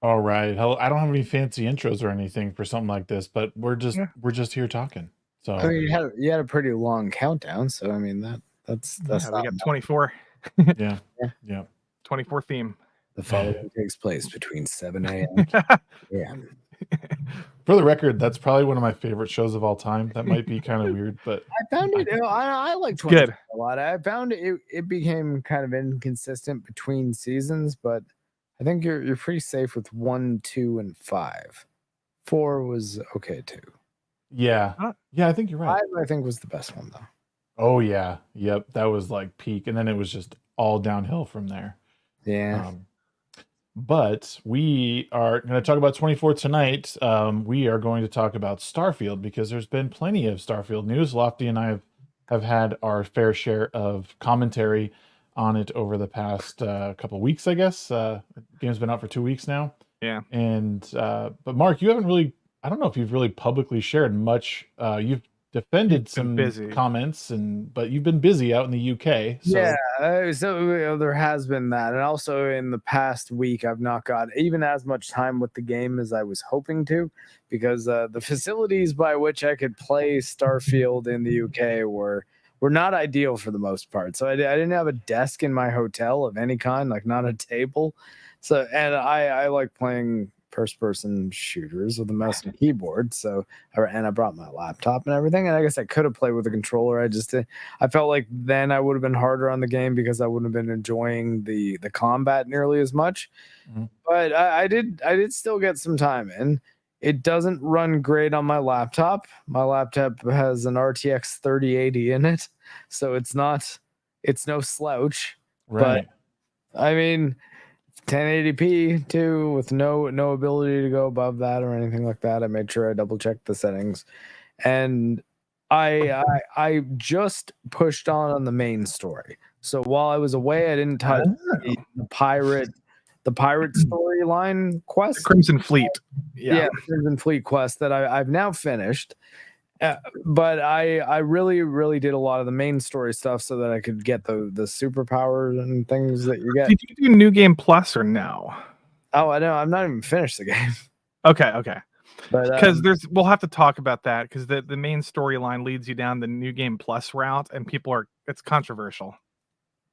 All right. Hell, I don't have any fancy intros or anything for something like this, but Yeah. we're just here talking. I So mean, you had a pretty long countdown, so I mean that's Yeah, we not got 24. yeah, Yeah. yeah. 24 theme. the following takes place between 7 a.m. and 2 a.m. For the record, that's probably one of my favorite shows of all time. That might be kind of weird, but I found it. I like 24 Good. a lot. I found it became kind of inconsistent between seasons, but I think you're pretty safe with 1, 2, and 5. 4 was okay too. yeah, I think you're right. 5 I think was the best one though. Oh yeah, yep. That was like peak, and then it was just all downhill from there. Yeah. But we are going to talk about 24 tonight. We are going to talk about Starfield because there's been plenty of Starfield news. Lofty and I have had our fair share of commentary on it over the past couple of weeks, I guess. The game's been out for 2 weeks now. Yeah. And but Mark, you haven't really, I don't know if you've really publicly shared much. You've defended some busy. comments, but you've been busy out in the UK. So. Yeah, so there has been that, and also in the past week, I've not got even as much time with the game as I was hoping to, because the facilities by which I could play Starfield in the UK were not ideal for the most part. So I didn't have a desk in my hotel of any kind, like not a table. So and I like playing first-person shooters with a mouse and keyboard. So I brought my laptop and everything, and I guess I could have played with a controller. I felt like then I would have been harder on the game because I wouldn't have been enjoying the combat nearly as much. Mm-hmm. But I did still get some time in. It doesn't run great on my laptop. My laptop has an RTX 3080 in it, so it's no slouch. Right. But I mean, 1080p too, with no ability to go above that or anything like that. I made sure I double checked the settings, and I just pushed on the main story. So while I was away, I didn't touch the pirate storyline quest, The Crimson Fleet. Yeah, the Crimson Fleet quest that I've now finished. But I really did a lot of the main story stuff so that I could get the superpowers and things that you get. Did you do New Game Plus or no? Oh, I know. I'm not even finished the game. Okay. But Because we'll have to talk about that because the main storyline leads you down the New Game Plus route, and it's controversial.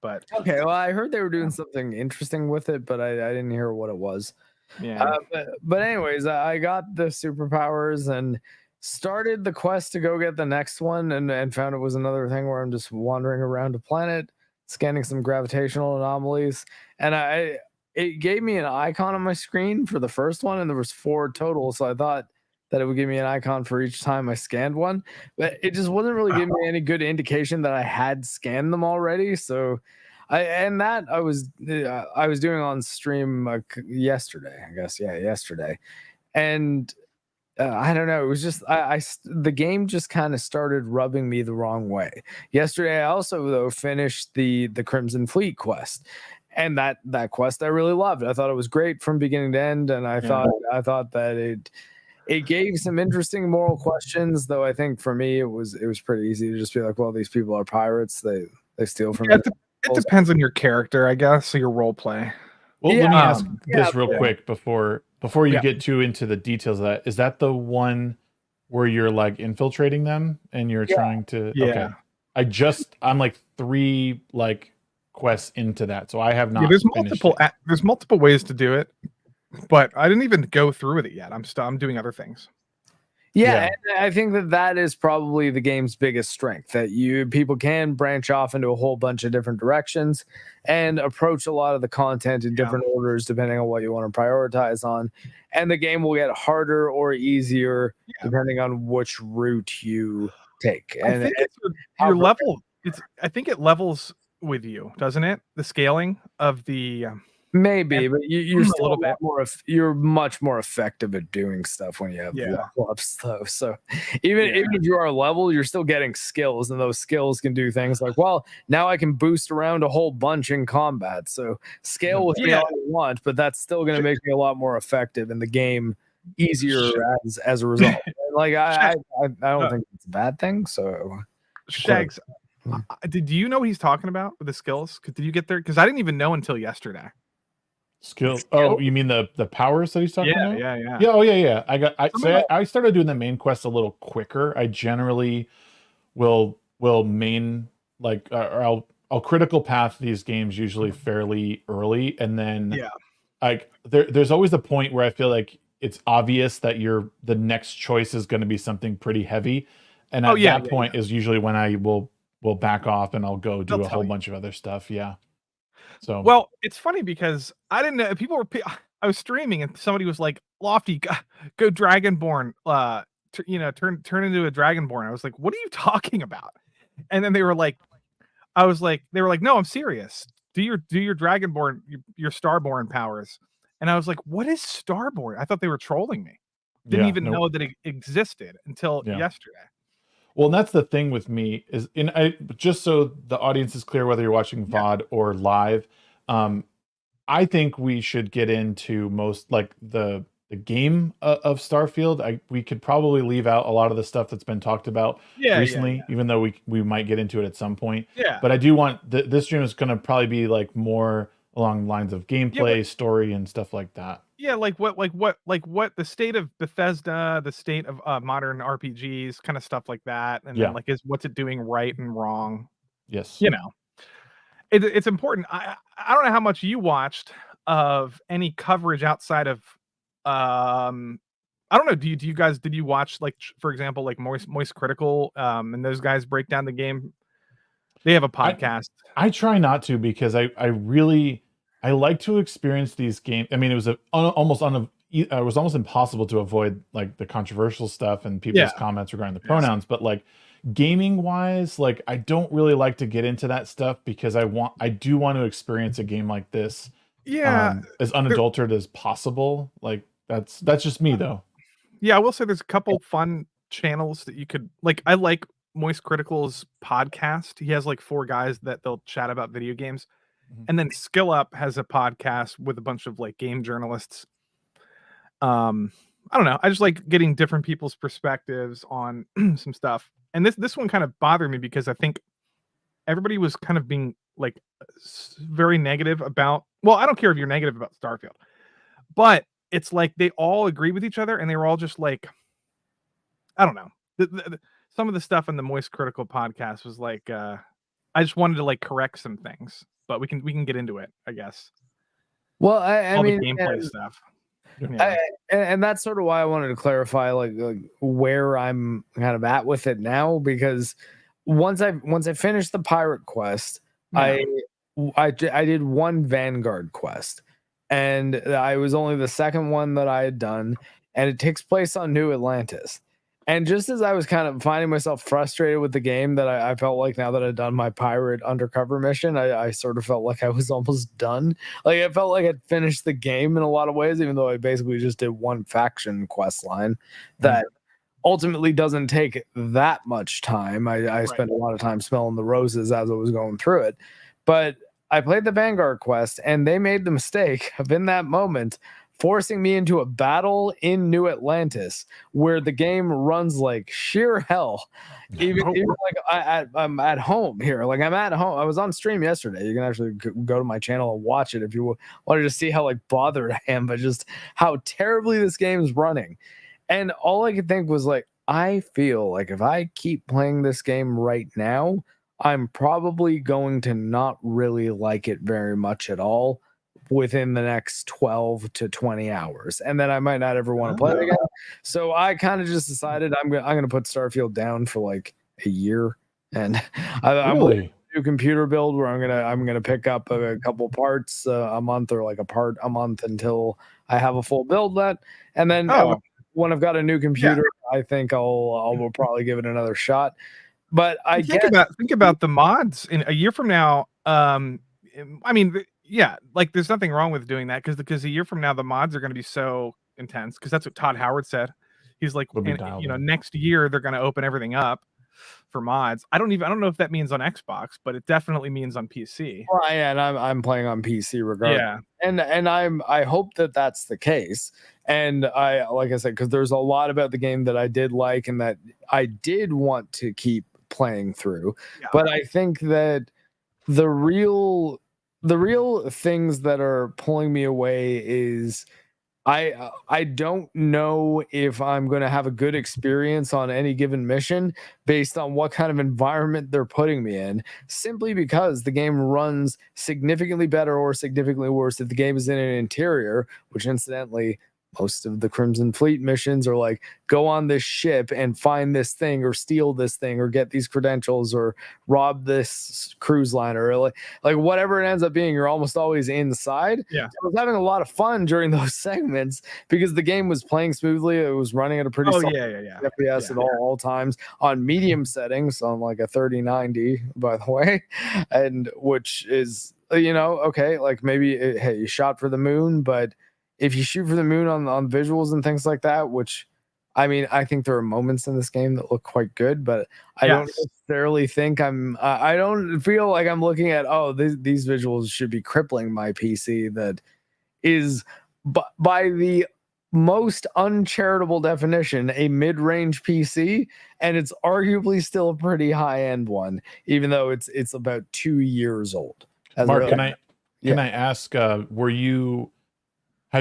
But okay, well, I heard they were doing something interesting with it, but I didn't hear what it was. Yeah. But anyways, I got the superpowers and started the quest to go get the next one, and found it was another thing where I'm just wandering around a planet, scanning some gravitational anomalies, and it gave me an icon on my screen for the first one, and there was 4 total, so I thought that it would give me an icon for each time I scanned one, but it just wasn't really giving me any good indication that I had scanned them already. So I was doing on stream yesterday, I guess. Yeah, yesterday. And I don't know. It was just the game just kind of started rubbing me the wrong way. Yesterday, I also though finished the Crimson Fleet quest, and that quest I really loved. I thought it was great from beginning to end, and I thought that it gave some interesting moral questions. Though I think for me it was pretty easy to just be like, well, these people are pirates. They steal from. It depends on your character, I guess, so your role play. Well, let me ask this real quick before you get too into the details of that. Is that the one where you're like infiltrating them and you're trying to? Yeah. Okay. I'm like 3 like quests into that, so I have not. Yeah, there's multiple ways to do it, but I didn't even go through with it yet. I'm doing other things. Yeah, and I think that is probably the game's biggest strength, that people can branch off into a whole bunch of different directions and approach a lot of the content in different orders depending on what you want to prioritize on, and the game will get harder or easier depending on which route you take. And I think it's your level. I think it levels with you, doesn't it? The scaling of the maybe, but you're still a little bit more. You're much more effective at doing stuff when you have level ups, though. So even if you are level, you're still getting skills, and those skills can do things like, well, now I can boost around a whole bunch in combat. So scale with me all you want, but that's still going to make me a lot more effective in the game, easier as a result. Like I don't think it's a bad thing. So Shags, did you know what he's talking about with the skills? Did you get there? Because I didn't even know until yesterday. Skill. Oh, you mean the powers that he's talking about? Yeah. Yeah. Oh, yeah. I started doing the main quest a little quicker. I generally will main or I'll critical path these games usually fairly early, and then Yeah. like there's always a point where I feel like it's obvious that the next choice is going to be something pretty heavy, and at that point is usually when I will back off and I'll go do a whole bunch of other stuff. Yeah. So well, it's funny because I didn't know I was streaming and somebody was like, "Lofty, go Dragonborn, turn into a Dragonborn." I was like, "What are you talking about?" And then they were like, "No, I'm serious. Do your Dragonborn, your Starborn powers." And I was like, "What is Starborn?" I thought they were trolling me. Didn't even know that it existed until yesterday. Well, and that's the thing with me is just so the audience is clear whether you're watching VOD or live, I think we should get into most like the game of Starfield. We could probably leave out a lot of the stuff that's been talked about recently, even though we might get into it at some point. Yeah. But I do want this stream is going to probably be like more along the lines of gameplay, story, and stuff like that. Yeah, like what the state of Bethesda, the state of modern RPGs, kind of stuff like that, and then like what's it doing right and wrong? Yes, it's important. I don't know how much you watched of any coverage outside of I don't know. Did you watch like for example like Moist Critical and those guys break down the game? They have a podcast. I try not to because I like to experience these games. I mean, it was almost impossible to avoid like the controversial stuff and people's comments regarding the pronouns, but like gaming wise, like I don't really like to get into that stuff because I do want to experience a game like this as unadulterated as possible. Like that's just me though. Yeah, I will say there's a couple fun channels that you could like. I like Moist Critical's podcast. He has like 4 guys that they'll chat about video games. And then Skill Up has a podcast with a bunch of like game journalists. I don't know. I just like getting different people's perspectives on some stuff. And this one kind of bothered me because I think everybody was kind of being like very negative about, well, I don't care if you're negative about Starfield, but it's like they all agree with each other and they were all just like, I don't know. Some of the stuff in the Moist Critical podcast was like, I just wanted to like correct some things, but we can get into it, I guess. Well, I mean, the gameplay stuff. And that's sort of why I wanted to clarify like where I'm kind of at with it now, because once I finished the pirate quest, I did one Vanguard quest, and I was only the second one that I had done, and it takes place on New Atlantis. And just as I was kind of finding myself frustrated with the game, that I felt like now that I'd done my pirate undercover mission, I sort of felt like I was almost done. Like I felt like I'd finished the game in a lot of ways, even though I basically just did one faction quest line that ultimately doesn't take that much time. I spent a lot of time smelling the roses as I was going through it. But I played the Vanguard quest, and they made the mistake of in that moment forcing me into a battle in New Atlantis where the game runs like sheer hell. Even like I'm at home here. Like I'm at home. I was on stream yesterday. You can actually go to my channel and watch it if you wanted to see how like bothered I am, but just how terribly this game is running. And all I could think was like, I feel like if I keep playing this game right now, I'm probably going to not really like it very much at all within the next 12 to 20 hours, and then I might not ever want to play it again. So I kind of just decided I'm gonna put Starfield down for like a year, and I'm going to do a computer build where I'm gonna pick up a couple parts a month, or like a part a month, until I have a full build that, and then when I've got a new computer, I think I'll probably give it another shot. But think about the mods in a year from now. I mean, yeah, like there's nothing wrong with doing that because a year from now the mods are going to be so intense, because that's what Todd Howard said. He's like, next year they're going to open everything up for mods. I don't know if that means on Xbox, but it definitely means on PC. Well, yeah, and I'm playing on PC regardless. Yeah, and I hope that that's the case. And I, like I said, because there's a lot about the game that I did like and that I did want to keep playing through. Yeah. But I think that the real the real things that are pulling me away is I don't know if I'm going to have a good experience on any given mission based on what kind of environment they're putting me in, simply because the game runs significantly better or significantly worse if the game is in an interior, which incidentally, most of the Crimson Fleet missions are like, go on this ship and find this thing or steal this thing or get these credentials or rob this cruise liner, or like whatever it ends up being, you're almost always inside. Yeah. I was having a lot of fun during those segments because the game was playing smoothly. It was running at a pretty solid FPS at all times on medium settings, on like a 3090, by the way, and which is, okay, like maybe hey, you shot for the moon, but if you shoot for the moon on visuals and things like that, which I mean, I think there are moments in this game that look quite good, but I don't necessarily think I don't feel like I'm looking at, these visuals should be crippling my PC. That is, by the most uncharitable definition, a mid-range PC, and it's arguably still a pretty high-end one, even though it's about 2 years old. Mark, can I ask, have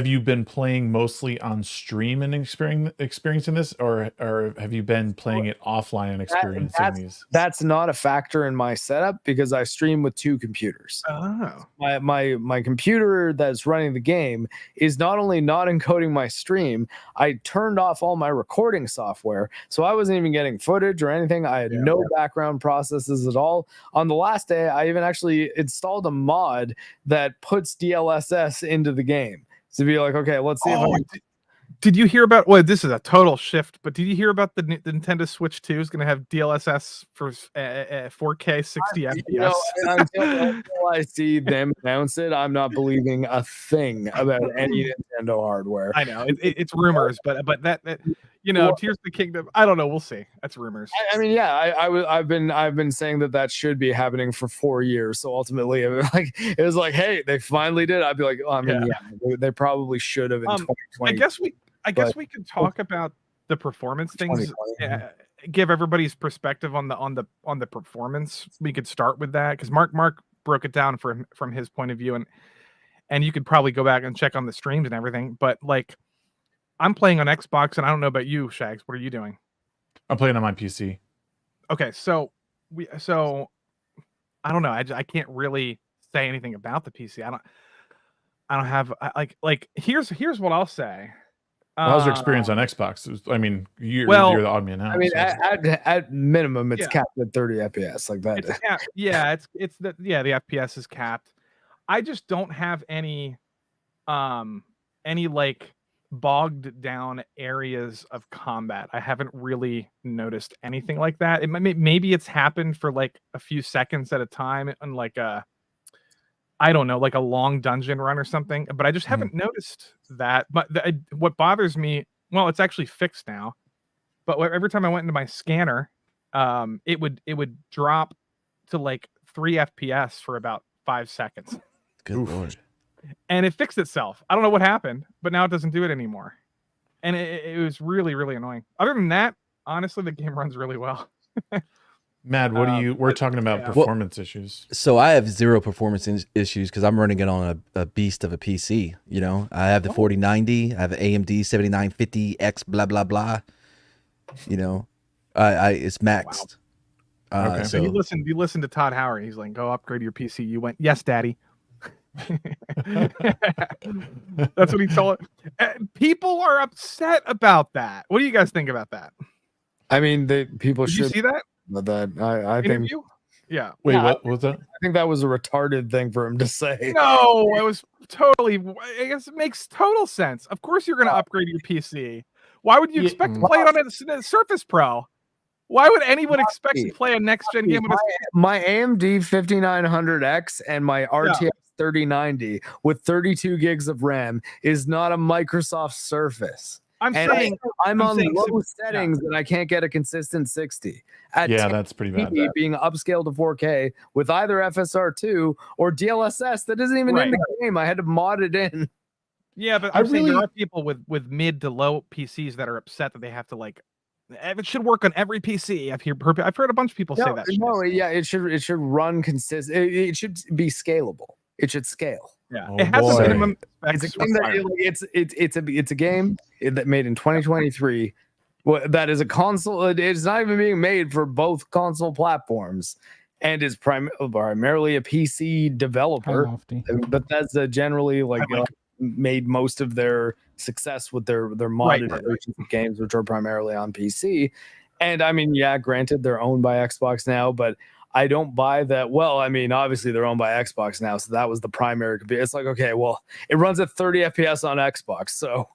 you been playing mostly on stream and experiencing this, or have you been playing it offline and experiencing these? That's not a factor in my setup because I stream with 2 computers. Oh. My computer that's running the game is not only not encoding my stream, I turned off all my recording software, so I wasn't even getting footage or anything. I had no background processes at all. On the last day, I even actually installed a mod that puts DLSS into the game. To be like, okay, let's see if I can... Did you hear about? Well, this is a total shift, but did you hear about the Nintendo Switch 2 is going to have DLSS for 4K 60 FPS? Until I see them announce it, I'm not believing a thing about any Nintendo hardware. I know it's rumors, but that Tears of the Kingdom. I don't know. We'll see. That's rumors. I mean, I've been saying that should be happening for 4 years. So ultimately, it was like, hey, they finally did. I'd be like, they probably should have in 2020. I guess we could talk about the performance things. Give everybody's perspective on the performance. We could start with that because Mark broke it down from his point of view, and you could probably go back and check on the streams and everything. But like, I'm playing on Xbox, and I don't know about you, Shags. What are you doing? I'm playing on my PC. Okay, so I don't know. I can't really say anything about the PC. I don't have like. Here's what I'll say. How's your experience on Xbox? I mean, you're the odd man out. I mean, at minimum, it's capped at 30 FPS, like that. It's the FPS is capped. I just don't have any like bogged down areas of combat. I haven't really noticed anything like that. Maybe it's happened for like a few seconds at a time, and like I don't know, like a long dungeon run or something, but I just haven't noticed that. But what bothers me, well, it's actually fixed now, but every time I went into my scanner, it would drop to like 3 FPS for about 5 seconds. Good Lord. And it fixed itself. I don't know what happened, but now it doesn't do it anymore. And it was really, really annoying. Other than that, honestly, the game runs really well. Mad, we're talking about performance issues. So I have zero performance issues because I'm running it on a beast of a PC. I have the 4090, I have an AMD 7950X, blah, blah, blah. It's maxed. Wow. Okay. So you listened to Todd Howard. He's like, go upgrade your PC. You went, yes, daddy. That's what he told. People are upset about that. What do you guys think about that? I mean, people should. Did you see that? I think. Yeah. Wait, what was that? I think that was a retarded thing for him to say. No, it was totally. I guess it makes total sense. Of course, you're going to upgrade your PC. Why would you expect to play it on a Surface Pro? Why would anyone expect to play a next gen game with my AMD 5900X and my RTX 3090 with 32 gigs of RAM is not a Microsoft Surface. I'm on low settings and I can't get a consistent 60. That's pretty bad. Being upscaled to 4K with either FSR2 or DLSS that isn't even in the game. I had to mod it in. Yeah, but I'm saying there are people with mid to low PCs that are upset that they have to like. It should work on every PC. I've heard a bunch of people say that. No, it should run consistent. It should be scalable. it should scale. Yeah, Oh, it has boy. a minimum It's a specs game that requirement. it's a game that made in 2023. That is a console. It's not even being made for both console platforms, and is primarily a PC developer. Lofty. Bethesda generally like- made most of their success with their modded versions of games, which are primarily on PC. And I mean, yeah, granted, they're owned by Xbox now, but I don't buy that. Well, I mean, obviously they're owned by Xbox now, so that was the primary. It's like, okay, well, it runs at 30 FPS on Xbox, so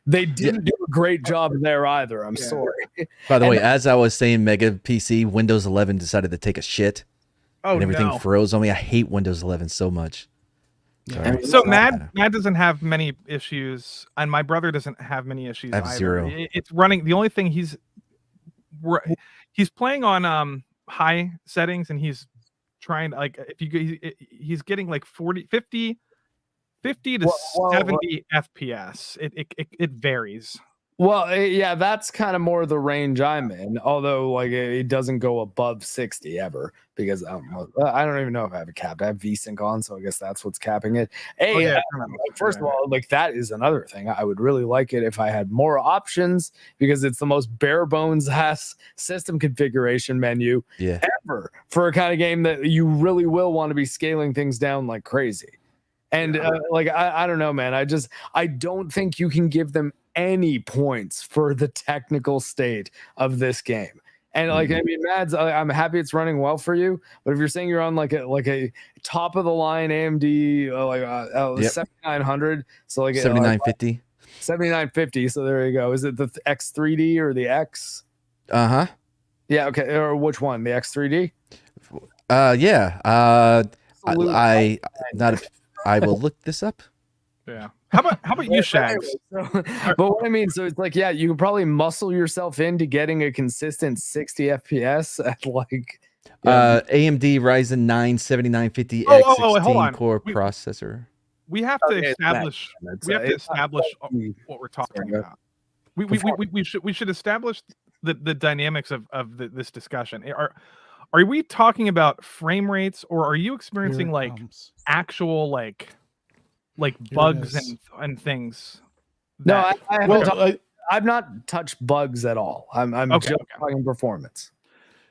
they didn't do a great job there either. I'm sorry. By the way, as I was saying, Mega PC, Windows 11 decided to take a shit, and everything froze on me. I hate Windows 11 so much. Sorry. So Mad doesn't have many issues, and my brother doesn't have many issues. I have either. zero. It's running. The only thing he's playing on high settings, and he's trying like he's getting like 50 to 70 FPS. It varies. Well, yeah, that's kind of more the range I'm in. Although, like, it doesn't go above 60 ever because I don't even know if I have a cap. I have VSync on, so I guess that's what's capping it. Hey, first of all, like that is another thing. I would really like it if I had more options because it's the most bare bones ass system configuration menu ever for a kind of game that you really will want to be scaling things down like crazy. And like I don't know, man. I don't think you can give them any points for the technical state of this game. And like I mean, Mads, I'm happy it's running well for you. But if you're saying you're on like a top of the line AMD 7900, so like 7950, 7950. So there you go. Is it the X3D or the X? Yeah. Okay. Or which one? The X3D? Yeah. I will look this up. Yeah. How about you, Shags? But what I mean, so it's like, yeah, you can probably muscle yourself into getting a consistent 60 FPS at like AMD Ryzen 9 7950X 16 core processor. We have to establish. We have to establish what we're talking about. We should establish the dynamics of this discussion. Are we talking about frame rates, or are you experiencing like actual like bugs and things? No, I've not touched bugs at all. I'm just talking performance.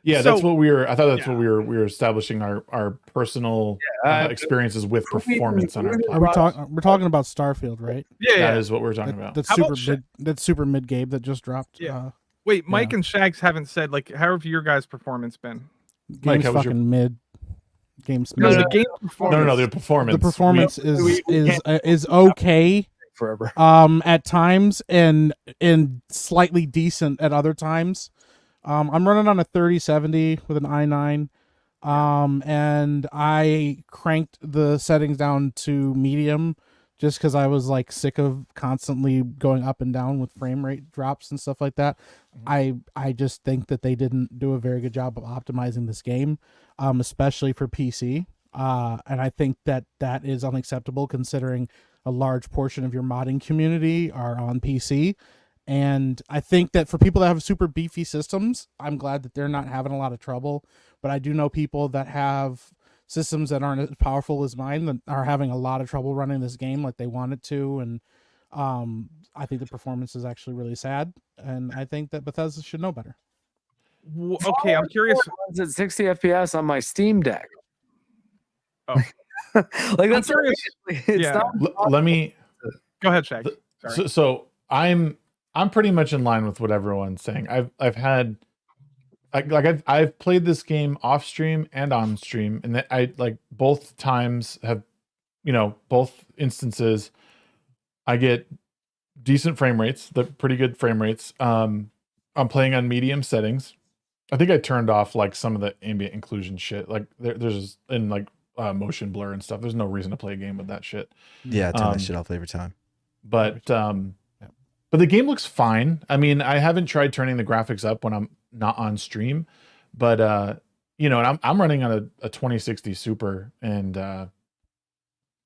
Yeah, that's what we were. I thought that's what we were establishing our personal experiences with performance on our platform. We're talking about Starfield, right? Yeah, that is what we're talking about. That's super mid game that just dropped. Yeah. Wait, Mike and Shags haven't said like how have your guys' performance been? Game's fucking mid. Game's no, mid. the game performance. No, the performance. The performance is okay forever. At times and slightly decent at other times. I'm running on a 3070 with an i9. And I cranked the settings down to medium just because I was like sick of constantly going up and down with frame rate drops and stuff like that. I just think that they didn't do a very good job of optimizing this game, especially for PC. And I think that is unacceptable considering a large portion of your modding community are on PC. And I think that for people that have super beefy systems, I'm glad that they're not having a lot of trouble. But I do know people that have systems that aren't as powerful as mine that are having a lot of trouble running this game like they wanted to. And I think the performance is actually really sad. And I think that Bethesda should know better. Okay, I'm curious. It's at 60 FPS on my Steam Deck. Oh, like that's curious. Let me go ahead, Shag. So I'm pretty much in line with what everyone's saying. I've played this game off stream and on stream, and I like both times have, both instances I get decent frame rates, the pretty good frame rates. I'm playing on medium settings. I think I turned off like some of the ambient inclusion shit. Like there's in like motion blur and stuff. There's no reason to play a game with that shit. Yeah, I turn that shit off every time. But the game looks fine. I mean, I haven't tried turning the graphics up when I'm not on stream, but and I'm running on a 2060 Super and a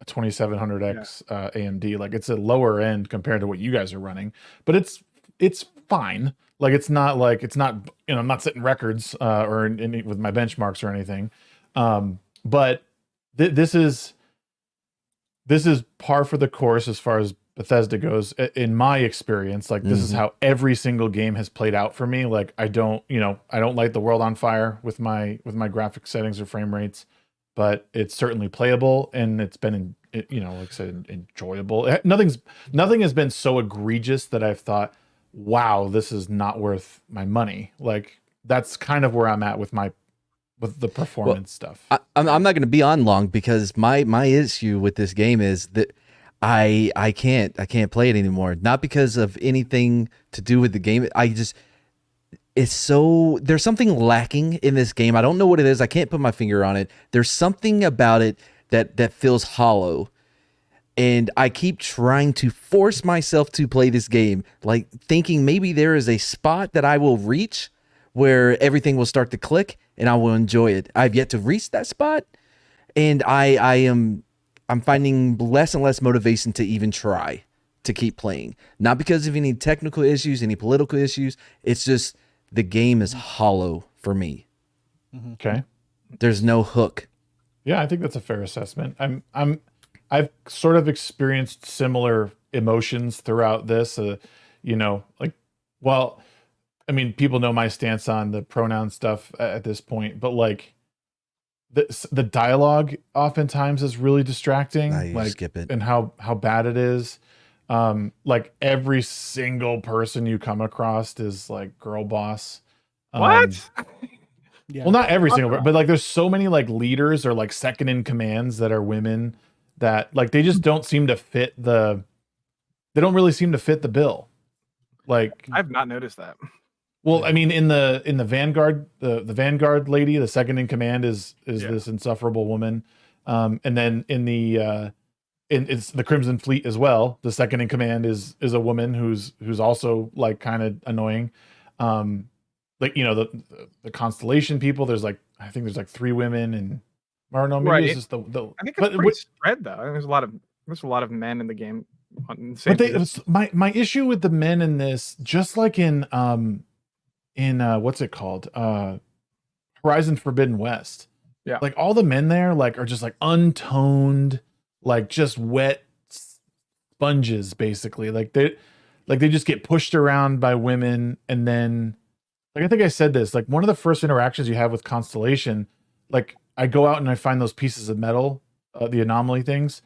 2700X AMD. Like it's a lower end compared to what you guys are running, but it's fine. Like it's not I'm not setting records or with my benchmarks or anything. But this is this is par for the course as far as Bethesda goes. In my experience, like this is how every single game has played out for me. Like I don't light the world on fire with my graphic settings or frame rates, but it's certainly playable and it's been, like I said, enjoyable. Nothing has been so egregious that I've thought, wow, this is not worth my money. Like that's kind of where I'm at with the performance stuff. I'm not going to be on long because my issue with this game is that I can't play it anymore. Not because of anything to do with the game. There's something lacking in this game. I don't know what it is. I can't put my finger on it. There's something about it that feels hollow. And I keep trying to force myself to play this game, like thinking maybe there is a spot that I will reach where everything will start to click and I will enjoy it. I've yet to reach that spot, and I'm finding less and less motivation to even try to keep playing. Not because of any technical issues, any political issues. It's just the game is hollow for me. Okay. There's no hook. Yeah, I think that's a fair assessment. I've sort of experienced similar emotions throughout this. People know my stance on the pronoun stuff at this point, but like the dialogue oftentimes is really distracting. You skip it. And how bad it is. Like every single person you come across is like girl boss. What? Yeah. Well, not every single, but like there's so many like leaders or like second in commands that are women that like they just don't seem to fit they don't really seem to fit the bill. Like I've not noticed that. Well, I mean, in the Vanguard, the Vanguard lady, the second in command is this insufferable woman, and then in it's the Crimson Fleet as well. The second in command is a woman who's also like kind of annoying. The Constellation people. I think there's like 3 women, and I don't know. Maybe it's just the. I think it's pretty spread though. There's a lot of men in the game. My issue with the men in this, just like in what's it called, Horizon Forbidden West, like all the men there like are just like untoned, like just wet sponges basically. Like they just get pushed around by women, and then like I think I said this, like one of the first interactions you have with Constellation, like I go out and I find those pieces of metal, the anomaly things,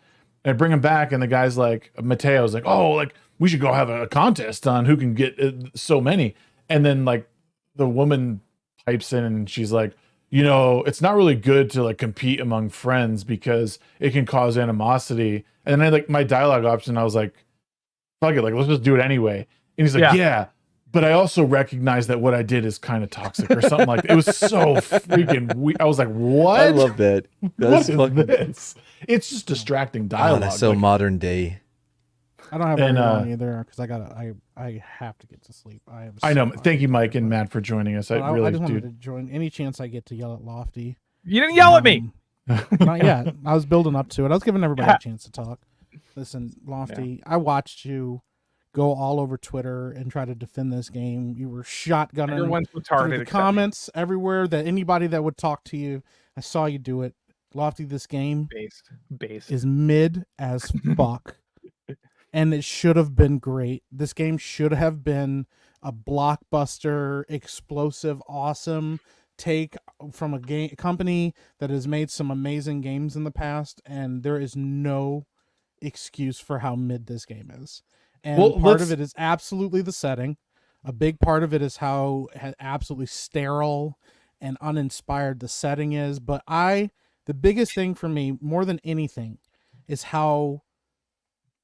and I bring them back, and the guy's like, Mateo's like, oh, like we should go have a contest on who can get so many, and then like the woman pipes in and she's like, it's not really good to like compete among friends because it can cause animosity. And then I like my dialogue option, I was like, fuck it, like let's just do it anyway. And he's like, yeah, but I also recognize that what I did is kind of toxic or something like that. It was so freaking weird. I was like, what? I love that. What is this? It's just distracting dialogue. That's so modern day. I don't have very long either because I have to get to sleep. I know. Thank you, Mike and Matt, for joining us. I just wanted to join any chance I get to yell at Lofty. You didn't yell at me. Not yet. I was building up to it. I was giving everybody a chance to talk. Listen, Lofty, I watched you go all over Twitter and try to defend this game. You were shotgunning Everyone's retarded. the comments everywhere that anybody that would talk to you. I saw you do it. Lofty, this game based is mid as fuck. And it should have been great. This game should have been a blockbuster, explosive, awesome take from a company that has made some amazing games in the past, and there is no excuse for how mid this game is. And part of it is absolutely the setting. A big part of it is how absolutely sterile and uninspired the setting is. But the biggest thing for me, more than anything, is how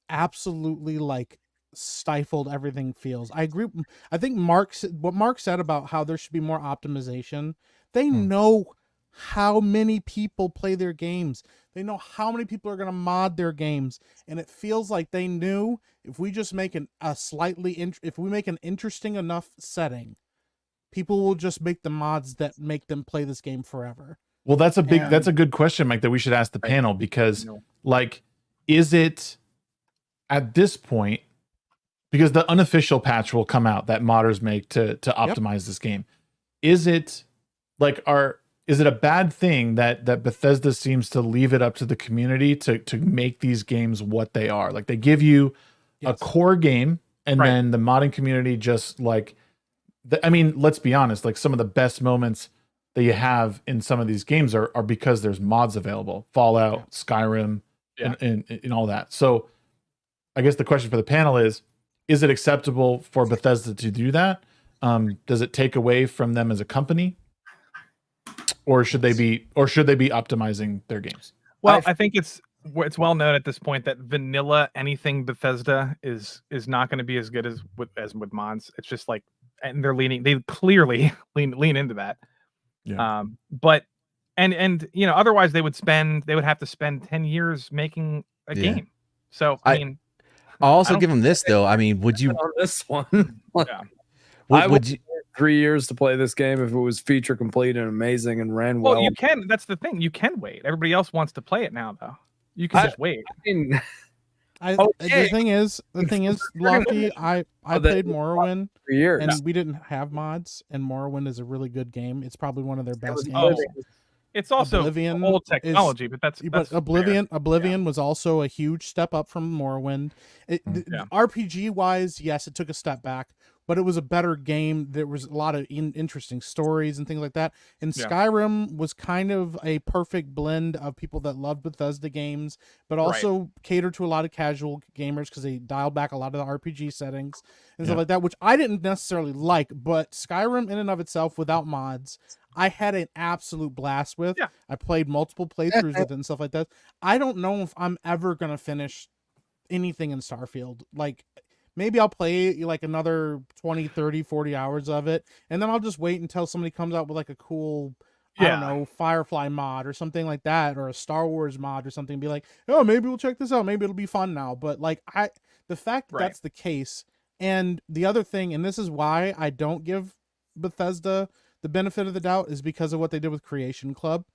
absolutely like stifled everything feels. I agree. I think what Mark said about how there should be more optimization. They know how many people play their games. They know how many people are going to mod their games, and it feels like they knew if we just make if we make an interesting enough setting, people will just make the mods that make them play this game forever. Well, that's a good question, Mike, that we should ask the panel, because like, is it at this point, because the unofficial patch will come out that modders make to optimize this game. Is it like, is it a bad thing that Bethesda seems to leave it up to the community to make these games what they are? Like they give you a core game, and Right. then the modding community just like, I mean, let's be honest, like some of the best moments that you have in some of these games are because there's mods available. Fallout, Skyrim, and all that. So I guess the question for the panel is it acceptable for Bethesda to do that? Does it take away from them as a company? Or should they be optimizing their games? Well, I think it's well known at this point that vanilla anything Bethesda is not going to be as good as with mods. It's just like, and they clearly lean into that. Yeah. But and you know, otherwise they would have to spend 10 years making a game. So I mean, I'll also give them this though. I mean, would you on this one? Yeah. Would you 3 years to play this game if it was feature complete and amazing and ran well? Well, you can. That's the thing. You can wait. Everybody else wants to play it now, though. You can just wait. I mean, The thing is, Lofti, I played Morrowind 3 years, and we didn't have mods, and Morrowind is a really good game. It's probably one of their best games. Oh, it's also Oblivion old technology, but that's Oblivion was also a huge step up from Morrowind. RPG wise, yes, it took a step back, but it was a better game. There was a lot of interesting stories and things like that. And Skyrim was kind of a perfect blend of people that loved Bethesda games, but also catered to a lot of casual gamers because they dialed back a lot of the RPG settings and stuff like that, which I didn't necessarily like. But Skyrim in and of itself, without mods, I had an absolute blast with. Yeah. I played multiple playthroughs with it and stuff like that. I don't know if I'm ever going to finish anything in Starfield. Like, maybe I'll play like another 20, 30, 40 hours of it, and then I'll just wait until somebody comes out with like a cool, I don't know, Firefly mod or something like that, or a Star Wars mod or something, and be like, oh, maybe we'll check this out. Maybe it'll be fun now. But like, the fact that that's the case, and the other thing, and this is why I don't give Bethesda the benefit of the doubt, is because of what they did with Creation Club,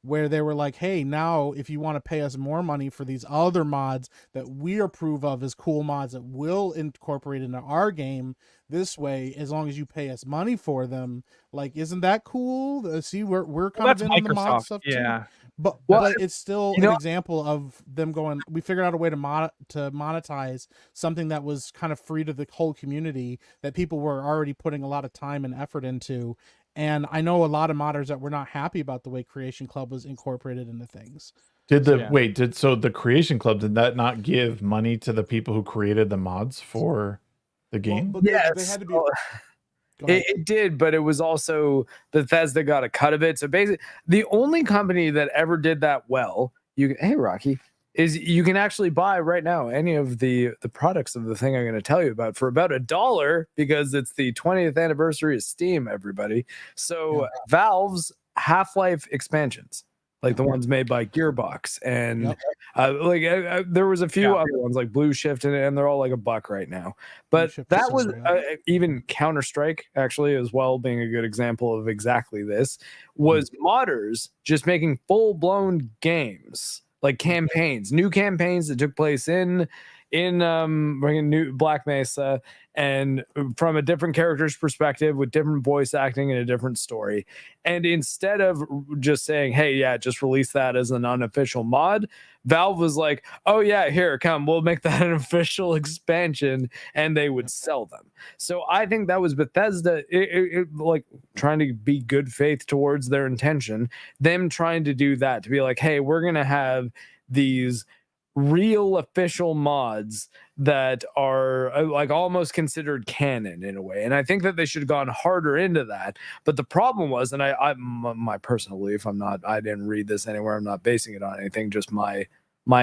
where they were like, hey, now if you want to pay us more money for these other mods that we approve of as cool mods that we'll incorporate into our game this way, as long as you pay us money for them, like, isn't that cool? See, we're kind of in the mod stuff too. But it's still an example of them going, we figured out a way to monetize something that was kind of free to the whole community that people were already putting a lot of time and effort into. And I know a lot of modders that were not happy about the way Creation Club was incorporated into things. So the Creation Club, did that not give money to the people who created the mods for the game? Well, they had to be. It did, but it was also Bethesda got a cut of it. So basically, the only company that ever did that well, hey Rocky, is you can actually buy right now any of the products of the thing I'm going to tell you about for about $1, because it's the 20th anniversary of Steam, everybody. So Valve's Half-Life expansions, like the ones made by Gearbox, and there was a few other ones like Blue Shift, and they're all like $1 right now. But that was even Counter-Strike, actually, as well, being a good example of exactly this, was modders just making full-blown games, like campaigns, new campaigns that took place in new Black Mesa, and from a different character's perspective with different voice acting and a different story. And instead of just saying, hey, just release that as an unofficial mod, Valve was like, oh yeah, here, come, we'll make that an official expansion, and they would sell them. So I think that was Bethesda like trying to be good faith towards their intention, them trying to do that, to be like, hey, we're gonna have these real official mods that are like almost considered canon in a way. And I think that they should have gone harder into that. But the problem was, and my personal belief, I didn't read this anywhere, I'm not basing it on anything, just my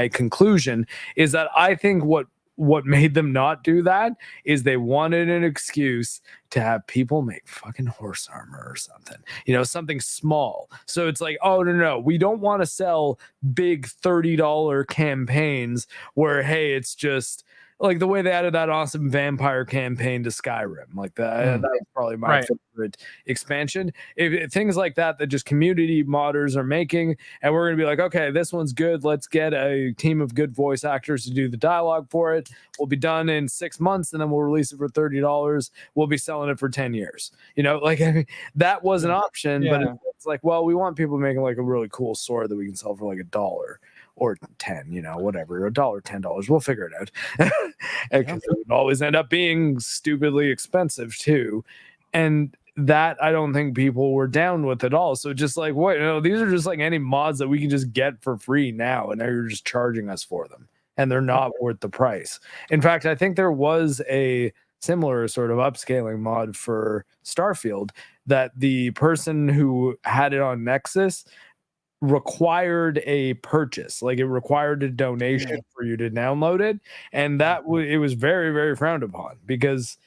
conclusion is that I think what made them not do that is they wanted an excuse to have people make fucking horse armor or something, something small. So it's like, oh, no, we don't want to sell big $30 campaigns where, hey, it's just like the way they added that awesome vampire campaign to Skyrim. Like that was probably my favorite expansion. If things like that just community modders are making, and we're gonna be like, okay, this one's good. Let's get a team of good voice actors to do the dialogue for it. We'll be done in 6 months, and then we'll release it for $30. We'll be selling it for 10 years. You know, like I mean, that was an option, but it's like, well, we want people making like a really cool sword that we can sell for like $1 or 10, you know, whatever, $1, $10. We'll figure it out. Because it would always end up being stupidly expensive too. And that I don't think people were down with at all. So just like, what, you know, these are just like any mods that we can just get for free now, and now you're just charging us for them, and they're not worth the price. In fact, I think there was a similar sort of upscaling mod for Starfield that the person who had it on Nexus required a purchase, like it required a donation for you to download it, and that it was very, very frowned upon, because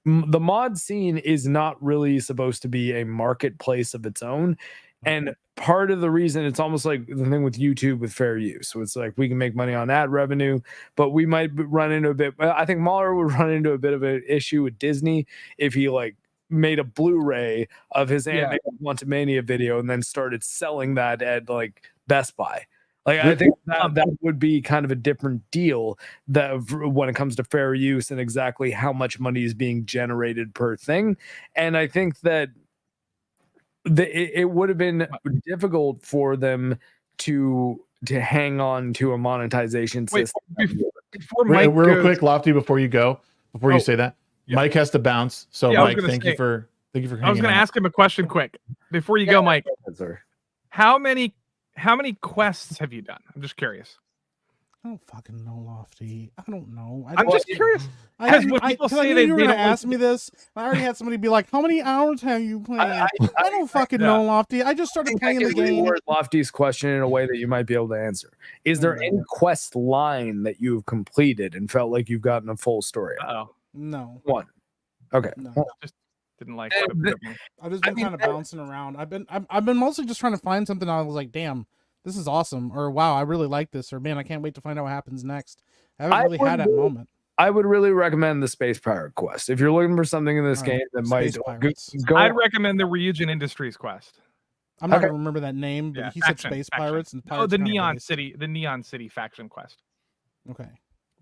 the mod scene is not really supposed to be a marketplace of its own. And part of the reason, it's almost like the thing with YouTube with fair use. So it's like we can make money on ad revenue, but we might run into a bit. I think Mahler would run into a bit of an issue with Disney if he like made a Blu-ray of his animated Quantumania video and then started selling that at like Best Buy. Like I think that would be kind of a different deal that when it comes to fair use and exactly how much money is being generated per thing. And I think that it would have been difficult for them to hang on to a monetization system. Before Mike real quick, Lofty, before you say that, Mike has to bounce. So Mike, thank you for hanging I was going to ask him a question quick before you go, Mike. How many quests have you done? I'm just curious. I don't fucking know, Lofty. I don't know. I'm just curious. Because when people say you were going to ask me this, I already had somebody be like, how many hours have you played? I don't fucking know, Lofty. I just started playing the game. Lofty's question in a way that you might be able to answer. Is there any quest line that you've completed and felt like you've gotten a full story? No. One. Okay. No. Just didn't like I've just been kind of bouncing around. I've been mostly just trying to find something. I was like, damn, this is awesome, or wow, I really like this, or man, I can't wait to find out what happens next. I haven't really had that moment. I would really recommend the Space Pirate quest if you're looking for something in this game that might go. I'd recommend the Ryujin Industries quest. I'm not gonna remember that name, but he said Space Pirates and Pirates. The Neon City faction quest. Okay.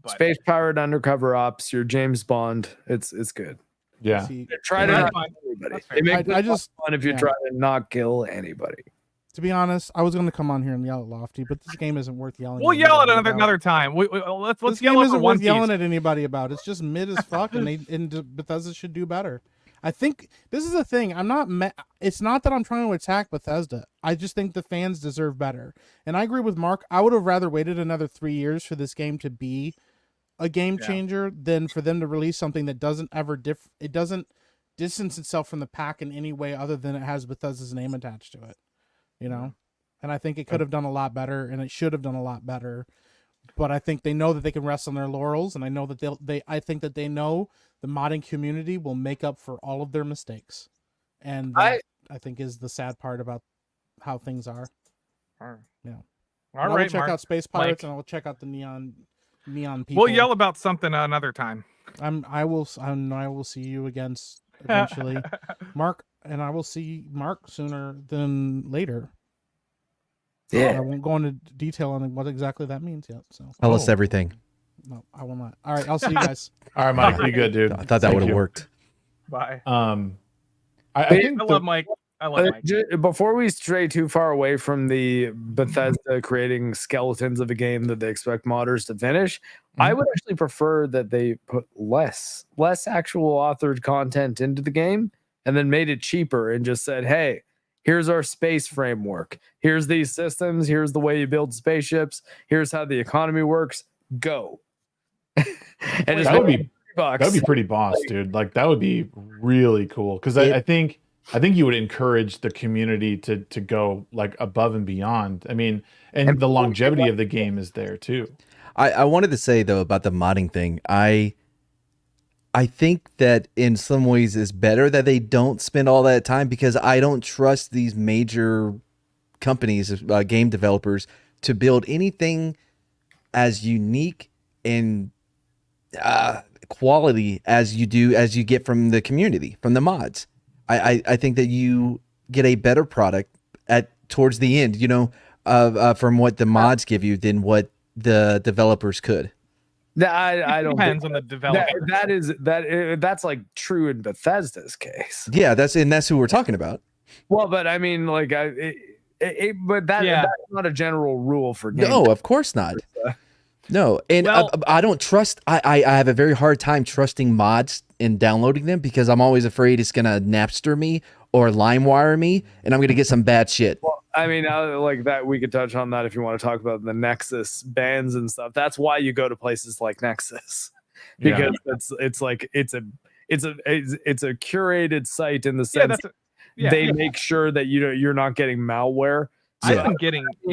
But Space Pirate Undercover Ops, your James Bond. It's good. Yeah. Try to not kill anybody. It makes fun if you try to not kill anybody. To be honest, I was going to come on here and yell at Lofty, but this game isn't worth yelling. We'll yell at another time. Let's this yell game at isn't One worth Piece. yelling at anybody about. It's just mid as fuck, and Bethesda should do better. I think this is the thing. It's not that I'm trying to attack Bethesda. I just think the fans deserve better. And I agree with Mark. I would have rather waited another 3 years for this game to be a game changer than for them to release something that doesn't it doesn't distance itself from the pack in any way other than it has Bethesda's name attached to it. You know? And I think it could have done a lot better, and it should have done a lot better. But I think they know that they can rest on their laurels, and I know that I think that they know the modding community will make up for all of their mistakes. And that, I think, is the sad part about how things are. Yeah. All right, I will check out Space Pirates, and I will check out the Neon people. We'll yell about something another time. I will see you again eventually, Mark, and I will see Mark sooner than later. Yeah, I won't go into detail on what exactly that means yet. So tell us everything. No, I will not. All right, I'll see you guys. All right, Mike, be good, dude. I thought that would have worked. Bye. I love Mike. I love Mike. Before we stray too far away from the Bethesda creating skeletons of a game that they expect modders to finish, I would actually prefer that they put less actual authored content into the game and then made it cheaper and just said, hey, here's our space framework. Here's these systems. Here's the way you build spaceships. Here's how the economy works. Go. And that would be pretty boss, dude. Like that would be really cool because I think you would encourage the community to go like above and beyond. I mean, and the longevity of the game is there too. I wanted to say though about the modding thing. I think that in some ways it's better that they don't spend all that time because I don't trust these major companies, game developers, to build anything as unique and quality as you get from the community, from the mods. I think that you get a better product towards the end, from what the mods give you than what the developers could. I don't depends think on the developer. that's like true in Bethesda's case. Yeah, that's who we're talking about. Well, but I mean, like, that's not a general rule for games. No, of course not. No, and I don't trust. I have a very hard time trusting mods and downloading them because I'm always afraid it's gonna Napster me or LimeWire me, and I'm gonna get some bad shit. Well, I mean, like that, we could touch on that if you want to talk about the Nexus bans and stuff. That's why you go to places like Nexus, because it's a curated site in the sense they make sure that you're not getting malware. So,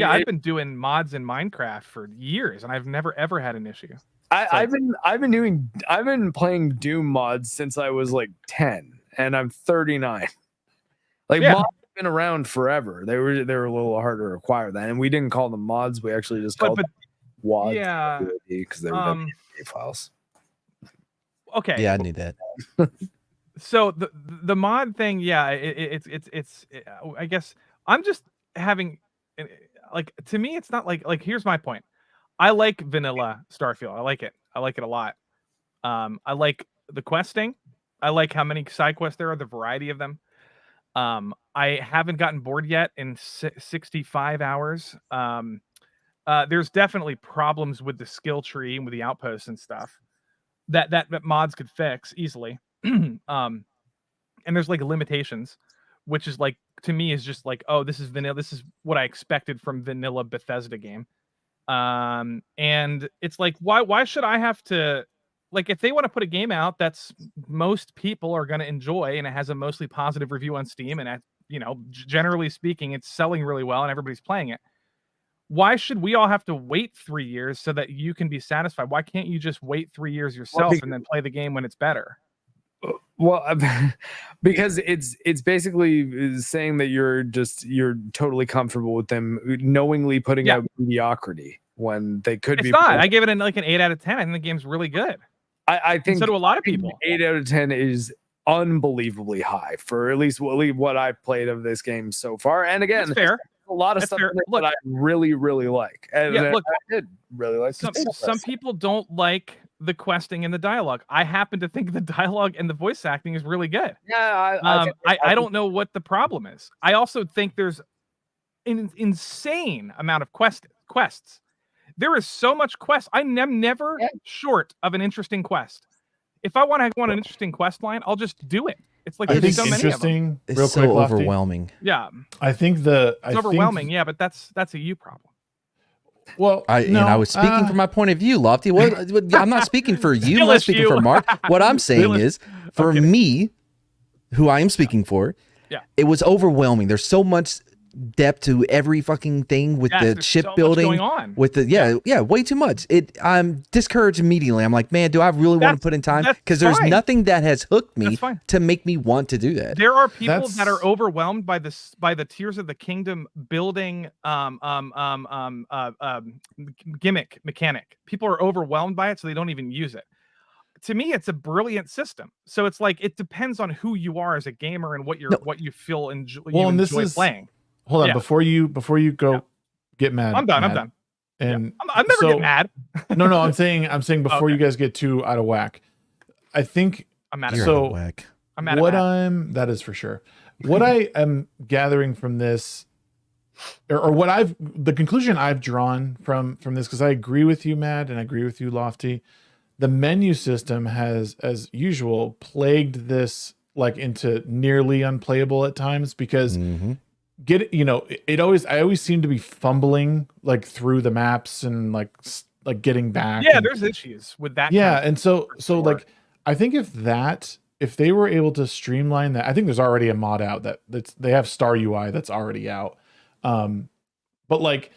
I've been doing mods in Minecraft for years, and I've never ever had an issue. I've been playing Doom mods since I was like 10, and I'm 39. Like mods have been around forever. They were a little harder to acquire then, and we didn't call them mods. We actually just called them WADs. Yeah, because they were WAD files. Okay. Yeah, I knew that. So the mod thing, it's I guess I'm just having, like, to me it's not like here's my point. I like vanilla Starfield. I like it a lot. I like the questing. I like how many side quests there are, the variety of them. I haven't gotten bored yet in 65 hours. There's definitely problems with the skill tree and with the outposts and stuff that mods could fix easily. And there's like limitations, which is like, to me, is just like, oh, this is vanilla. This is what I expected from vanilla Bethesda game. And it's like, why should I have to, like, if they want to put a game out that's most people are going to enjoy and it has a mostly positive review on Steam, and generally speaking, it's selling really well and everybody's playing it, why should we all have to wait 3 years so that you can be satisfied? Why can't you just wait 3 years yourself and then play the game when it's better? Well, because it's basically saying that you're totally comfortable with them knowingly putting out mediocrity when they could be. It's not. I give it an 8 out of 10. I think the game's really good. I think so do a lot of people. 8 out of 10 is unbelievably high for at least what I've played of this game so far. And again, that's fair. A lot of stuff that I really, really like. And look, I did really like. Some people don't like the questing and the dialogue. I happen to think the dialogue and the voice acting is really good. Yeah, I don't know what the problem is. I also think there's an insane amount of quests. There is so much quest. I am never short of an interesting quest. If I want to go on an interesting quest line, I'll just do it. It's like there's so many of them. It's real quick, Lofti. Overwhelming. Yeah, I think it's overwhelming. Yeah, but that's a you problem. Well, and I was speaking from my point of view, Lofty. I'm not speaking for you. I'm not speaking for Mark. What I'm saying is, for me, who I am speaking for, it was overwhelming. There's so much depth to every fucking thing with the shipbuilding. Going on. With the way too much. I'm discouraged immediately. I'm like, man, do I really want to put in time? Because there's nothing that has hooked me to make me want to do that. There are people that are overwhelmed by the Tears of the Kingdom building gimmick mechanic. People are overwhelmed by it, so they don't even use it. To me, it's a brilliant system. So it's like, it depends on who you are as a gamer and what you feel enjoy playing. Hold on, before you go get mad. I'm done. And I'm never get mad. No, I'm saying before you guys get too out of whack. I think I'm mad. Out of whack. I'm mad. That is for sure. What I am gathering from this, or the conclusion I've drawn from this, because I agree with you, Matt, and I agree with you, Lofty. The menu system has, as usual, plagued this like into nearly unplayable at times because. Mm-hmm. I always seem to be fumbling like through the maps and like getting back. Yeah, there's issues with that. Yeah, and so like I think if they were able to streamline that, I think there's already a mod out they have Star UI that's already out. But like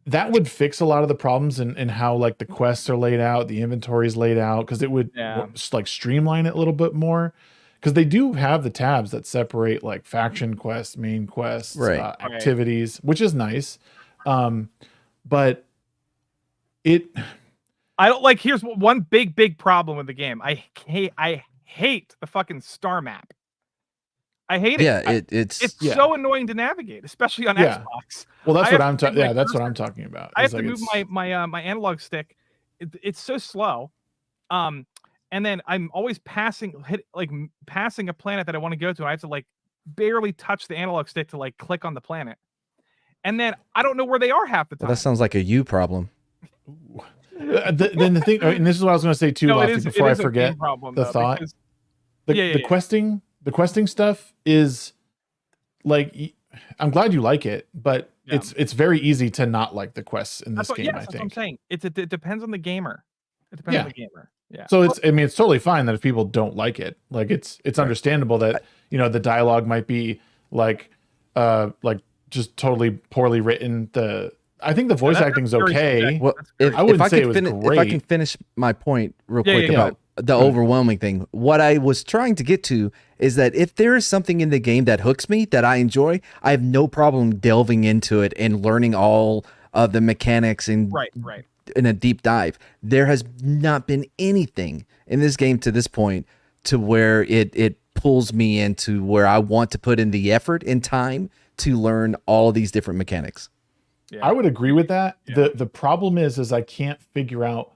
that would fix a lot of the problems in how like the quests are laid out, the inventory is laid out, because it would just like streamline it a little bit more. Because they do have the tabs that separate like faction quests, main quests, activities, which is nice. But I don't like. Here's one big problem with the game. I hate the fucking star map. I hate it. Yeah, it's so annoying to navigate, especially on Yeah. Xbox. Well, that's I what have I'm to talking. move my Yeah, that's what cursor. I'm talking about. I have It's to like move my analog stick. It's so slow. And then I'm always passing a planet that I want to go to. And I have to like barely touch the analog stick to like click on the planet. And then I don't know where they are half the time. Well, that sounds like a you problem. Then the thing, and this is what I was going to say too, No, Lofty, before I forget problem, the though, thought. because- The questing stuff is like, I'm glad you like it, but Yeah. it's very easy to not like the quests in this That's what, game. yes, I that's what I'm think. saying. It depends on the gamer. It depends on the gamer. Yeah. So it's totally fine that if people don't like it, like it's understandable that the dialogue might be like just totally poorly written. I think the voice acting's very okay. subjective. Well, I wouldn't say it could was if I great. can finish my point real Yeah, quick yeah, about the overwhelming thing. What I was trying to get to is that if there is something in the game that hooks me, that I enjoy, I have no problem delving into it and learning all of the mechanics and Right. in a deep dive. There has not been anything in this game to this point to where it pulls me into where I want to put in the effort and time to learn all these different mechanics. Yeah. I would agree with that. Yeah. The problem is I can't figure out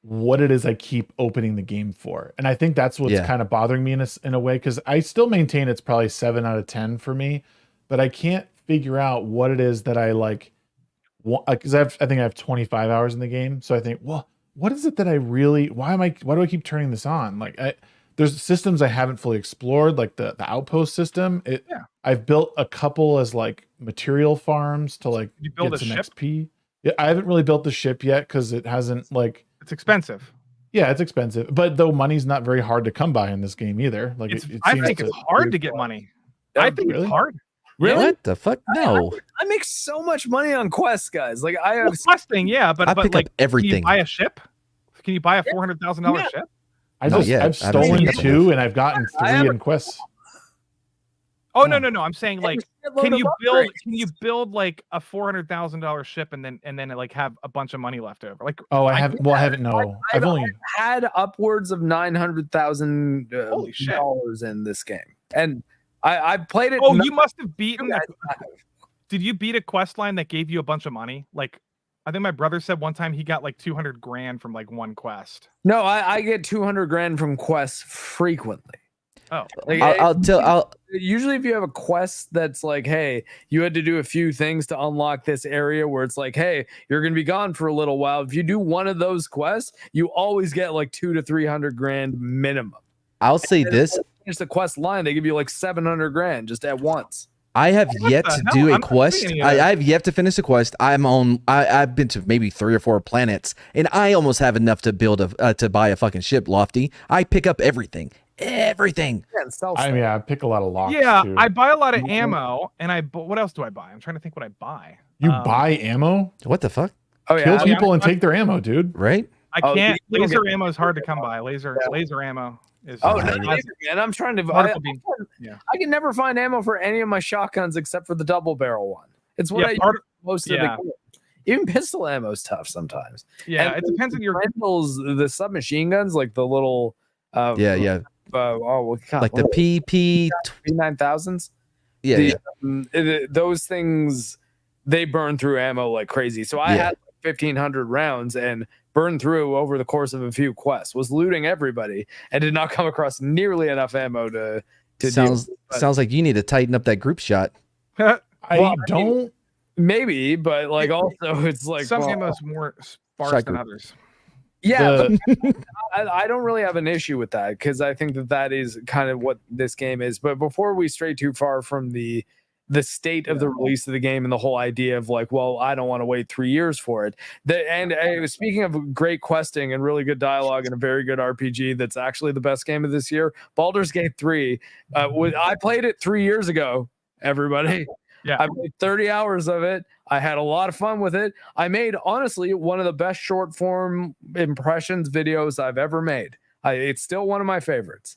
what it is I keep opening the game for. And I think that's what's kind of bothering me in a way, because I still maintain it's probably 7 out of 10 for me, but I can't figure out what it is that I like. Because I think I have 25 hours in the game. So I think, well, what is it that I really, why do I keep turning this on? Like there's systems I haven't fully explored, like the outpost system. I've built a couple as like material farms to like You build get a some ship? XP. Yeah, I haven't really built the ship yet because it hasn't like. It's expensive. Yeah, it's expensive, but though money's not very hard to come by in this game either. Like I think it's hard to get money. I think Really? it's hard. Really? What the fuck? No. I make so much money on quests, guys. Like I have Questing, yeah, but I pick like, up everything. Can you buy a ship? Can you buy a $400,000 ship? I've stolen 2 and I've gotten 3 in quests. Oh no! I'm saying like, can you upgrades. build like a $400,000 ship and then like have a bunch of money left over? Like, Oh, I haven't. Well, I haven't. No, I've only. had upwards of $900,000 Holy shit. in this game, and I played it. Oh, you must have beaten. guys Did you beat a quest line that gave you a bunch of money? Like, I think my brother said one time he got like 200 grand from like one quest. No, I get 200 grand from quests frequently. Oh, Like, usually if you have a quest that's like, hey, you had to do a few things to unlock this area where it's like, hey, you're gonna be gone for a little while. If you do one of those quests, you always get like 200 to 300 grand minimum. I'll say this. Finish the quest line, they give you like 700 grand just at once. I have yet the to hell? do a I'm not quest. seeing any of this. I have yet to finish a quest. I've been to maybe 3 or 4 planets, and I almost have enough to build to buy a fucking ship, Lofty. I pick up everything. Yeah, and sell stuff. I pick a lot of locks. yeah. too. I buy a lot of ammo, and what else do I buy? I'm trying to think what I buy. You buy ammo, What the fuck? Oh kill yeah, people, and take their ammo, dude. Right? I Oh, can't. you don't Laser get- ammo is hard to come by. Laser ammo is. Oh, Yeah, no, I neither, man. I'm trying to. Particle beam. Yeah. I can never find ammo for any of my shotguns except for the double barrel one. It's what Yeah, I use most of yeah. the game. Even pistol ammo is tough sometimes. Yeah, And it depends on your. rentals, the submachine guns, like the little. Yeah. Like the PP. P9000s. Yeah. Those things, they burn through ammo like crazy. So I Yeah. had like 1,500 rounds and burned through over the course of a few quests. Was looting everybody and did not come across nearly enough ammo to Sounds deal with. sounds like you need to tighten up that group shot. I Well, don't. Maybe, but like also it's like Some well, ammo is more sparse Shot than group. others. yeah, but I don't really have an issue with that because I think that is kind of what this game is. But before we stray too far from the state of the release of the game and the whole idea of like, well, I don't want to wait 3 years for it. Speaking of great questing and really good dialogue and a very good RPG, that's actually the best game of this year. Baldur's Gate 3. I played it 3 years ago. Everybody. Yeah. I played 30 hours of it. I had a lot of fun with it. I made, honestly, one of the best short form impressions videos I've ever made. It's still one of my favorites.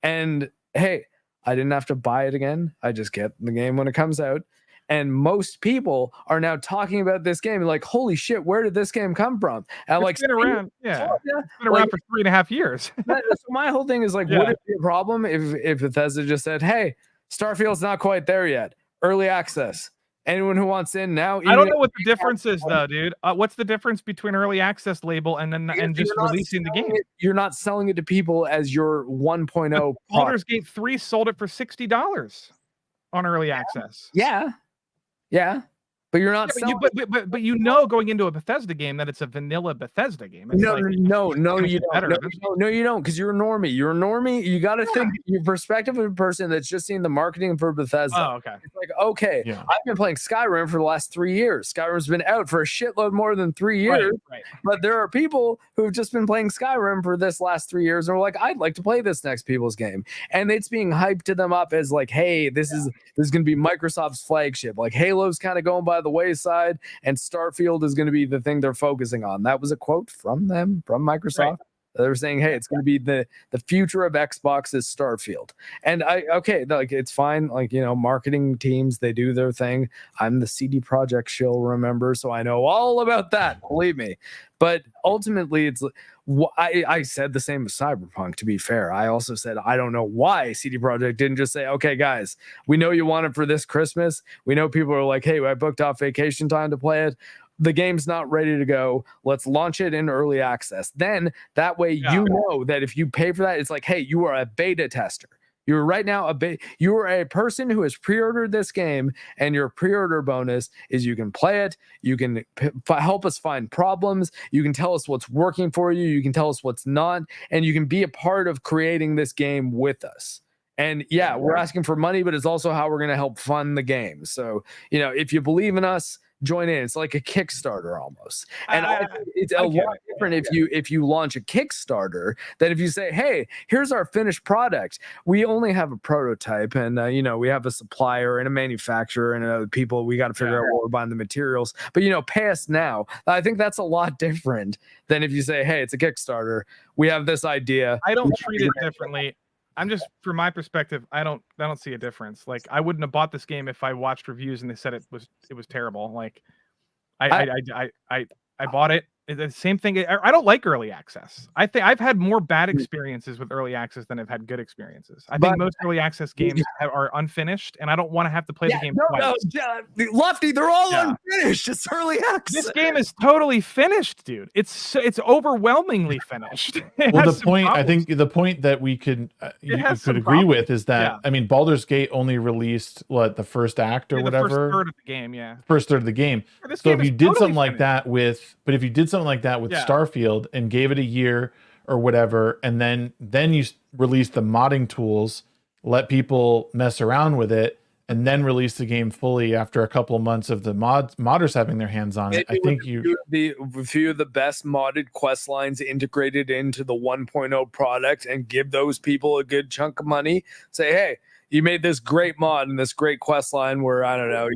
And hey, I didn't have to buy it again. I just get the game when it comes out. And most people are now talking about this game like, holy shit, where did this game come from? And I'm like, It's been around, yeah. It's been like, around for 3.5 years. so my whole thing is like, would it be a problem if Bethesda just said, hey, Starfield's not quite there yet, early access. Anyone who wants in now. I don't know what the difference is, though, dude. What's the difference between early access label and just releasing the game? You're not selling it to people as your 1.0. Baldur's Gate 3 sold it for $60 on early access. Yeah. But you're not selling. But you know, going into a Bethesda game that it's a vanilla Bethesda game. It's no, you don't. No, you don't, because you're a normie. You're a normie. You got to think your perspective of a person that's just seen the marketing for Bethesda. Oh, okay. It's like, okay, I've been playing Skyrim for the last 3 years. Skyrim's been out for a shitload more than 3 years. Right. But there are people who've just been playing Skyrim for this last 3 years and are like, I'd like to play this next people's game. And it's being hyped to them up as like, hey, this is going to be Microsoft's flagship. Like Halo's kind of going by the wayside, and Starfield is going to be the thing they're focusing on. That was a quote from them, from Microsoft. Right. They were saying, hey, it's going to be the future of Xbox is Starfield. And like it's fine. Like, you know, marketing teams, they do their thing. I'm the CD Projekt shill, remember? So I know all about that, believe me. But ultimately, it's I said the same with Cyberpunk, to be fair. I also said, I don't know why CD Projekt didn't just say, okay, guys, we know you want it for this Christmas. We know people are like, hey, I booked off vacation time to play it. The game's not ready to go. Let's launch it in early access. Then that way, you know that if you pay for that, it's like, hey, you are a beta tester. You're right now you are a person who has pre-ordered this game, and your pre-order bonus is you can play it, you can help us find problems, you can tell us what's working for you, you can tell us what's not, and you can be a part of creating this game with us. And we're asking for money, but it's also how we're going to help fund the game. So, you know, if you believe in us, join in. It's like a Kickstarter almost. And I think it's a lot different if you launch a Kickstarter than if you say, hey, here's our finished product. We only have a prototype, and you know, we have a supplier and a manufacturer and other people. We got to figure out what we're buying the materials. But you know, pay us now. I think that's a lot different than if you say, hey, it's a Kickstarter. We have this idea. I don't treat it differently. I'm just, from my perspective, I don't see a difference. Like, I wouldn't have bought this game if I watched reviews and they said it was terrible. Like, I bought it. The same thing. I don't like early access. I think I've had more bad experiences with early access than I've had good experiences. I think most early access games are unfinished, and I don't want to have to play the game twice. Lofty, they're all unfinished. It's early access. This game is totally finished, dude. It's overwhelmingly finished. Well, I think the point that we could agree with is that I mean, Baldur's Gate only released the first act or whatever, the first third of the game, first third of the game. So if you did something like that with Starfield and gave it a year or whatever, and then you release the modding tools, let people mess around with it, and then release the game fully after a couple of months of the modders having their hands on it. I think a few of the best modded quest lines integrated into the 1.0 product, and give those people a good chunk of money. Say, hey, you made this great mod and this great quest line where, I don't know,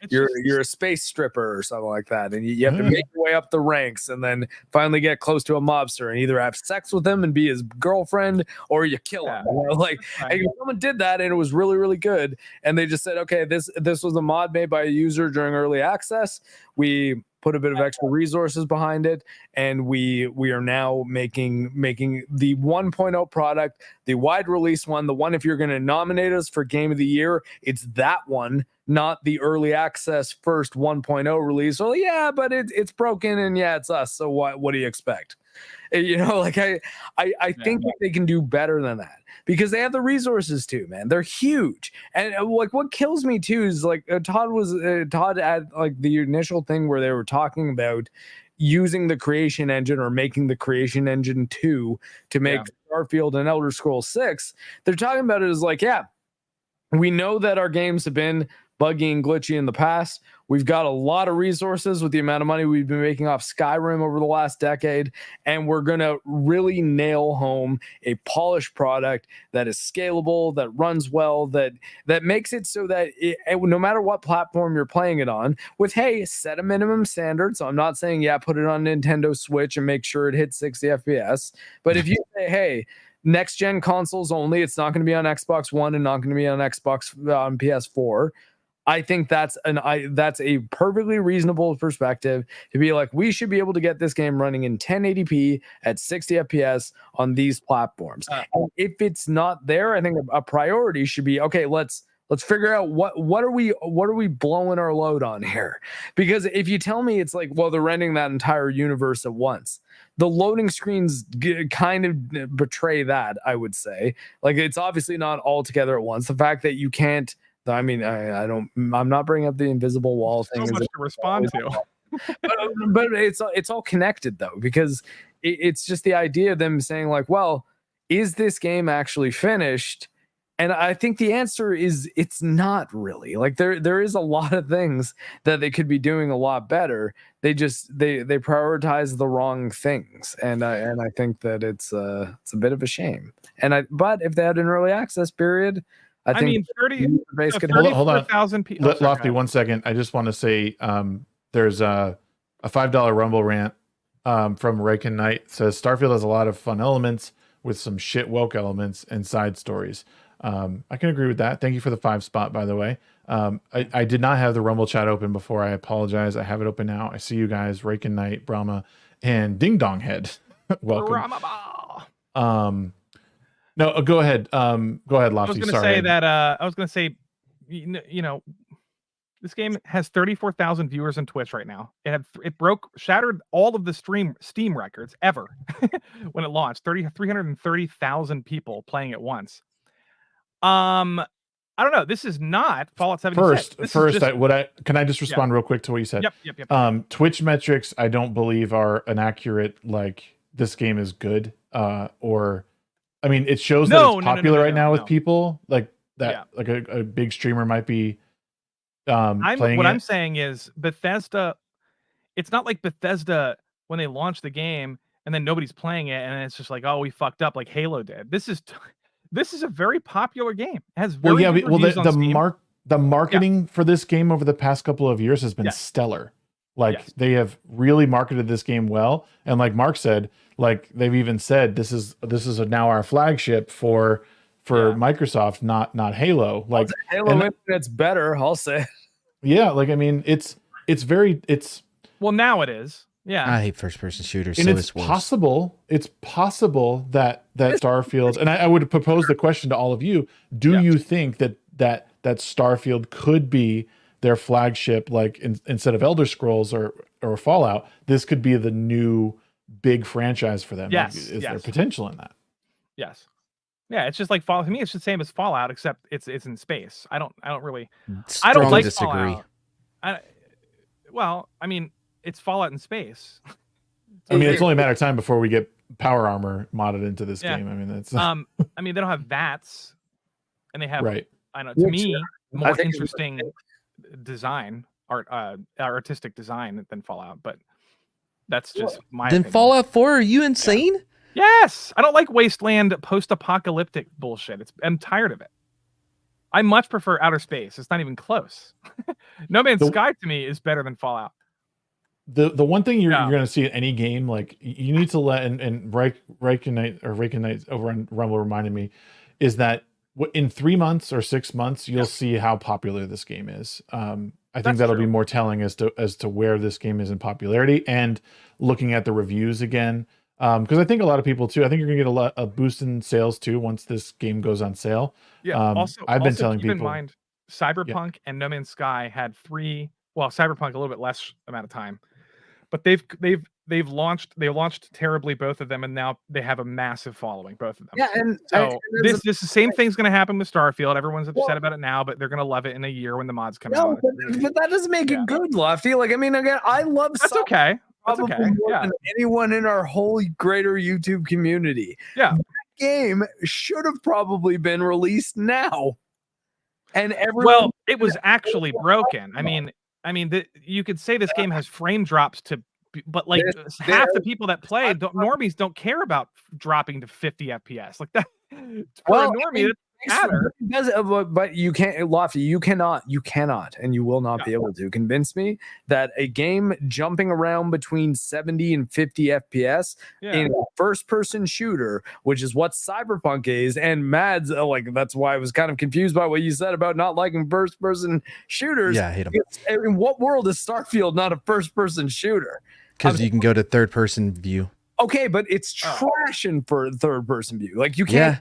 you're a space stripper or something like that, and you have to make your way up the ranks and then finally get close to a mobster and either have sex with him and be his girlfriend, or you kill him. You know? Like, and if someone did that and it was really, really good, and they just said, okay, this was a mod made by a user during early access. We put a bit of extra resources behind it, and we are now making the 1.0 product, the wide release one, the one, if you're going to nominate us for game of the year, it's that one, not the early access first 1.0 release. Well, yeah, but it's broken, and it's us, so what do you expect? You know, like I think that they can do better than that, because they have the resources too, man. They're huge. And like, what kills me too is like Todd had like the initial thing where they were talking about using the creation engine, or making the creation engine 2 to make Starfield and Elder Scrolls 6. They're talking about it as like, we know that our games have been buggy and glitchy in the past. We've got a lot of resources with the amount of money we've been making off Skyrim over the last decade, and we're going to really nail home a polished product that is scalable, that runs well, that makes it so that no matter what platform you're playing it on, with, hey, set a minimum standard. So I'm not saying, put it on Nintendo Switch and make sure it hits 60 FPS. But if you say, hey, next gen consoles only, it's not going to be on Xbox One and not going to be on Xbox on PS4. I think that's a perfectly reasonable perspective to be like, we should be able to get this game running in 1080p at 60 FPS on these platforms. And if it's not there, I think a priority should be, okay, let's figure out what are we blowing our load on here? Because if you tell me it's like, well, they're rendering that entire universe at once, the loading screens kind of betray that, I would say. Like, it's obviously not all together at once. The fact that you can't, I mean, I'm not bringing up the invisible wall thing. So much to respond to. but it's all connected though, because it's just the idea of them saying like, well, is this game actually finished? And I think the answer is it's not really. Like, there is a lot of things that they could be doing a lot better. They prioritize the wrong things, and I think that it's a bit of a shame. But if they had an early access period, I mean, 34,000 people. Lofty, 1 second. I just want to say there's a $5 Rumble rant from Raken Knight. It says Starfield has a lot of fun elements with some shit woke elements and side stories. I can agree with that. Thank you for the 5 spot, by the way. I did not have the Rumble chat open before. I apologize. I have it open now. I see you guys, Raken Knight, Brahma, and Ding Dong Head. Welcome. No, go ahead. Go ahead, Lofty. I was going to say that. I was going to say, you know, this game has 34,000 viewers on Twitch right now. It shattered all of the Steam records ever when it launched. 330,000 people playing at once. I don't know. This is not Fallout 76. Can I just respond real quick to what you said? Yep. Twitch metrics, I don't believe are an accurate, like, this game is good. I mean, it shows that it's popular right now with people like that. Yeah. Like a big streamer might be playing what it. I'm saying is Bethesda. It's not like Bethesda when they launched the game and then nobody's playing it and it's just like, oh, we fucked up like Halo did. This is a very popular game. It has very good reviews on Steam. The marketing for this game over the past couple of years has been stellar. Like, they have really marketed this game well, and like Mark said, like they've even said this is now our flagship for Microsoft, not Halo. Like, Halo Infinite's better, I'll say. Yeah, like, I mean, it's well, now it is. Yeah, I hate first-person shooters. And so it's possible that Starfield, and I would propose the question to all of you: do you think that Starfield could be their flagship, like instead of Elder Scrolls or Fallout, this could be the new big franchise for them? Yes. Like, is there potential in that? Yes. Yeah, it's just like Fallout. To me, it's the same as Fallout, except it's in space. I don't really. I don't like disagree. Fallout. Well, I mean, it's Fallout in space. I mean, it's only a matter of time before we get power armor modded into this game. I mean, that's. I mean, they don't have VATS, and they have. Right. I know. To me, more interesting design, artistic design than Fallout, but that's just my opinion. Then Fallout 4, are you insane? Yeah. Yes, I don't like wasteland post-apocalyptic bullshit. I'm tired of it. I much prefer outer space. It's not even close. No Man's Sky to me is better than Fallout. The one thing you're going to see in any game, like, you need to let, and Raken Knight over on Rumble reminded me, is that in 3 months or 6 months, you'll see how popular this game is. I think that'll be more telling as to where this game is in popularity, and looking at the reviews again. Because I think a lot of people too, I think you're gonna get a boost in sales too once this game goes on sale. Yeah. I've been telling people. Keep in mind, Cyberpunk and No Man's Sky had Cyberpunk a little bit less amount of time, but they launched terribly, both of them, and now they have a massive following, both of them. Yeah, and so this the same thing's going to happen with Starfield. Everyone's upset about it now, but they're going to love it in a year when the mods come out. But that doesn't make it good, Lofty. Like, I mean, again, I love. That's okay. That's okay. More than anyone in our whole greater YouTube community. Yeah, that game should have probably been released now. And everyone, it was actually broken. I mean, you could say this game has frame drops but like half the people that play normies don't care about dropping to 50 FPS like that. For a normie, matter. But you can't, Lofty. You cannot, and you will not be able to convince me that a game jumping around between 70 and 50 FPS in a first-person shooter, which is what Cyberpunk is, and Mads, like that's why I was kind of confused by what you said about not liking first-person shooters. Yeah, I hate them. In what world is Starfield not a first-person shooter? Because you can go to third-person view. Okay, but it's trash in for third-person view. Like you can't.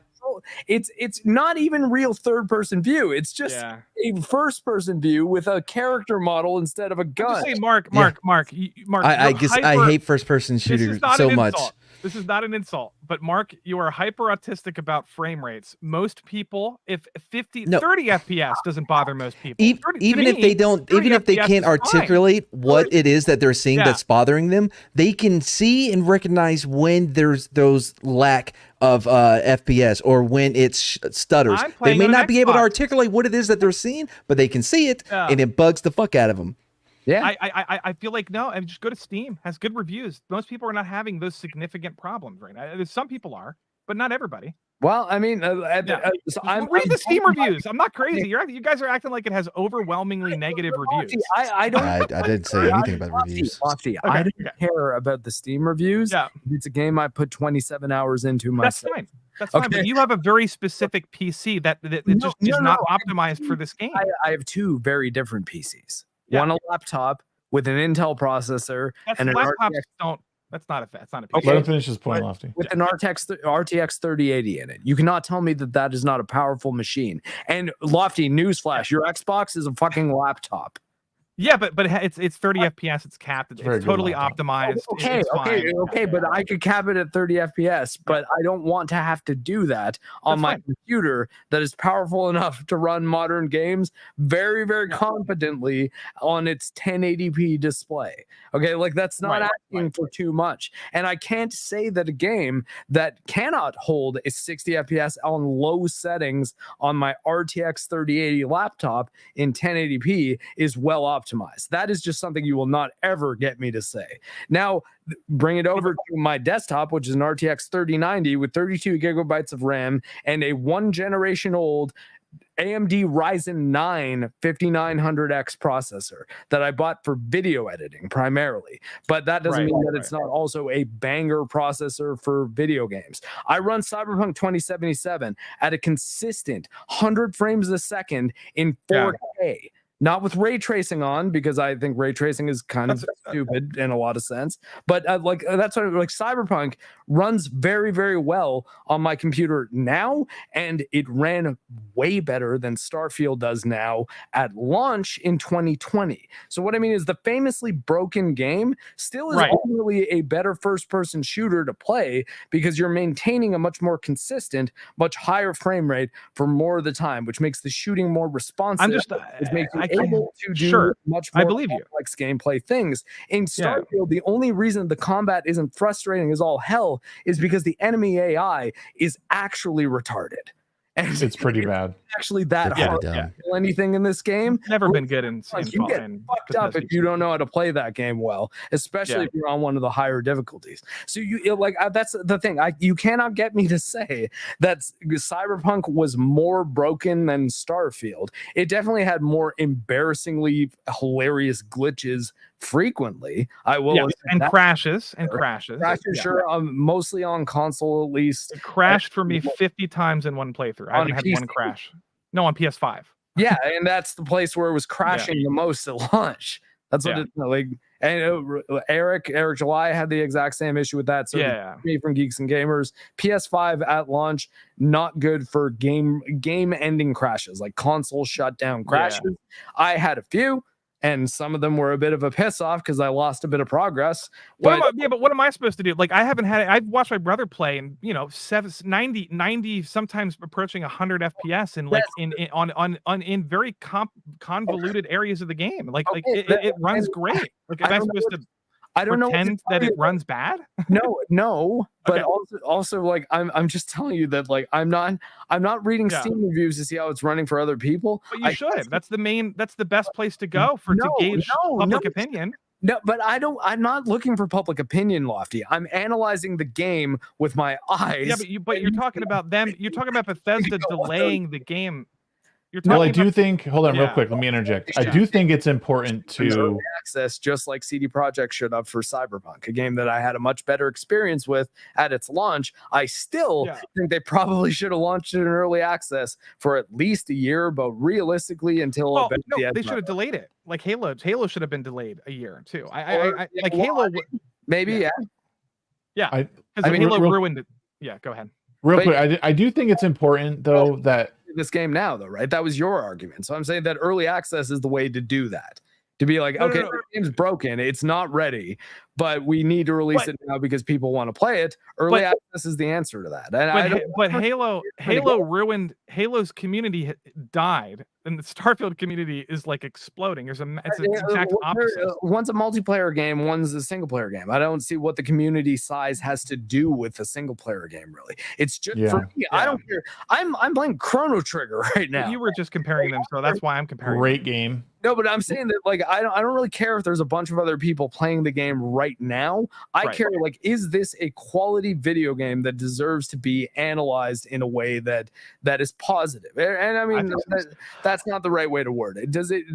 It's not even real third-person view. It's just a first-person view with a character model instead of a gun. Say, Mark. I hate first-person shooters so much. This is not an insult, but Mark, you are hyper autistic about frame rates. Most people, if 30 FPS doesn't bother most people. Even if they don't, even if they can't articulate what it is that they're seeing that's bothering them, they can see and recognize when there's those lack of FPS or when it stutters. They may not be able to articulate what it is that they're seeing, but they can see it, and it bugs the fuck out of them. Yeah, I feel like no, and just go to Steam. Has good reviews. Most people are not having those significant problems right now. Some people are, but not everybody. Well, I mean, read the Steam reviews. I'm not crazy. You guys are acting like it has overwhelmingly negative reviews. I didn't say anything about reviews. Lofty, I don't care about the Steam reviews. Yeah. It's a game I put 27 hours into myself. That's fine. That's fine, but you have a very specific PC that just is not optimized for this game. I have two very different PCs. One a laptop with an Intel processor and an RTX. That's not a PC. Let him finish his point, Lofty. With an RTX 3080 in it. You cannot tell me that is not a powerful machine. And Lofty, newsflash, your Xbox is a fucking laptop. Yeah, but it's 30 FPS. It's capped. It's totally optimized. Okay, but I could cap it at 30 FPS. But I don't want to have to do that on my computer that is powerful enough to run modern games very, very competently on its 1080p display. Okay, like that's not asking for too much. And I can't say that a game that cannot hold a 60 FPS on low settings on my RTX 3080 laptop in 1080p is well optimized. That is just something you will not ever get me to say. Now, bring it over to my desktop, which is an RTX 3090 with 32 gigabytes of RAM and a 1 generation old AMD Ryzen 9 5900X processor that I bought for video editing primarily. But that doesn't mean that it's not also a banger processor for video games. I run Cyberpunk 2077 at a consistent 100 frames a second in 4K. Not with ray tracing on, because I think ray tracing is kind of stupid in a lot of sense. But that's what Cyberpunk runs very, very well on my computer now, and it ran way better than Starfield does now at launch in 2020. So what I mean is the famously broken game still is ultimately a better first-person shooter to play because you're maintaining a much more consistent, much higher frame rate for more of the time, which makes the shooting more responsive. It makes able to do much more complex gameplay things. In Starfield, the only reason the combat isn't frustrating as all hell is because the enemy AI is actually retarded. And it's pretty bad. Actually, that hard to kill anything in this game. Never been good in you get fucked up if you don't know how to play that game well, especially if you're on one of the higher difficulties. So that's the thing. You cannot get me to say that Cyberpunk was more broken than Starfield. It definitely had more embarrassingly hilarious glitches frequently. I will crashes. Sure, mostly on console at least. It crashed for me 50 times in one playthrough. I haven't had one crash. No, on PS5. Yeah, and that's the place where it was crashing the most at launch. That's what it's like. And Eric July had the exact same issue with that. So me from Geeks and Gamers, PS5 at launch, not good for game ending crashes, like console shutdown crashes. I had a few. And some of them were a bit of a piss off because I lost a bit of progress. But what am I supposed to do? Like, I haven't had. I've watched my brother play, and 90, sometimes approaching 100 FPS, and in very convoluted areas of the game. It runs great. Like, am I supposed to? I don't pretend that it runs bad. No, but also like I'm just telling you that like I'm not reading Steam reviews to see how it's running for other people. But you should. That's the best place to go to gauge public opinion. No, but I'm not looking for public opinion, Lofty. I'm analyzing the game with my eyes. Yeah, but you're talking about them. You're talking about Bethesda delaying the game. You're talking Well, I about, do think. Hold on, real Yeah. quick. Let me interject. I Yeah. do think it's important to. access, just like CD Projekt should have for Cyberpunk, a game that I had a much better experience with at its launch. I still think they probably should have launched it in early access for at least a year, but realistically until well, no, they should have delayed it. Like Halo should have been delayed a year too. Like Halo. Maybe, yeah. I Because mean, Halo real- ruined it. Yeah, go ahead. Real But- quick, I do think it's important though that this game now, though, right? That was your argument. So I'm saying that early access is the way to do that. To be like, No, okay, no. the game's broken, it's not ready, but we need to release it now because people want to play it. Early access is the answer to that. And But Halo ruined Halo's community died, and the Starfield community is like exploding. It's the exact opposite. One's a multiplayer game, one's a single player game. I don't see what the community size has to do with a single player game, really. It's just for me. I don't care. I'm playing Chrono Trigger right now. You were just comparing them, so that's why I'm comparing. great game. No, but I'm saying that like I don't really care if there's a bunch of other people playing the game right now. I care like, is this a quality video game that deserves to be analyzed in a way that is positive? And I mean that's not the right way to word it. Does it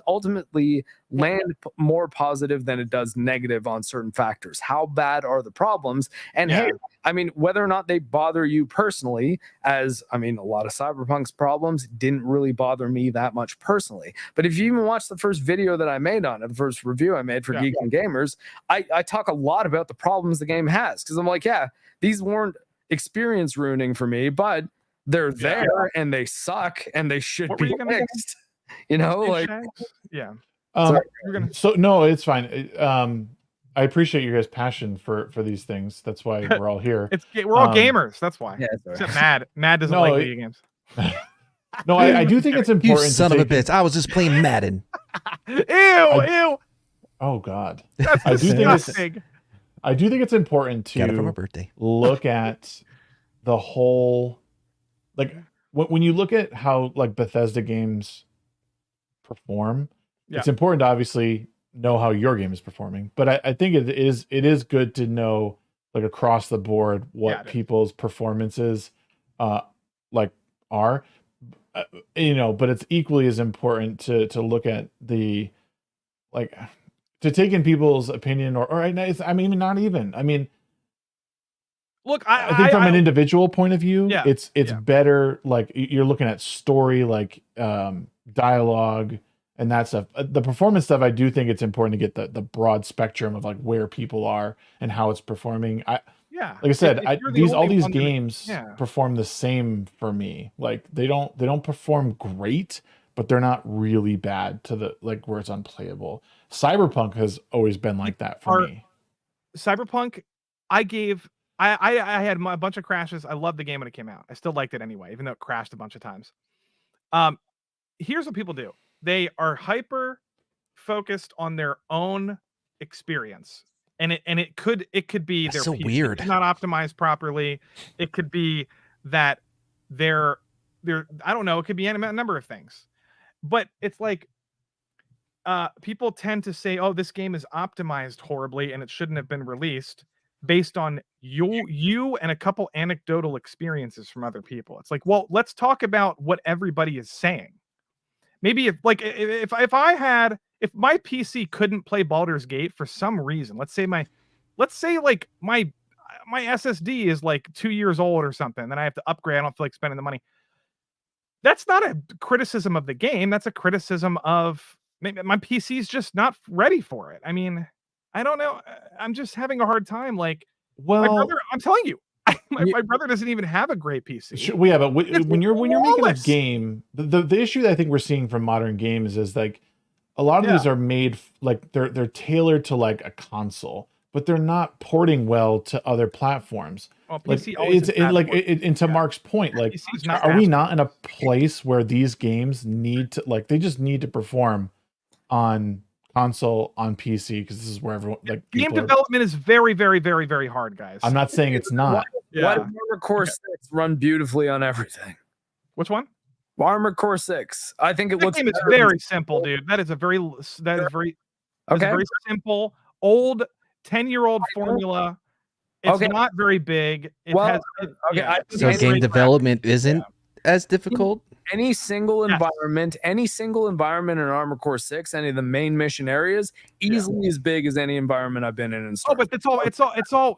ultimately land more positive than it does negative on certain factors? How bad are the problems? And hey, I mean, whether or not they bother you personally, as I mean, a lot of Cyberpunk's problems didn't really bother me that much personally. But if you even watch the first video that I made on it, the first review I made for Geeks and Gamers, I talk a lot about the problems the game has, because I'm like, yeah, these weren't experience ruining for me, but they're there and they suck and they should be fixed. You know, like So no, it's fine. I appreciate your guys' passion for these things. That's why we're all here. We're all gamers. That's why. Yeah, except Mad doesn't like video games. No, I do think it's important. You son of a bitch! I was just playing Madden. Ew! Oh God, That's disgusting. I do think it's important Got it for my to birthday. look at the whole, like when you look at how like Bethesda games perform. It's important to obviously know how your game is performing, but I think it is good to know like across the board what people's performances like are, you know. But it's equally as important to look at the like to take in people's opinion or I mean not even I mean. Look, I think from an individual point of view, Yeah. it's better. Like you're looking at story, like dialogue and that stuff. The performance stuff, I do think it's important to get the broad spectrum of like where people are and how it's performing. Like I said, all these games perform the same for me. Like they don't perform great, but they're not really bad to the like where it's unplayable. Cyberpunk has always been like that for me. Cyberpunk, I had a bunch of crashes. I loved the game when it came out. I still liked it anyway, even though it crashed a bunch of times. Here's what people do. They are hyper focused on their own experience. And it could be That's their so PC weird. is not optimized properly. It could be that they're I don't know, it could be a number of things. But it's like people tend to say, oh, this game is optimized horribly and it shouldn't have been released based on you and a couple anecdotal experiences from other people. It's like, well, let's talk about what everybody is saying. Maybe if my PC couldn't play Baldur's Gate for some reason, let's say my SSD is like 2 years old or something, then I have to upgrade. I don't feel like spending the money. That's not a criticism of the game. That's a criticism of maybe my PC's just not ready for it. I mean, I don't know. I'm just having a hard time. Like, my brother, I'm telling you, my brother doesn't even have a great PC. Sure, yeah, but when you're making a game, the issue that I think we're seeing from modern games is like a lot of these are made like they're tailored to like a console, but they're not porting well to other platforms. Well, like PC into Mark's point, like are we not in a place where these games need to like they just need to perform on console, on PC, because this is where everyone like game development is very, very, very, very hard, guys. I'm not saying it's not. Why does Armored Core 6 run beautifully on everything? Which one? Armored Core 6. I think it looks game is very simple, dude. That is very It's a Okay. very simple, old 10-year-old formula. It's Okay. not very big. It Well, has okay, I think So it's game very development isn't as difficult. any single Yes. environment in Armored Core 6, any of the main mission areas, easily as big as any environment I've been in Oh, Starfield. but it's all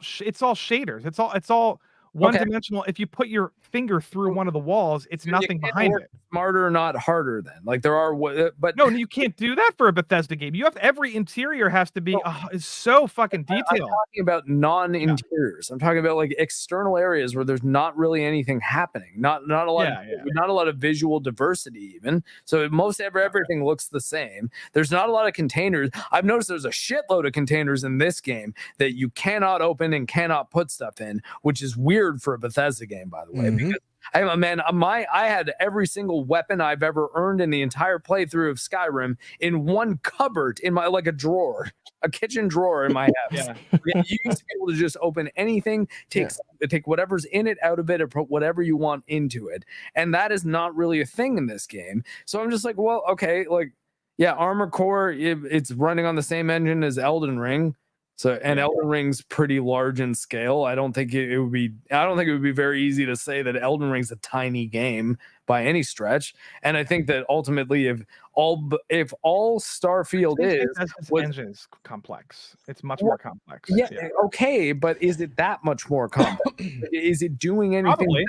shaders. It's all one-dimensional. If you put your finger through one of the walls, it's nothing behind it. Smarter, not harder. Then, like there are, but No, you can't do that for a Bethesda game. You have every interior has to be is so fucking I'm detailed. talking about non-interiors. I'm talking about like external areas where there's not really anything happening. Not a lot. Not a lot of visual diversity even. So everything looks the same. There's not a lot of containers. I've noticed there's a shitload of containers in this game that you cannot open and cannot put stuff in, which is weird for a Bethesda game, by the way. Because I had every single weapon I've ever earned in the entire playthrough of Skyrim in one cupboard in my a drawer, a kitchen drawer in my house. You used to be able to just open anything, take whatever's in it out of it, or put whatever you want into it, and that is not really a thing in this game. So I'm just like, well, okay, Armored Core, it's running on the same engine as Elden Ring. So Elden Ring's pretty large in scale. I don't think it would be very easy to say that Elden Ring's a tiny game by any stretch. And I think that ultimately, if all Starfield engine is complex. It's much more complex. Yeah, okay, but is it that much more complex? Is it doing anything?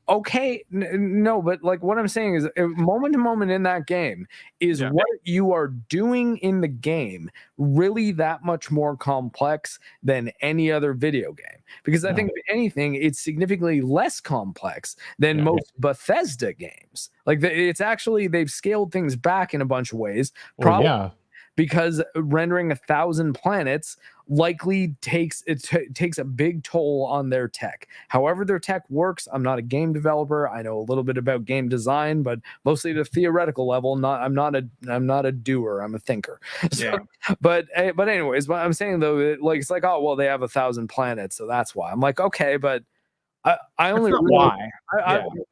Okay, no, but what I'm saying is moment to moment in that game is what you are doing in the game really that much more complex than any other video game? Because I think if anything, it's significantly less complex than most Bethesda games. It's actually, they've scaled things back in a bunch of ways. Because rendering 1,000 planets likely takes a big toll on their tech. However their tech works, I'm not a game developer. I know a little bit about game design, but mostly at a theoretical level. I'm not a doer. I'm a thinker. But anyways, what I'm saying though, it's like, oh well, they have 1,000 planets, so that's why. I'm like, okay, but I only really, why.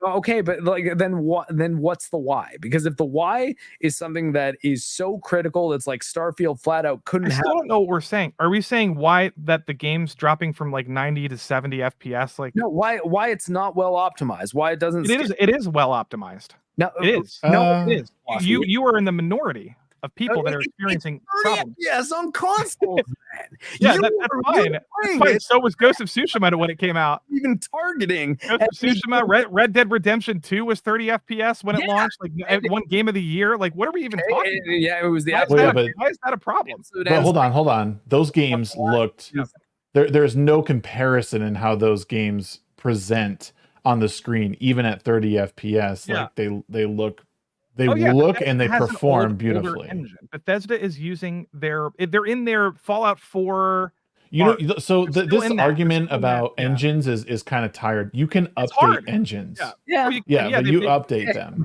Okay, but then what? Then what's the why? Because if the why is something that is so critical, that's like Starfield flat out couldn't have. I still don't know what we're saying. Are we saying why that the game's dropping from 90 to 70 FPS? No, why it's not well optimized? Why it doesn't? It is well optimized. No, it is. No, it is. You are in the minority of people that are experiencing problems. Yes, on consoles, man. Yeah, that's fine. That's fine. So was Ghost of Tsushima when it came out. Even targeting Ghost of Tsushima, Red Dead Redemption 2 was 30 FPS when it launched. One game of the year. What are we even talking about? Yeah, it was the. Why is that a problem? But hold on. Those games looked. There's no comparison in how those games present on the screen, even at 30 FPS. They look. They look and they perform beautifully. Bethesda is using they're in their Fallout 4. So this argument about engines is kind of tired. You can update engines. But you update them.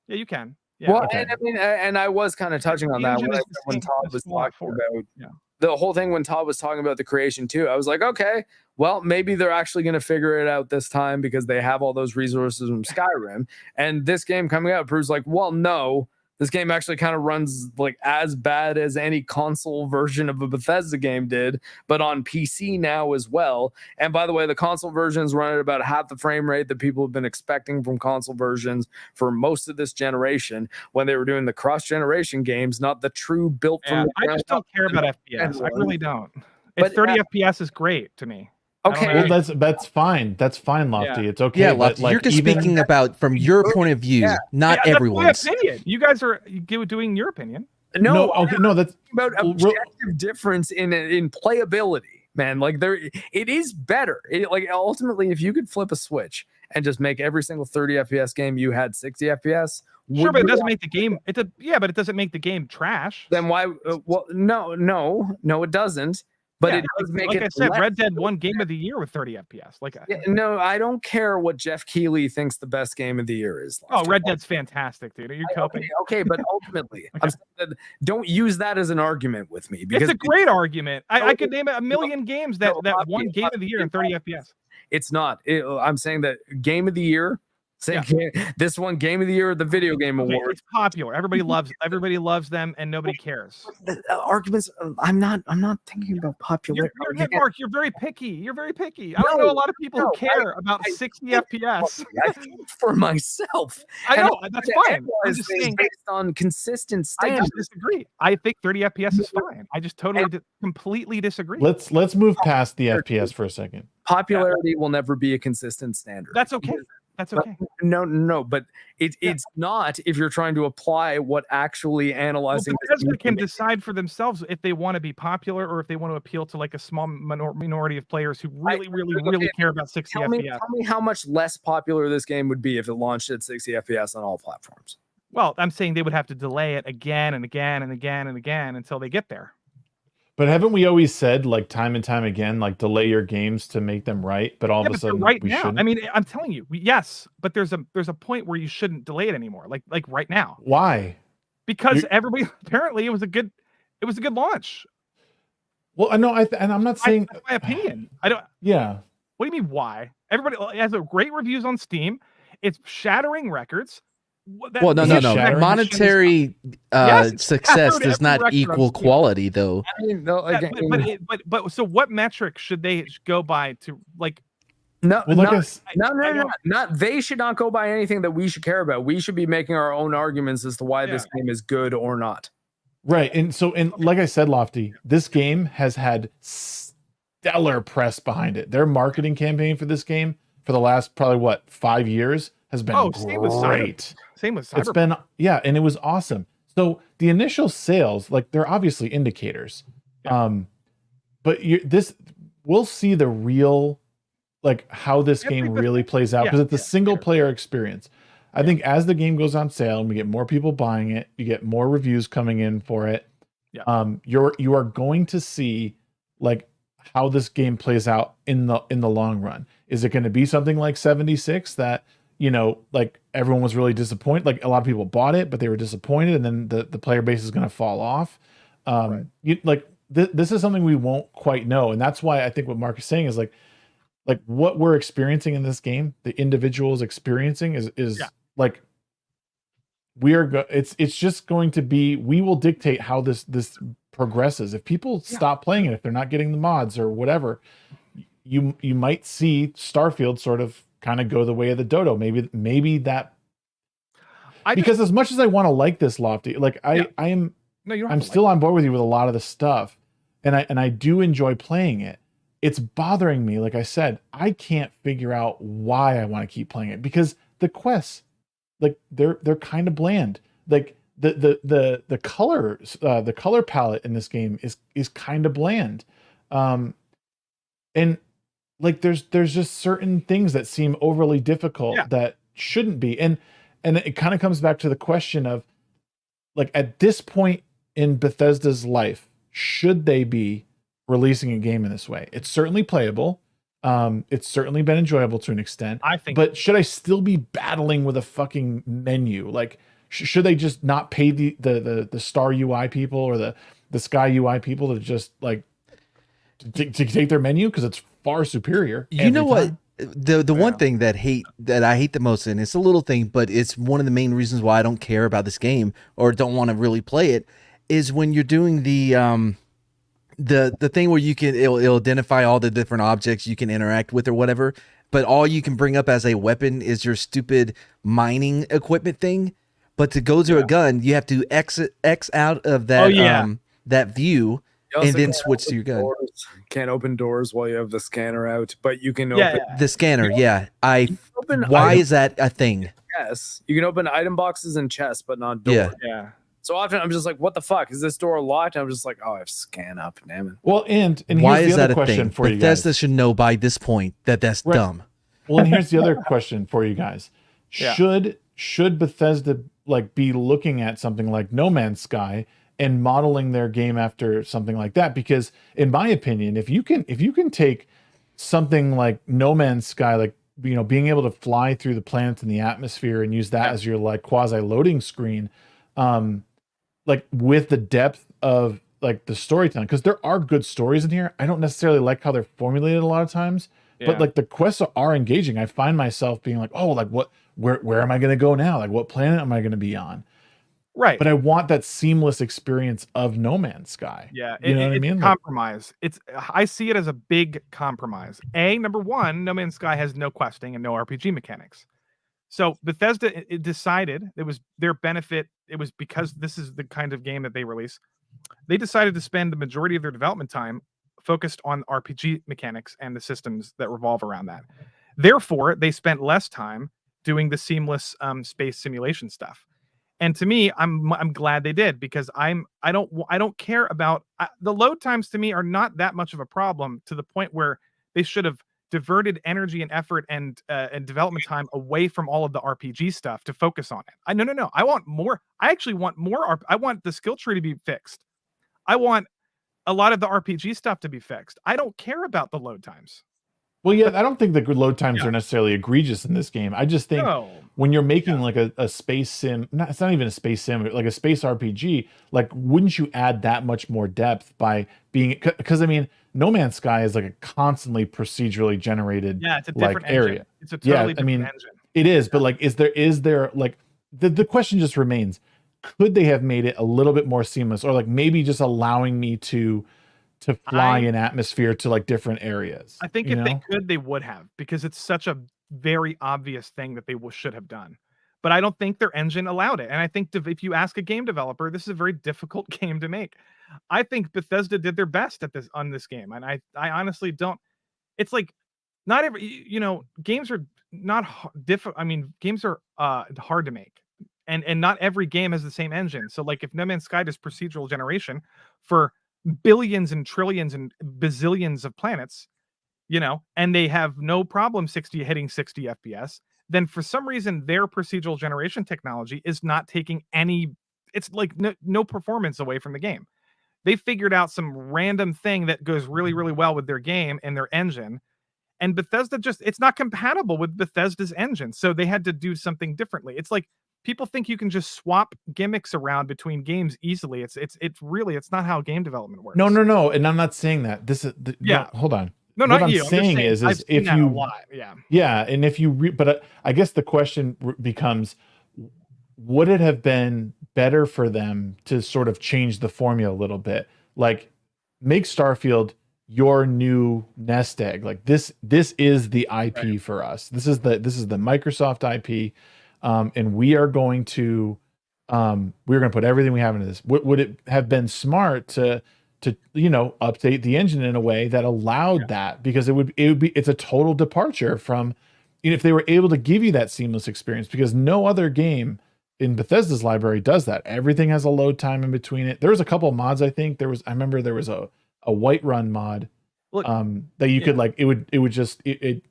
Yeah, you can. Yeah, well, okay. And I was kind of touching on that when Todd was talking about the whole thing. When Todd was talking about the creation too, I was like, okay, well, maybe they're actually going to figure it out this time because they have all those resources from Skyrim. And this game coming out proves well, no, this game actually kind of runs as bad as any console version of a Bethesda game did, but on PC now as well. And by the way, the console versions run at about half the frame rate that people have been expecting from console versions for most of this generation when they were doing the cross-generation games, not the true built from. I just don't care about FPS. I really don't. It's 30 FPS is great to me. Okay, well, that's fine. That's fine, Lofti. It's okay. Yeah, Lofti, you're just speaking about from your point of view, not everyone's. That's my opinion. You guys are doing your opinion. No, that's about objective difference in playability, man. It is better. Ultimately, if you could flip a switch and just make every single 30 FPS game you had 60 FPS. Sure, but it doesn't make the game. But it doesn't make the game trash. Then why? No, it doesn't. But it does make it. Like I said, Red Dead won Game of the Year with 30 FPS. No, I don't care what Jeff Keighley thinks the best game of the year is. Red Dead's fantastic, dude. Are you coping? Okay, but ultimately, don't use that as an argument with me. Because it's a great argument. I could name a million games that won Game of the Year in 30 FPS. It's not. I'm saying that Game of the Year This one Game of the Year at the Video Game Okay, Award. it's popular. Everybody loves them, and nobody cares. The arguments. I'm not thinking about popularity. Mark, you're very picky. You're very picky. I don't know a lot of people who care about 60 FPS. I think for myself. I know, that's fine. I'm It's just saying, based on consistent I standards. just disagree. I think 30 FPS is fine. I just totally completely disagree. Let's move past the FPS for a second. Popularity will never be a consistent standard. That's okay. That's okay. No, but it's not if you're trying to apply what actually analyzing. Bethesda can decide for themselves if they want to be popular or if they want to appeal to like a small minority of players who really care about 60 FPS. Tell me how much less popular this game would be if it launched at 60 FPS on all platforms. Well, I'm saying they would have to delay it again and again and again and again until they get there. But haven't we always said, like, time and time again, like, delay your games to make them right? But all of a sudden, right we now, shouldn't. I mean, I'm telling you, yes, but there's a point where you shouldn't delay it anymore. Like right now. Why? Because everybody apparently it was a good launch. Well, I know, and I'm not saying that's my opinion. I don't. Yeah. What do you mean? Why? Everybody has great reviews on Steam. It's shattering records. Well, no. Monetary success does not equal quality, though. I mean, no, again, but so what metric should they go by to like? No, well, not they should not go by anything that we should care about. We should be making our own arguments as to why this game is good or not. Right, and like I said, Lofty, this game has had stellar press behind it. Their marketing campaign for this game for the last probably 5 years has been great. Same with Cyberpunk. It's been and it was awesome. So the initial sales, like, they're obviously indicators, but we'll see the real, like, how this game really plays out, because it's a single player experience. I think as the game goes on sale and we get more people buying it, you get more reviews coming in for it. You are going to see, like, how this game plays out in the long run. Is it going to be something like 76 that, you know, like, everyone was really disappointed? Like, a lot of people bought it, but they were disappointed, and then the player base is going to fall off. This is something we won't quite know, and that's why I think what Mark is saying is like what we're experiencing in this game, the individuals experiencing is like, it's just going to be, we will dictate how this progresses. If people stop playing it, if they're not getting the mods or whatever, you might see Starfield sort of kind of go the way of the dodo. Maybe that, because as much as I want to like this, Lofty, like I'm still on board with you with a lot of the stuff, and I do enjoy playing it. It's bothering me, like I said, I can't figure out why I want to keep playing it, because the quests, like, they're kind of bland. Like, the colors, the color palette in this game is kind of bland, and like, there's just certain things that seem overly difficult that shouldn't be. And it kind of comes back to the question of, like, at this point in Bethesda's life, should they be releasing a game in this way? It's certainly playable. It's certainly been enjoyable to an extent, I think. But should I still be battling with a fucking menu? Like, should they just not pay the Star UI people or the Sky UI people to just, like, to take their menu, because it's far superior? You know what? The one thing that I hate the most, and it's a little thing, but it's one of the main reasons why I don't care about this game or don't want to really play it, is when you're doing the thing where it'll identify all the different objects you can interact with or whatever, but all you can bring up as a weapon is your stupid mining equipment thing. But to go to a gun, you have to X out of that that view and then switch to your gun. Can't open doors while you have the scanner out, but you can open the scanner. Why is that a thing? Yes, you can open item boxes and chests, but not doors. Yeah. So often I'm just like, what the fuck? Is this door locked? And I'm just like, oh, I have scan up, damn it. Well, and why here's is the other that a question thing? for you guys. Bethesda should know by this point that that's dumb. Well, and here's the other question for you guys. Should Bethesda, like, be looking at something like No Man's Sky and modeling their game after something like that? Because in my opinion, if you can take something like No Man's Sky, like, you know, being able to fly through the planets in the atmosphere and use that as your, like, quasi loading screen, like, with the depth of like the storytelling, because there are good stories in here. I don't necessarily like how they're formulated a lot of times, but like the quests are engaging. I find myself being like, oh, like where am I going to go now? Like what planet am I going to be on? Right. But I want that seamless experience of No Man's Sky. Yeah, you know what I it's mean? a Like, compromise. I see it as a big compromise. Number one, No Man's Sky has no questing and no RPG mechanics. So Bethesda it decided it was their benefit. It was because this is the kind of game that they release. They decided to spend the majority of their development time focused on RPG mechanics and the systems that revolve around that. Therefore, they spent less time doing the seamless space simulation stuff. And to me, I'm glad they did, because I don't care about the load times. To me, are not that much of a problem, to the point where they should have diverted energy and effort and development time away from all of the RPG stuff to focus on it. No. I want more. I actually want more. I want the skill tree to be fixed. I want a lot of the RPG stuff to be fixed. I don't care about the load times. well, yeah, I don't think the load times Yeah. are necessarily egregious in this game. I just think No. when you're making like a space sim, it's not even a space sim, like a space RPG, like wouldn't you add that much more depth by being, because I mean, No Man's Sky is like a constantly procedurally generated Yeah, it's a like different engine. area. It's a totally different engine. It is, but like, is there like the question just remains, could they have made it a little bit more seamless, or like maybe just allowing me to fly in atmosphere to like different areas? I think if they could, they would have, because it's such a very obvious thing that they should have done. But I don't think their engine allowed it. And I think if you ask a game developer, this is a very difficult game to make. I think Bethesda did their best on this game, and I honestly don't. It's like not every games are not difficult. I mean, games are hard to make, and not every game has the same engine. So like if No Man's Sky does procedural generation for billions and trillions and bazillions of planets, and they have no problem hitting 60 FPS, then for some reason their procedural generation technology is not taking any, it's like no performance away from the game. They figured out some random thing that goes really, really well with their game and their engine. And Bethesda it's not compatible with Bethesda's engine. So they had to do something differently. It's like people think you can just swap gimmicks around between games easily. It's not how game development works. No. And I'm not saying that. This is Yeah. No, hold on. No, what not I'm you. saying is if that you a lot. Yeah. Yeah, and if you but I guess the question becomes, would it have been better for them to sort of change the formula a little bit, like make Starfield your new nest egg? Like this is the IP for us. This is the Microsoft IP, and we're going to put everything we have into this. Would it have been smart to update the engine in a way that allowed that? Because it's a total departure from, if they were able to give you that seamless experience, because no other game in Bethesda's library does that. Everything has a load time in between it. There was a couple of mods. I remember there was a Whiterun mod, that you could like, it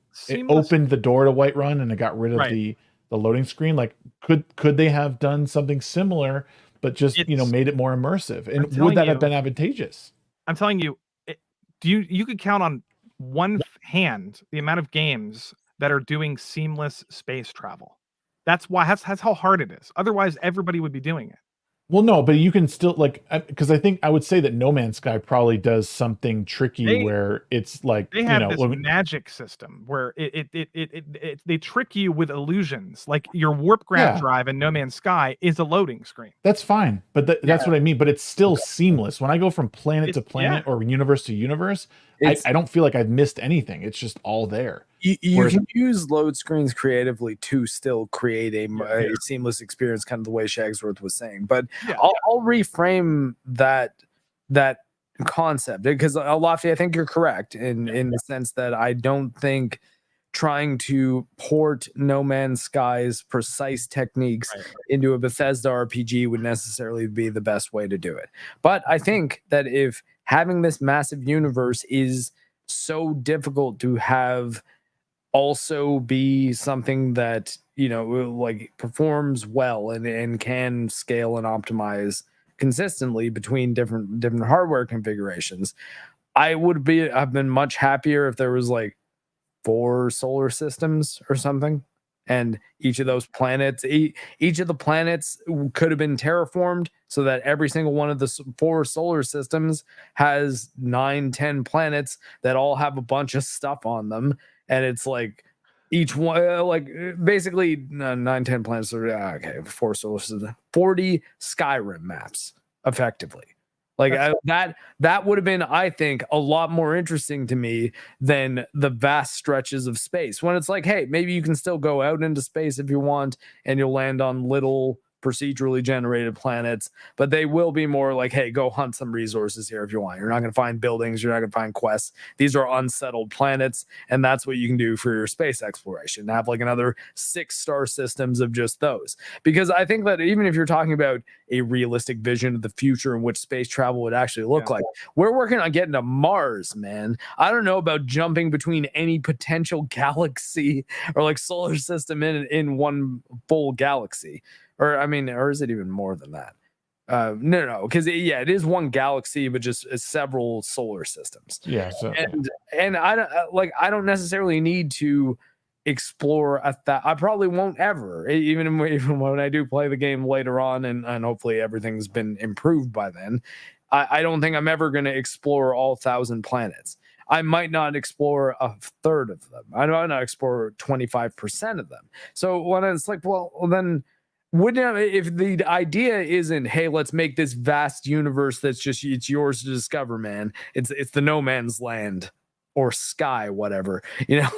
opened the door to Whiterun and it got rid of the loading screen. Like could they have done something similar, but just made it more immersive? And would that have been advantageous? I'm telling you, you could count on one hand the amount of games that are doing seamless space travel. That's how hard it is. Otherwise, everybody would be doing it. Well, no, but you can still because I think I would say that No Man's Sky probably does something tricky where it's like they have this magic system where they trick you with illusions. Like your warp grav drive in No Man's Sky is a loading screen. That's fine, but that's what I mean. But it's still seamless. When I go from planet to planet or universe to universe, I don't feel like I've missed anything. It's just all there. You can use load screens creatively to still create a seamless experience, kind of the way Shagsworth was saying. But I'll reframe that concept, because Lofti, I think you're correct in the sense that I don't think trying to port No Man's Sky's precise techniques into a Bethesda RPG would necessarily be the best way to do it. But I think that if having this massive universe is so difficult to have also be something that like performs well and can scale and optimize consistently between different hardware configurations, I've been much happier if there was like 4 solar systems or something And each of those planets, each of the planets could have been terraformed so that every single one of the 4 solar systems has 9-10 planets that all have a bunch of stuff on them. And it's like each one, like basically 9-10 planets are okay, 4 solar systems, 40 Skyrim maps effectively. Like that would have been, I think, a lot more interesting to me than the vast stretches of space. When it's like, hey, maybe you can still go out into space if you want, and you'll land on little procedurally generated planets, but they will be more like, hey, go hunt some resources here if you want. You're not going to find buildings, you're not going to find quests. These are unsettled planets, and that's what you can do for your space exploration. Have like another 6 star systems of just those. Because I think that even if you're talking about a realistic vision of the future in which space travel would actually look like, we're working on getting to Mars, man. I don't know about jumping between any potential galaxy or like solar system in one full galaxy. Or I mean, or is it even more than that? No, because it is one galaxy, but just several solar systems. Yeah. So And I don't necessarily need to explore I probably won't ever, even when I do play the game later on, and hopefully everything's been improved by then. I don't think I'm ever going to explore all 1,000 planets. I might not explore a third of them. I might not explore 25% of them. So when it's like, well then. Wouldn't, if the idea isn't, hey, let's make this vast universe that's just it's yours to discover, man. It's the no man's land or sky, whatever.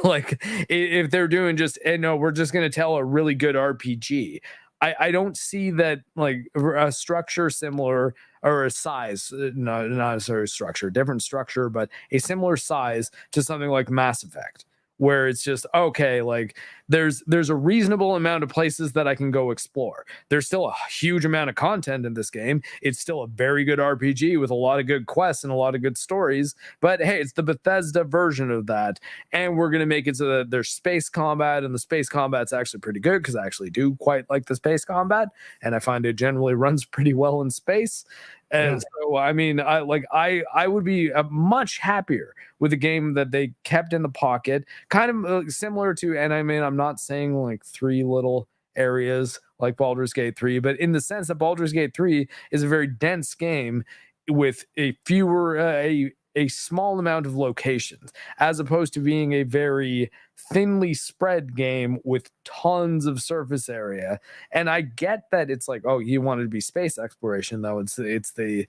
Like if they're doing just, no, we're just gonna tell a really good RPG. I don't see that like a structure similar or a size, not necessarily structure, different structure, but a similar size to something like Mass Effect, where it's just okay, like there's a reasonable amount of places that I can go explore. There's still a huge amount of content in this game. It's still a very good RPG with a lot of good quests and a lot of good stories, but hey, it's the Bethesda version of that, and we're going to make it so that there's space combat, and the space combat's actually pretty good because I actually do quite like the space combat, and I find it generally runs pretty well in space. And so, I mean, I would be much happier with a game that they kept in the pocket, kind of similar to, and I mean, I'm not saying like 3 little areas like Baldur's Gate 3, but in the sense that Baldur's Gate 3 is a very dense game with a small amount of locations, as opposed to being a very thinly spread game with tons of surface area. And I get that it's like, oh, you wanted to be space exploration, though. It's the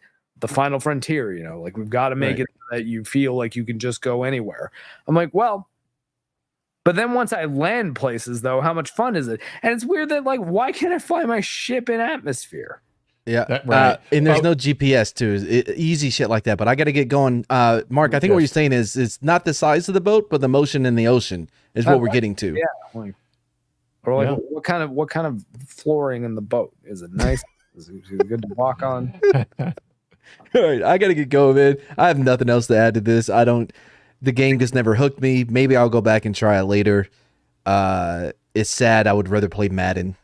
final frontier, like we've got to make it so that you feel like you can just go anywhere. I'm like, well, but then once I land places, though, how much fun is it? And it's weird that, like, why can't I fly my ship in atmosphere? Yeah, and there's no GPS too. Easy shit like that. But I got to get going. Mark, I think what you're saying is it's not the size of the boat, but the motion in the ocean is what we're getting to. Yeah. Or like, what kind of flooring in the boat? Is it nice? Is it good to walk on? All right, I got to get going, man. I have nothing else to add to this. The game just never hooked me. Maybe I'll go back and try it later. It's sad. I would rather play Madden.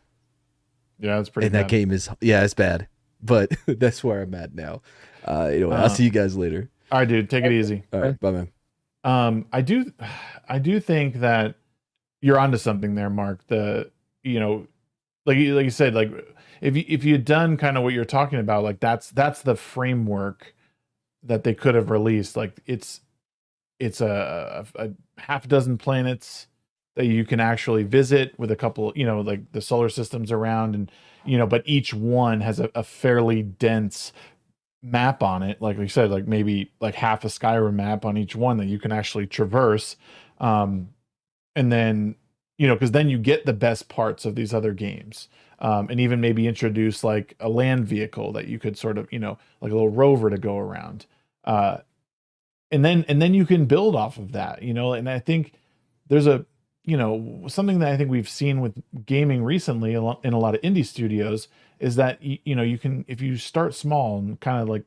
Yeah, it's pretty bad. And that game is, it's bad. But that's where I'm at now. Anyway, I'll see you guys later. All right, dude. Take it easy. All right, bye, man. I do think that you're onto something there, Mark. Like you said, like if you had done kind of what you're talking about, like that's the framework that they could have released. Like it's a half dozen planets that you can actually visit with a couple, like the solar systems around, and but each one has a fairly dense map on it, like we said, like maybe like half a Skyrim map on each one that you can actually traverse, and then because then you get the best parts of these other games, and even maybe introduce like a land vehicle that you could sort of like a little rover to go around, and then you can build off of that, and I think there's something that I think we've seen with gaming recently in a lot of indie studios is that you can, if you start small and kind of like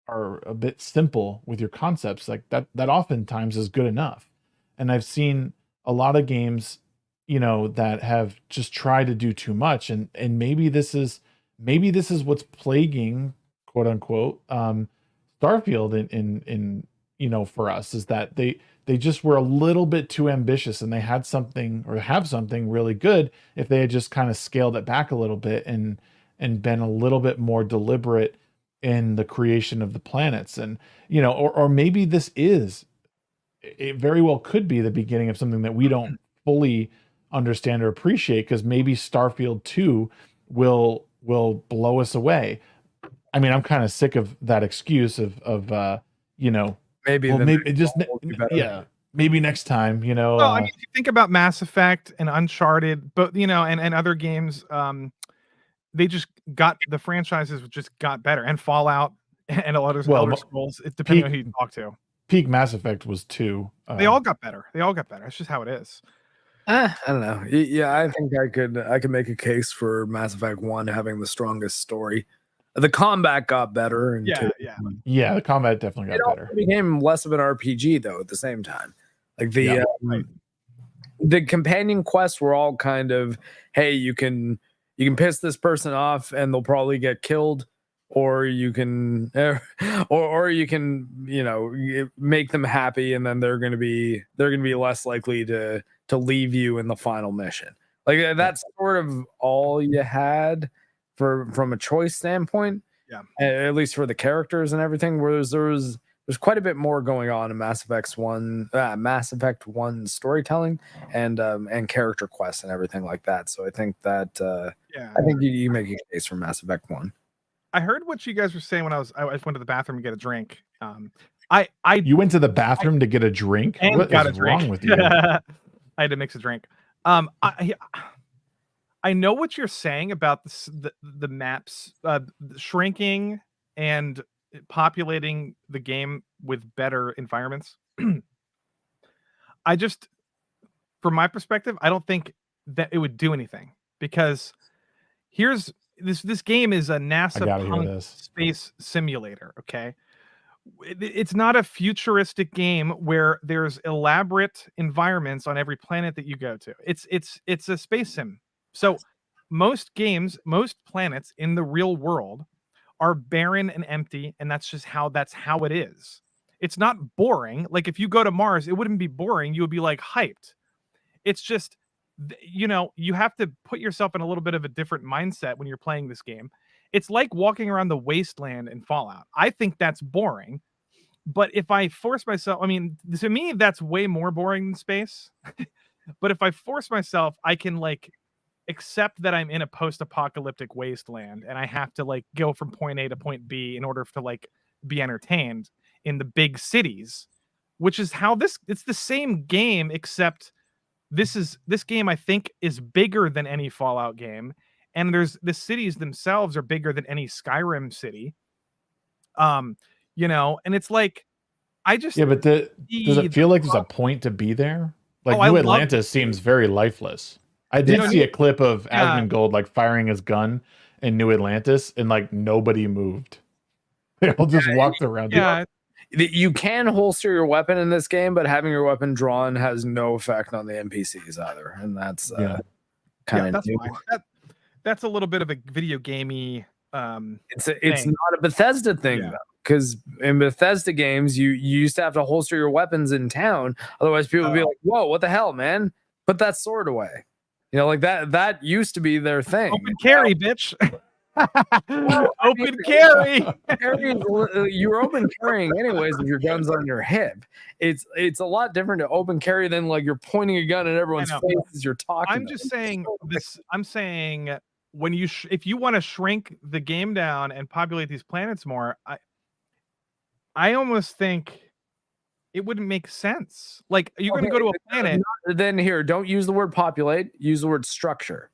are a bit simple with your concepts, like that oftentimes is good enough. And I've seen a lot of games that have just tried to do too much, and maybe this is what's plaguing, quote unquote, Starfield in for us, is that they they just were a little bit too ambitious, and they had something or have something really good if they had just kind of scaled it back a little bit and been a little bit more deliberate in the creation of the planets. And or maybe this is, it very well could be the beginning of something that we don't fully understand or appreciate, because maybe Starfield 2 will blow us away. I mean, I'm kind of sick of that excuse of Maybe maybe it just will be better. yeah, maybe next time, Well, I mean, if you think about Mass Effect and Uncharted, but and other games, they just got, the franchises just got better, and Fallout and a lot of Elder Scrolls. It's depending on who you talk to. Peak Mass Effect was 2. They all got better. They all got better. It's just how it is. I don't know. Yeah, I think I could make a case for Mass Effect 1 having the strongest story. The combat got better, and yeah, the combat definitely got better. It became less of an RPG though. At the same time, like the companion quests were all kind of, hey, you can piss this person off and they'll probably get killed, or you can or you can make them happy, and then they're gonna be less likely to leave you in the final mission. Like that's sort of all you had from a choice standpoint. Yeah, at least for the characters and everything. Whereas there's quite a bit more going on in Mass Effect 1 storytelling and character quests and everything like that. So I think that I think you make a case for Mass Effect 1. I heard what you guys were saying when I went to the bathroom to get a drink. You went to the bathroom to get a drink? And what got is a drink. wrong with you? I had to mix a drink. I know what you're saying about the maps shrinking and populating the game with better environments. I just, from my perspective, I don't think that it would do anything, because here's this game is a NASA space simulator. Okay, it's not a futuristic game where there's elaborate environments on every planet that you go to. It's a space sim. So most planets in the real world are barren and empty, and that's how it is. It's not boring. Like if you go to Mars, it wouldn't be boring. You would be like hyped. It's just, you have to put yourself in a little bit of a different mindset when you're playing this game. It's like walking around the wasteland in Fallout. I think that's boring. But if I force myself, I mean, to me, that's way more boring than space. But if I force myself, I can accept that I'm in a post-apocalyptic wasteland and I have to go from point A to point B in order to be entertained in the big cities, which is how it's the same game, except this game I think is bigger than any Fallout game, and the cities themselves are bigger than any Skyrim city. And it's but does it feel like there's a point to be there? New Atlantis seems very lifeless. I did see a clip of Asmongold firing his gun in New Atlantis, and nobody moved. They all just walked around. Yeah. You can holster your weapon in this game, but having your weapon drawn has no effect on the NPCs either, and that's kind of that's a little bit of a video gamey. It's not a Bethesda thing though, because in Bethesda games you used to have to holster your weapons in town, otherwise people would be like, "Whoa, what the hell, man? Put that sword away." That used to be their thing. Open carry, bitch. Open carry. You're open carrying anyways if your gun's on your hip. It's a lot different to open carry than you're pointing a gun at everyone's face as you're talking. I'm just saying this. I'm saying when if you want to shrink the game down and populate these planets more, I almost think it wouldn't make sense. You're going to go to a planet. Then here, don't use the word populate. Use the word structure,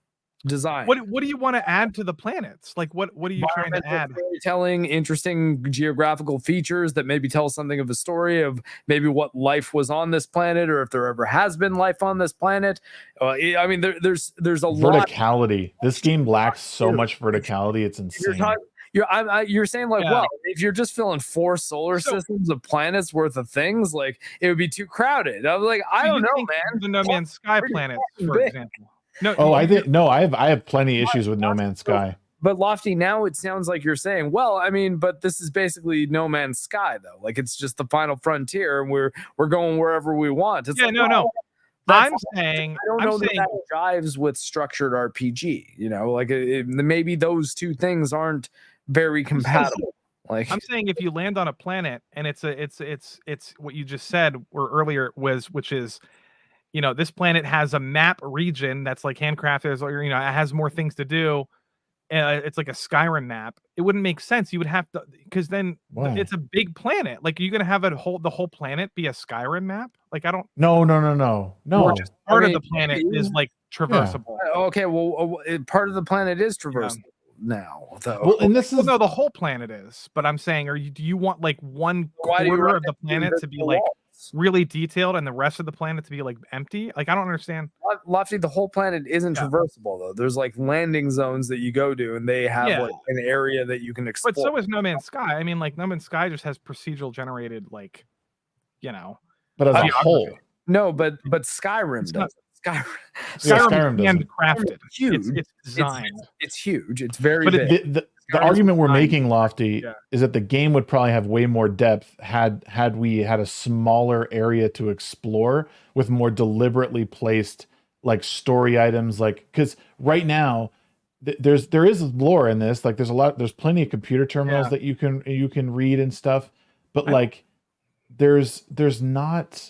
design. What do you want to add to the planets? What are you trying to add? Storytelling, interesting geographical features that maybe tell something of a story of maybe what life was on this planet, or if there ever has been life on this planet. I mean, there's a lot. Verticality. This game lacks so much verticality. It's insane. You're saying well, if you're just filling 4 solar systems of planets worth of things, it would be too crowded. I was like, I don't know, man. The No Man's Sky planets, for example. I have plenty issues with No Man's Sky. but Lofty, now it sounds like you're saying, well, I mean, but this is basically No Man's Sky, though. Like, it's just the final frontier, and we're going wherever we want. It's Yeah, like, no. that's- I'm saying, I don't know that jives with structured RPG. You know, like maybe those two things aren't very compatible. Like, I'm saying if you land on a planet and it's what you just said or earlier was, which is, you know, this planet has a map region that's like handcrafted, or, you know, it has more things to do. It's like a Skyrim map. It wouldn't make sense. You would have to, because then it's a big planet. Like, you're gonna have the whole planet be a Skyrim map. Like, I don't. No. Or just part of the planet is like traversable. Okay, well, part of the planet is traversable now, though. Well, and this is no, the whole planet is. But I'm saying, do you want like one quarter of the planet to be like really detailed and the rest of the planet to be like empty? Like, I don't understand. Lofty, the whole planet isn't traversable, though. There's like landing zones that you go to, and they have like an area that you can explore. But so is No Man's Sky. I mean, like, No Man's Sky just has procedural generated, like, you know. But as a whole. No, but Skyrim does. Skyrim is handcrafted. Huge. It's designed. It's huge. It's very big. The argument we're making, Lofty, is that the game would probably have way more depth had we had a smaller area to explore with more deliberately placed like story items. Like, because right now there is lore in this. Like, there's plenty of computer terminals that you can read and stuff. But like, there's nothing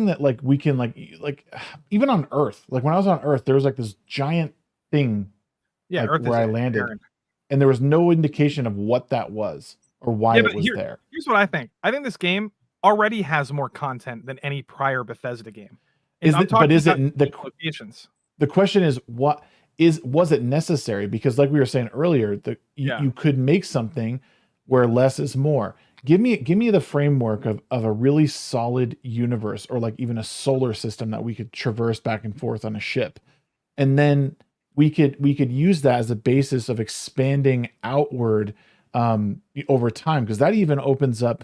that like we can like even on Earth. Like, when I was on Earth, there was like this giant thing. Yeah, like, Earth where I landed, and there was no indication of what that was or why it was there. Here's what I think. I think this game already has more content than any prior Bethesda game. And locations? The question is, was it necessary? Because like we were saying earlier, you could make something where less is more. Give me the framework of a really solid universe, or like even a solar system that we could traverse back and forth on a ship, and then we could use that as a basis of expanding outward over time, because that even opens up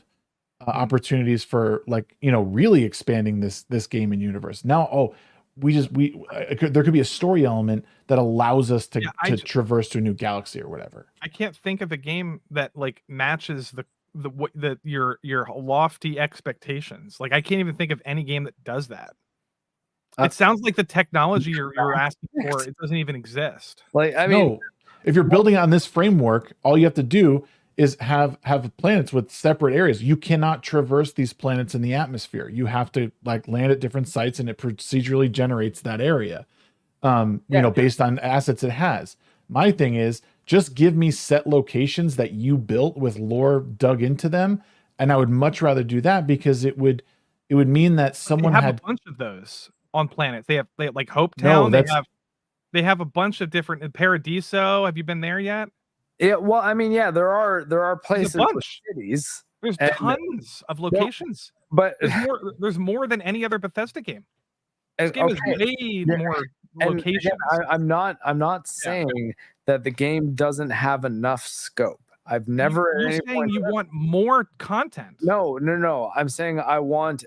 opportunities for, like, you know, really expanding this game and universe. Now, there could be a story element that allows us to traverse to a new galaxy or whatever. I can't think of a game that like matches your lofty expectations. Like, I can't even think of any game that does that. It sounds like the technology you're asking for, it doesn't even exist. Like, I mean, no, if you're building on this framework, all you have to do is have planets with separate areas. You cannot traverse these planets in the atmosphere. You have to like land at different sites, and it procedurally generates that area, based on assets it has. My thing is, just give me set locations that you built with lore dug into them, and I would much rather do that, because it would mean that someone had a bunch of those on planets. They have like Hope Town. They have a bunch of different Paradiso. Have you been there yet? Yeah, well, I mean, yeah, there are places with cities. There's tons of locations, but there's more than any other Bethesda game. This game is way more locations. Again, I'm not saying that the game doesn't have enough scope. I've never. You're saying you want more content. No. I'm saying I want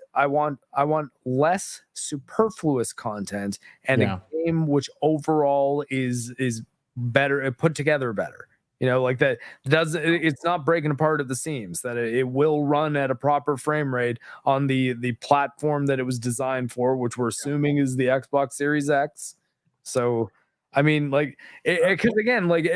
less superfluous content, and a game which overall is better, put together better. You know, like that it's not breaking apart at the seams, that it will run at a proper frame rate on the platform that it was designed for, which we're assuming is the Xbox Series X. So, I mean, like, because again, like,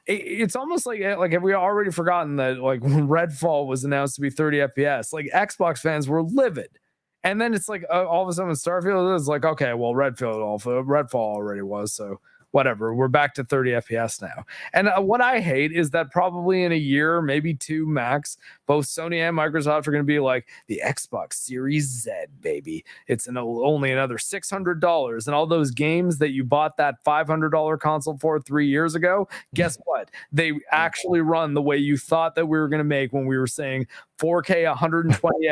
it's almost like have we already forgotten that, like, when Redfall was announced to be 30 FPS, like, Xbox fans were livid. And then it's like all of a sudden Starfield is like, okay, well, Redfall already was, so whatever, we're back to 30 FPS now. And what I hate is that probably in a year, maybe two max, both Sony and Microsoft are going to be like, the Xbox Series Z, baby. It's only another $600. And all those games that you bought that $500 console for 3 years ago, guess what? They actually run the way you thought that we were going to make when we were saying 4K 120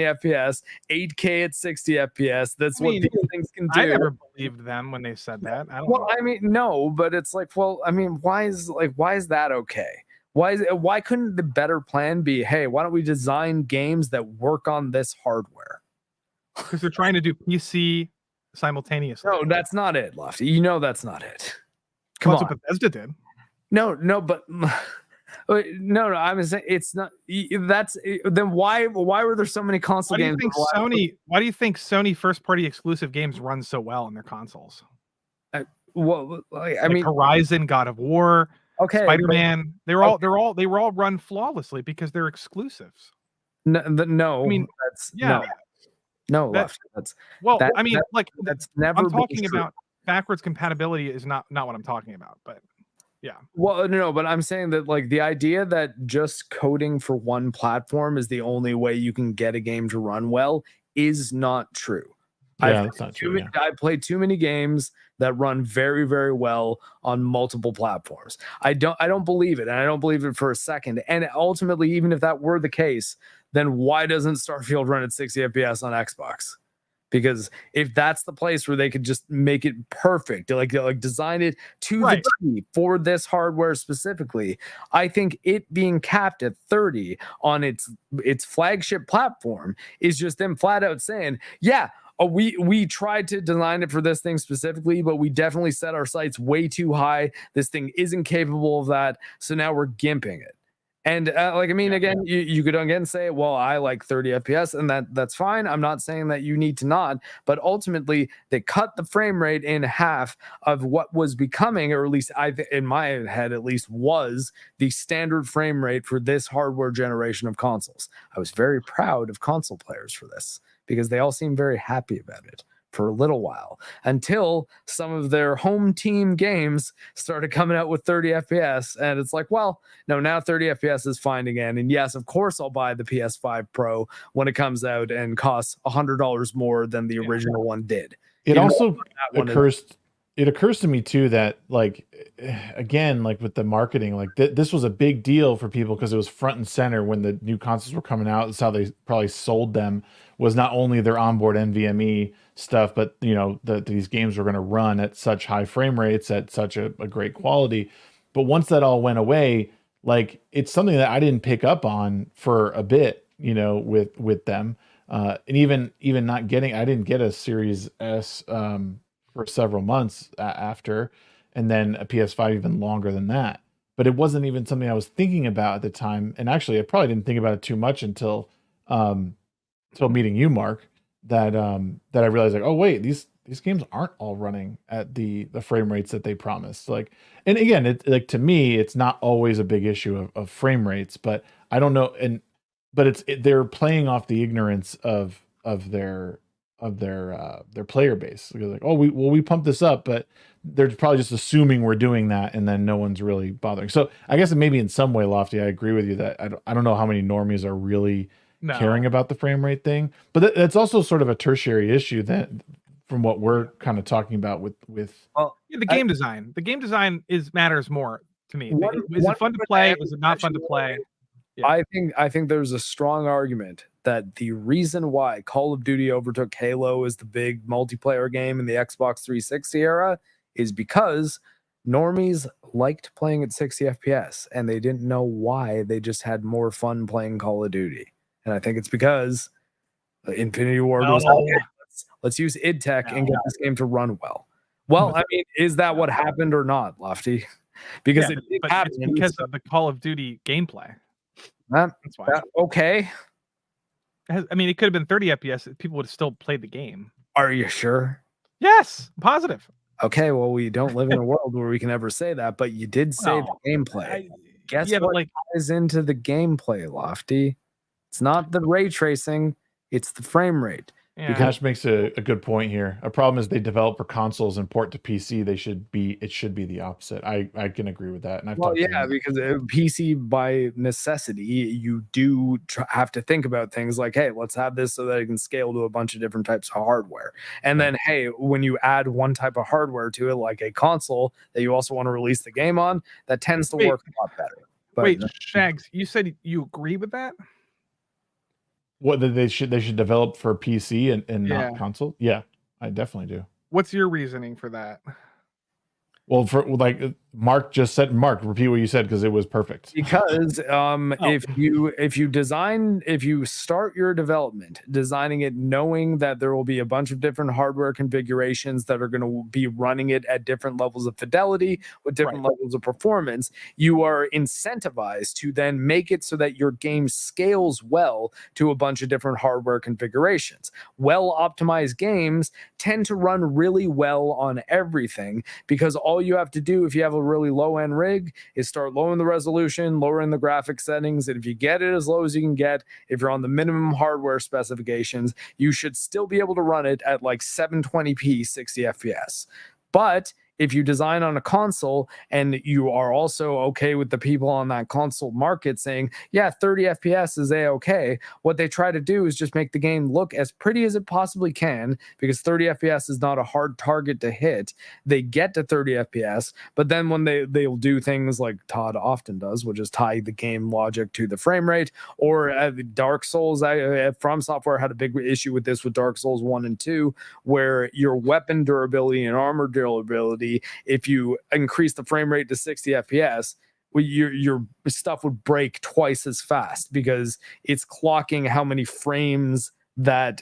FPS, 8K at 60 FPS. That's what these things can do. I never believed them when they said that. I mean, no, but it's like, well, I mean, why is that okay? Why couldn't the better plan be, hey, why don't we design games that work on this hardware? Because they're trying to do PC simultaneously. No, that's not it, Lofty. You know that's not it. Come That's on. what Bethesda did. No, but no. I'm saying it's not. That's then why were there so many console Why do you games? think Sony? Why do you think Sony first-party exclusive games run so well in their consoles? Well, I Like mean, Horizon, God of War, okay, Spider-Man. They were all run flawlessly because they're exclusives. No, I mean, that's yeah. no, That- Lofti. That's Well, that- I mean, that- like that's never. I'm talking been true. about backwards compatibility is not what I'm talking about, but yeah. Well, no, but I'm saying that like the idea that just coding for one platform is the only way you can get a game to run well is not true. Yeah, that's not true. Yeah. I've played too many games that run very, very well on multiple platforms. I don't believe it, and I don't believe it for a second. And ultimately, even if that were the case, then why doesn't Starfield run at 60 FPS on Xbox? Because if that's the place where they could just make it perfect, like design it to Right. the T for this hardware specifically, I think it being capped at 30 on its flagship platform is just them flat out saying, yeah, we tried to design it for this thing specifically, but we definitely set our sights way too high. This thing isn't capable of that, so now we're gimping it. And you could again say, well, I like 30 FPS, and that's fine. I'm not saying that you need to not, but ultimately they cut the frame rate in half of what was becoming, or at least in my head, at least was the standard frame rate for this hardware generation of consoles. I was very proud of console players for this because they all seemed very happy about it for a little while until some of their home team games started coming out with 30 FPS. And it's like, well, no, now 30 FPS is fine again. And yes, of course, I'll buy the PS5 Pro when it comes out and costs $100 more than the original one did. It also occurs to me too that like again, like with the marketing, like this was a big deal for people because it was front and center when the new consoles were coming out. That's how they probably sold them, was not only their onboard NVMe stuff, but you know these games were going to run at such high frame rates at such a great quality. But once that all went away, like it's something that I didn't pick up on for a bit, you know, with them. And even not getting, I didn't get a Series S for several months after, and then a PS5 even longer than that. But it wasn't even something I was thinking about at the time. And actually, I probably didn't think about it too much until meeting you, Mark. That I realized, like, oh wait, these games aren't all running at the frame rates that they promised. Like, and again, it like to me, it's not always a big issue of frame rates, but I don't know, but they're playing off the ignorance of their player base. They're like, oh, we pumped this up, but they're probably just assuming we're doing that, and then no one's really bothering. So I guess maybe in some way, Lofty, I agree with you that I don't know how many normies are really caring about the frame rate thing, but that's also sort of a tertiary issue that from what we're kind of talking about with the game design. The game design matters more to me. Is it fun to play? Is it not fun to play? Yeah. I think there's a strong argument that the reason why Call of Duty overtook Halo as the big multiplayer game in the Xbox 360 era is because normies liked playing at 60 FPS and they didn't know why. They just had more fun playing Call of Duty. And I think it's because Infinity Ward was let's use id Tech and get this game to run well. Well, I mean, is that what happened or not, Lofty? Because it's because of the Call of Duty gameplay. That's why. Okay. I mean, it could have been 30 FPS. People would have still played the game. Are you sure? Yes, I'm positive. Okay, well, we don't live in a world where we can ever say that, but you did say the gameplay. Guess what ties into the gameplay, Lofty? It's not the ray tracing, it's the frame rate. Yeah. Hash makes a good point here. A problem is they develop for consoles and port to PC. It should be the opposite. I can agree with that. And because PC by necessity, you do have to think about things like, hey, let's have this so that it can scale to a bunch of different types of hardware. And then, hey, when you add one type of hardware to it, like a console that you also want to release the game on, that tends to work a lot better. But, wait, Shags, you said you agree with that? What they should develop for PC and not console? Yeah, I definitely do. What's your reasoning for that? Well, for like Mark just said, Mark, repeat what you said because it was perfect. Because if you start your development designing it knowing that there will be a bunch of different hardware configurations that are going to be running it at different levels of fidelity with different levels of performance, you are incentivized to then make it so that your game scales well to a bunch of different hardware configurations. Well optimized games tend to run really well on everything, because all you have to do if you have a really low end rig is start lowering the resolution, lowering the graphic settings, and if you get it as low as you can get, if you're on the minimum hardware specifications, you should still be able to run it at like 720p 60 fps. But if you design on a console and you are also okay with the people on that console market saying, yeah, 30 FPS is a-okay, what they try to do is just make the game look as pretty as it possibly can, because 30 FPS is not a hard target to hit. They get to 30 FPS, but then when they'll do things like Todd often does, which is tie the game logic to the frame rate, or Dark Souls, From Software had a big issue with this with Dark Souls 1 and 2, where your weapon durability and armor durability, if you increase the frame rate to 60 FPS, your stuff would break twice as fast, because it's clocking how many frames how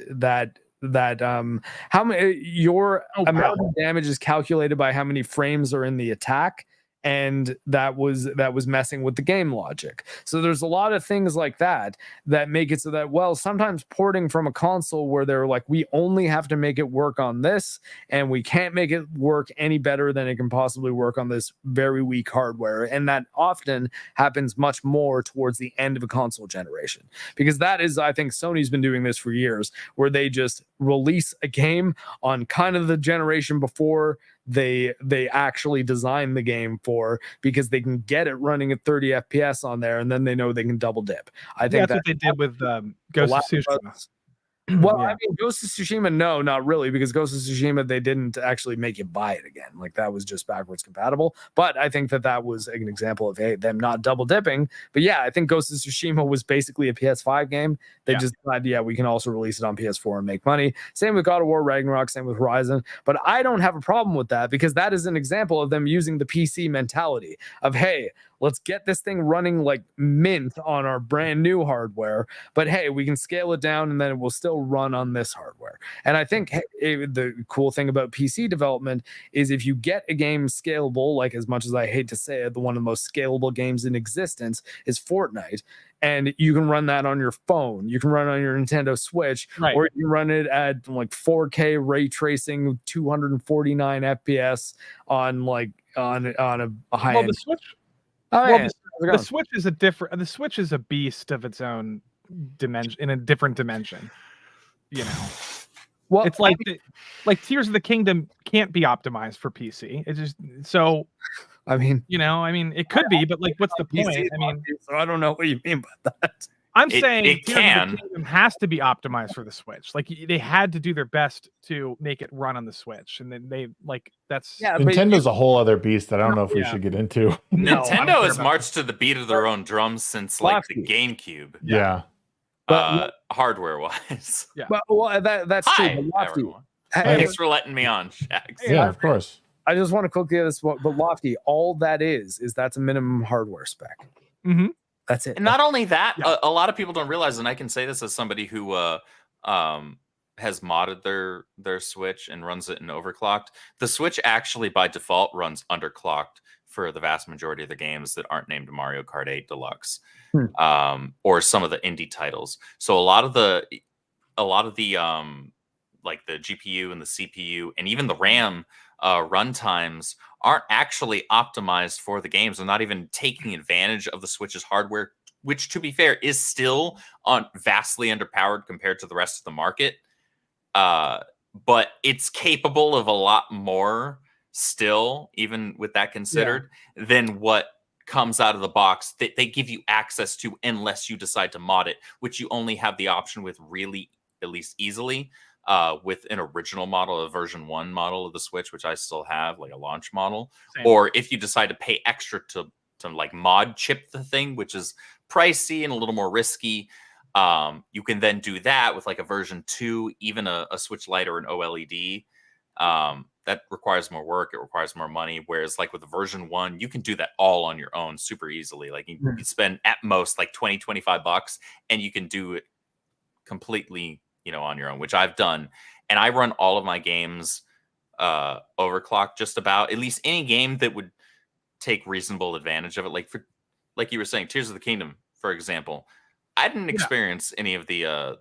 many your amount of damage is calculated by how many frames are in the attack. And that was messing with the game logic. So there's a lot of things like that make it so that, well, sometimes porting from a console where they're like, we only have to make it work on this, and we can't make it work any better than it can possibly work on this very weak hardware. And that often happens much more towards the end of a console generation, because that is, I think Sony's been doing this for years, where they just release a game on kind of the generation before they actually design the game for, because they can get it running at 30 FPS on there, and then they know they can double dip. I think that's what they did with Ghost of Tsushima. Well, I mean, Ghost of Tsushima, no, not really, because Ghost of Tsushima, they didn't actually make you buy it again. Like, that was just backwards compatible. But I think that was an example of, hey, them not double dipping. But yeah, I think Ghost of Tsushima was basically a PS5 game. They just decided, we can also release it on PS4 and make money. Same with God of War Ragnarok, same with Horizon. But I don't have a problem with that, because that is an example of them using the PC mentality of, hey, let's get this thing running like mint on our brand new hardware, but hey, we can scale it down and then it will still run on this hardware. And I think the cool thing about PC development is, if you get a game scalable, like, as much as I hate to say it, one of the most scalable games in existence is Fortnite. And you can run that on your phone, you can run it on your Nintendo Switch, or you can run it at like 4K ray tracing, 249 FPS on a high end. The Switch. The Switch is the Switch is a beast of its own dimension, in a different dimension. You know, well, it's like Tears of the Kingdom can't be optimized for PC. It's just so. I mean, it could be, but like, what's the point? I mean, so I don't know what you mean by that. I'm saying Tears of the Kingdom has to be optimized for the Switch. Like, they had to do their best to make it run on the Switch, and then they that's Nintendo's a whole other beast that I don't know if we should get into. Nintendo has marched to the beat of their own drums since like the GameCube. Yeah. Hardware wise. Yeah. But that's true. Everyone. Thanks for letting me on, Shags. Yeah, of course. I just want to quickly this one, but Lofti, all that is that's a minimum hardware spec. Mm-hmm. That's it. And not only that, a lot of people don't realize, and I can say this as somebody who has modded their Switch and runs it in overclocked. The Switch actually by default runs underclocked for the vast majority of the games that aren't named Mario Kart 8 Deluxe, or some of the indie titles. So a lot of the like the GPU and the CPU and even the RAM run times aren't actually optimized for the games. They're not even taking advantage of the Switch's hardware, which, to be fair, is still vastly underpowered compared to the rest of the market. But it's capable of a lot more still, even with that considered, than what comes out of the box that they give you access to, unless you decide to mod it, which you only have the option with really, at least easily, with an original model, a version 1 model of the Switch, which I still have, like a launch model. Same. Or if you decide to pay extra to like mod chip the thing, which is pricey and a little more risky, you can then do that with like a version 2, even a Switch Lite or an OLED. That requires more work. It requires more money. Whereas like with the version 1, you can do that all on your own super easily. Like you spend at most like $20-25 and you can do it completely, on your own, which I've done. And I run all of my games overclocked, just about, at least any game that would take reasonable advantage of it. Like you were saying, Tears of the Kingdom, for example, I didn't experience any of the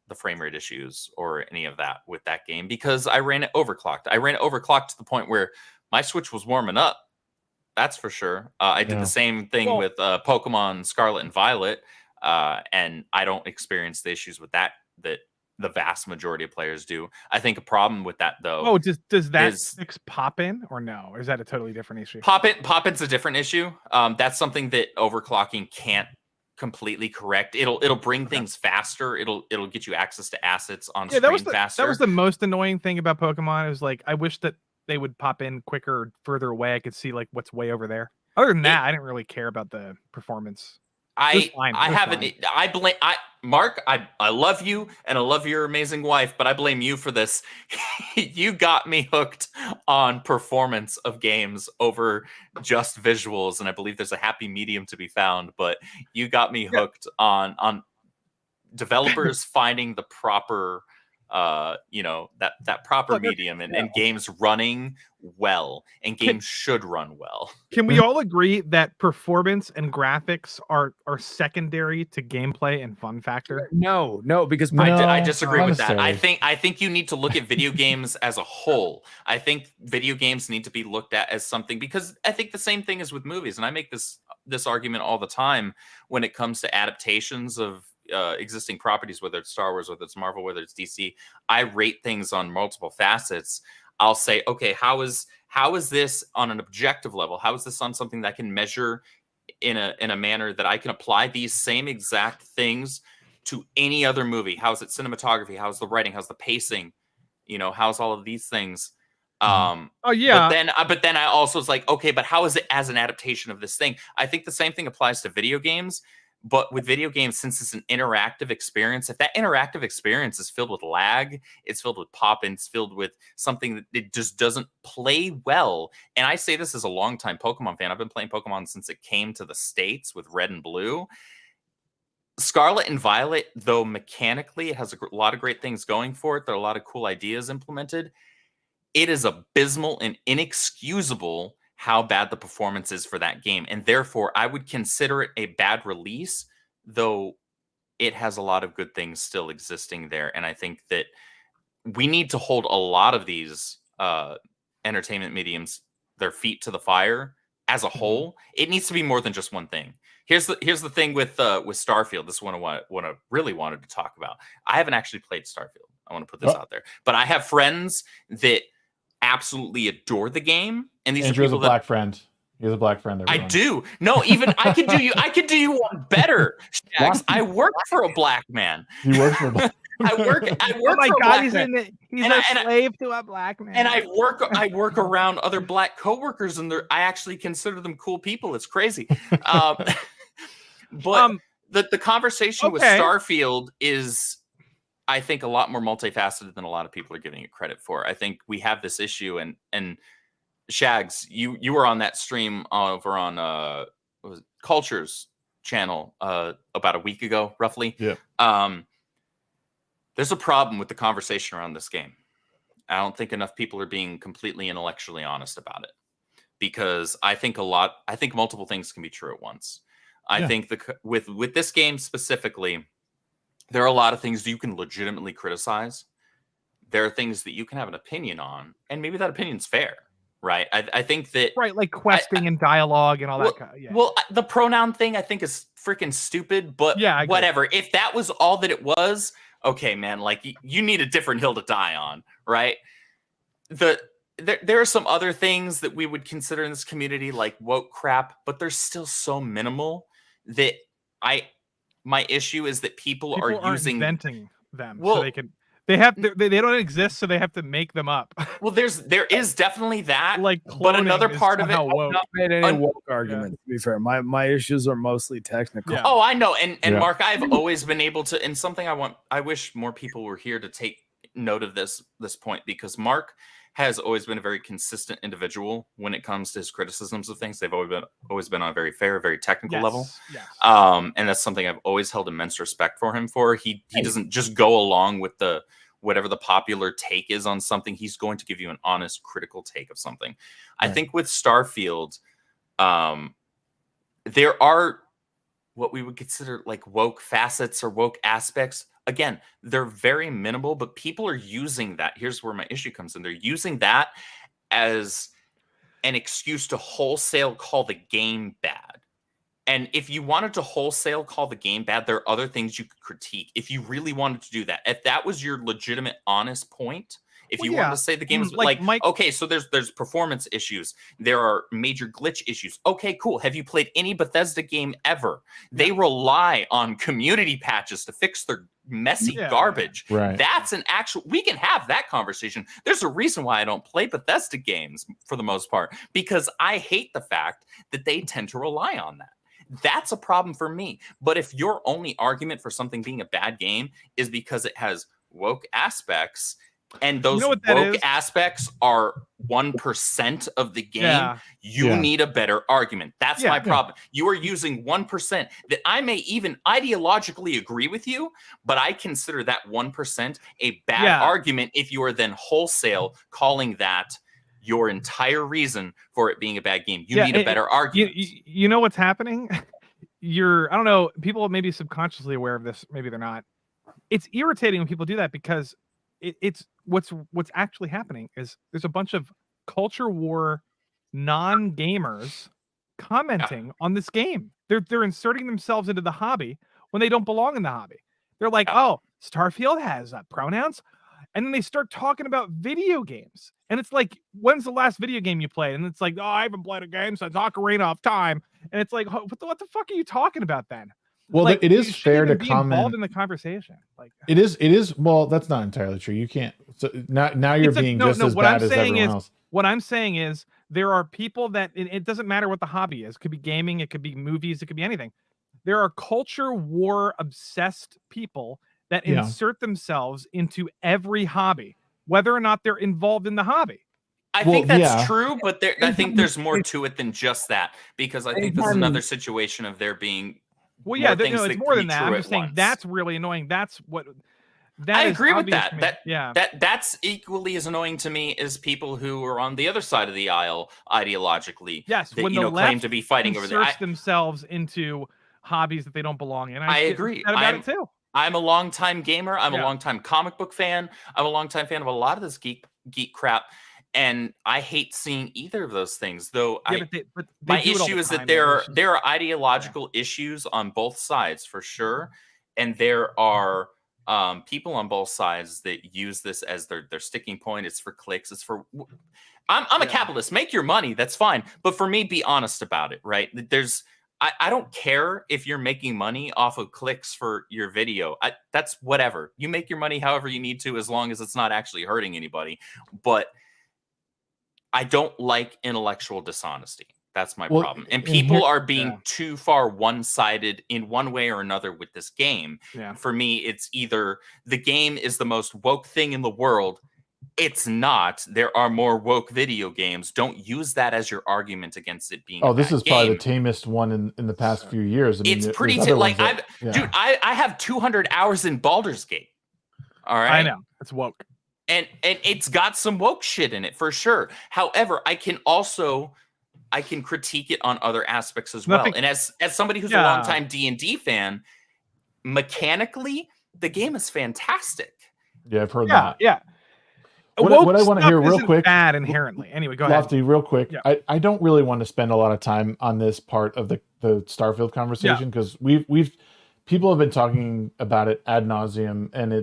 the frame rate issues or any of that with that game because I ran it overclocked. I ran it overclocked to the point where my Switch was warming up. That's for sure. I did the same thing with Pokemon Scarlet and Violet, and I don't experience the issues with that the vast majority of players do. I think a problem with that, though. Oh, does that fix pop in or no? Or is that a totally different issue? Pop in's a different issue. That's something that overclocking can't completely correct. It'll bring things faster. It'll get you access to assets on screen faster. That was the most annoying thing about Pokemon. It was like I wish that they would pop in quicker, further away. I could see like what's way over there. Other than that, I didn't really care about the performance. Mark, I love you and I love your amazing wife, but I blame you for this. You got me hooked on performance of games over just visuals, and I believe there's a happy medium to be found, but you got me hooked on developers finding the proper that proper medium and games running well, and games should run well. Can we all agree that performance and graphics are secondary to gameplay and fun factor? No, because I disagree with that. I think you need to look at video games as a whole. I think video games need to be looked at as something, because I think the same thing is with movies, and I make this argument all the time when it comes to adaptations of existing properties, whether it's Star Wars, whether it's Marvel, whether it's DC. I rate things on multiple facets. I'll say, okay, how is this on an objective level? How is this on something that I can measure in a manner that I can apply these same exact things to any other movie? How's it cinematography? How's the writing? How's the pacing? How's all of these things? But then I also was like, okay, but how is it as an adaptation of this thing? I think the same thing applies to video games. But with video games, since it's an interactive experience, if that interactive experience is filled with lag, it's filled with pop-ins, it's filled with something that it just doesn't play well. And I say this as a longtime Pokemon fan. I've been playing Pokemon since it came to the States with Red and Blue. Scarlet and Violet, though mechanically it has a lot of great things going for it, there are a lot of cool ideas implemented, it is abysmal and inexcusable how bad the performance is for that game. And therefore, I would consider it a bad release, though it has a lot of good things still existing there. And I think that we need to hold a lot of these entertainment mediums, their feet to the fire as a whole. It needs to be more than just one thing. Here's the thing with Starfield. This is what I really wanted to talk about. I haven't actually played Starfield. I want to put this out there. But I have friends that absolutely adore the game, and these Andrew are people has a black friend. He has a black friend. Everyone. I do. No, even I could do you one better, Shags. I work for a black man. You work for a black I work oh my for God, a black man. He's a slave to a black man. And I work around other black coworkers, and I actually consider them cool people. It's crazy. But the conversation with Starfield is, I think, a lot more multifaceted than a lot of people are giving it credit for. I think we have this issue, and Shags, you were on that stream over on what was it, Culture's channel about a week ago, roughly. Yeah. There's a problem with the conversation around this game. I don't think enough people are being completely intellectually honest about it, because I think multiple things can be true at once. I think with this game specifically, there are a lot of things you can legitimately criticize. There are things that you can have an opinion on, and maybe that opinion's fair, right? I think that... Right, like questing and dialogue and all that kind of... Yeah. Well, the pronoun thing I think is freaking stupid, but whatever. If that was all that it was, okay, man, like, you need a different hill to die on, right? There are some other things that we would consider in this community, like woke crap, but they're still so minimal that my issue is that people are inventing them, so they don't exist, so they have to make them up. Well, there is definitely that, like, but another part of it, I've not made any woke arguments. To be fair, my issues are mostly technical. Yeah. Oh, I know, and Mark, I've always been able to, and something I wish more people were here to take note of this point, because Mark has always been a very consistent individual when it comes to his criticisms of things. They've always been on a very fair, very technical level. Yes. And that's something I've always held immense respect for him for. He doesn't just go along with whatever the popular take is on something. He's going to give you an honest, critical take of something. Right. I think with Starfield, there are what we would consider like woke facets or woke aspects. Again, they're very minimal, but people are using that. Here's where my issue comes in. They're using that as an excuse to wholesale call the game bad. And if you wanted to wholesale call the game bad, there are other things you could critique. If you really wanted to do that, if that was your legitimate, honest point, if you wanted to say the game was like Mike, okay, so there's performance issues, there are major glitch issues. Okay, cool. Have you played any Bethesda game ever? They rely on community patches to fix their messy garbage. Right. That's an actual. We can have that conversation. There's a reason why I don't play Bethesda games for the most part, because I hate the fact that they tend to rely on that. That's a problem for me. But if your only argument for something being a bad game is because it has woke aspects, and those woke aspects are 1% of the game, you need a better argument. That's my problem. You are using 1% that I may even ideologically agree with you, but I consider that 1% a bad argument if you are then wholesale calling that your entire reason for it being a bad game. You need a better argument. You know what's happening? I don't know, people may be subconsciously aware of this, maybe they're not. It's irritating when people do that, because it's what's actually happening is there's a bunch of culture war non-gamers commenting on this game. They're inserting themselves into the hobby when they don't belong in the hobby. They're like, oh, Starfield has pronouns. And then they start talking about video games. And it's like, when's the last video game you played? And it's like, oh, I haven't played a game since Ocarina of Time. And it's like, what the fuck are you talking about then? Well, like, it is fair to be comment involved in the conversation. Like, it is. Well, that's not entirely true. You can't. So now you're being just as bad as everyone else. What I'm saying is there are people that it doesn't matter what the hobby is. It could be gaming. It could be movies. It could be anything. There are culture war obsessed people that insert themselves into every hobby, whether or not they're involved in the hobby. I think that's true, but I think there's more to it than just that, because I think this is another situation of there being. Well, yeah, it's more than that. I'm just saying that's really annoying. That's what. I agree with that. That's equally as annoying to me as people who are on the other side of the aisle ideologically. Yes, that, when the left claim to be fighting over there, themselves into hobbies that they don't belong in. I agree. About it too. I'm a longtime gamer. I'm a longtime comic book fan. I'm a longtime fan of a lot of this geek crap. And I hate seeing either of those things, though. My issue is that there are ideological issues on both sides for sure, and there are people on both sides that use this as their sticking point. It's for clicks. It's for. I'm a capitalist. Make your money. That's fine. But for me, be honest about it. Right? I don't care if you're making money off of clicks for your video. That's whatever. You make your money however you need to, as long as it's not actually hurting anybody. But I don't like intellectual dishonesty. That's my problem. And people are being too far one-sided in one way or another with this game. Yeah. For me, it's either the game is the most woke thing in the world. It's not. There are more woke video games. Don't use that as your argument against it being. Oh, this is probably the tamest one in the past few years. I mean, it's pretty like dude. I have 200 hours in Baldur's Gate. All right, I know it's woke. And it's got some woke shit in it for sure. However, I can critique it on other aspects as well. And as somebody who's a longtime D&D fan, mechanically, the game is fantastic. Yeah, I've heard that. Yeah. What I want to hear real quick. Bad inherently. Anyway, go ahead. Lofti, real quick. Yeah. I don't really want to spend a lot of time on this part of the Starfield conversation, because people have been talking about it ad nauseum, and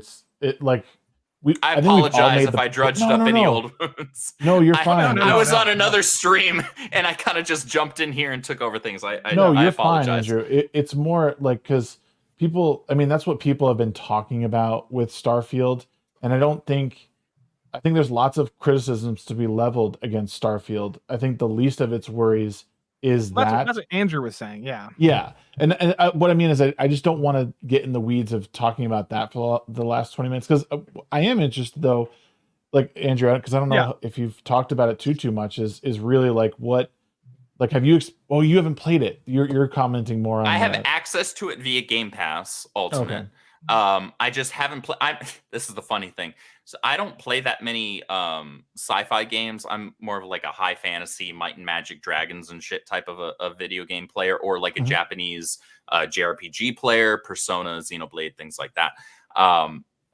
I apologize if I drudged up any old wounds. No, you're fine. I was on another stream and I kind of just jumped in here and took over things. I you're apologize. Fine, Andrew. It's more like, because people, I mean, that's what people have been talking about with Starfield. And I think there's lots of criticisms to be leveled against Starfield. I think the least of its worries is That's what Andrew was saying. Yeah. And what I mean is I just don't want to get in the weeds of talking about that for the last 20 minutes, because I am interested though, like Andrew, because I don't know if you've talked about it too much, is really like what, like, have you you haven't played it, you're commenting more on I have access to it via Game Pass Ultimate. I just haven't played. This is the funny thing. So I don't play that many sci-fi games. I'm more of like a high fantasy, Might and Magic, Dragons and shit type of a video game player, or like a Japanese JRPG player, Persona, Xenoblade, things like that.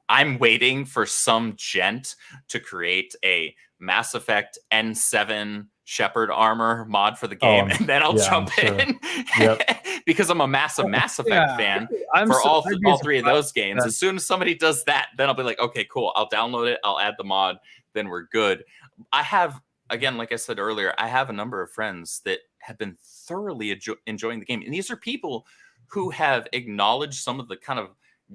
I'm waiting for some gent to create a Mass Effect N7 Shepherd armor mod for the game, and then I'll jump in. Because I'm a massive Mass Effect fan for all three of those games. As soon as somebody does that, then I'll be like, okay, cool. I'll download it. I'll add the mod. Then we're good. I have, again, like I said earlier, I have a number of friends that have been thoroughly enjoying the game. And these are people who have acknowledged some of the kind of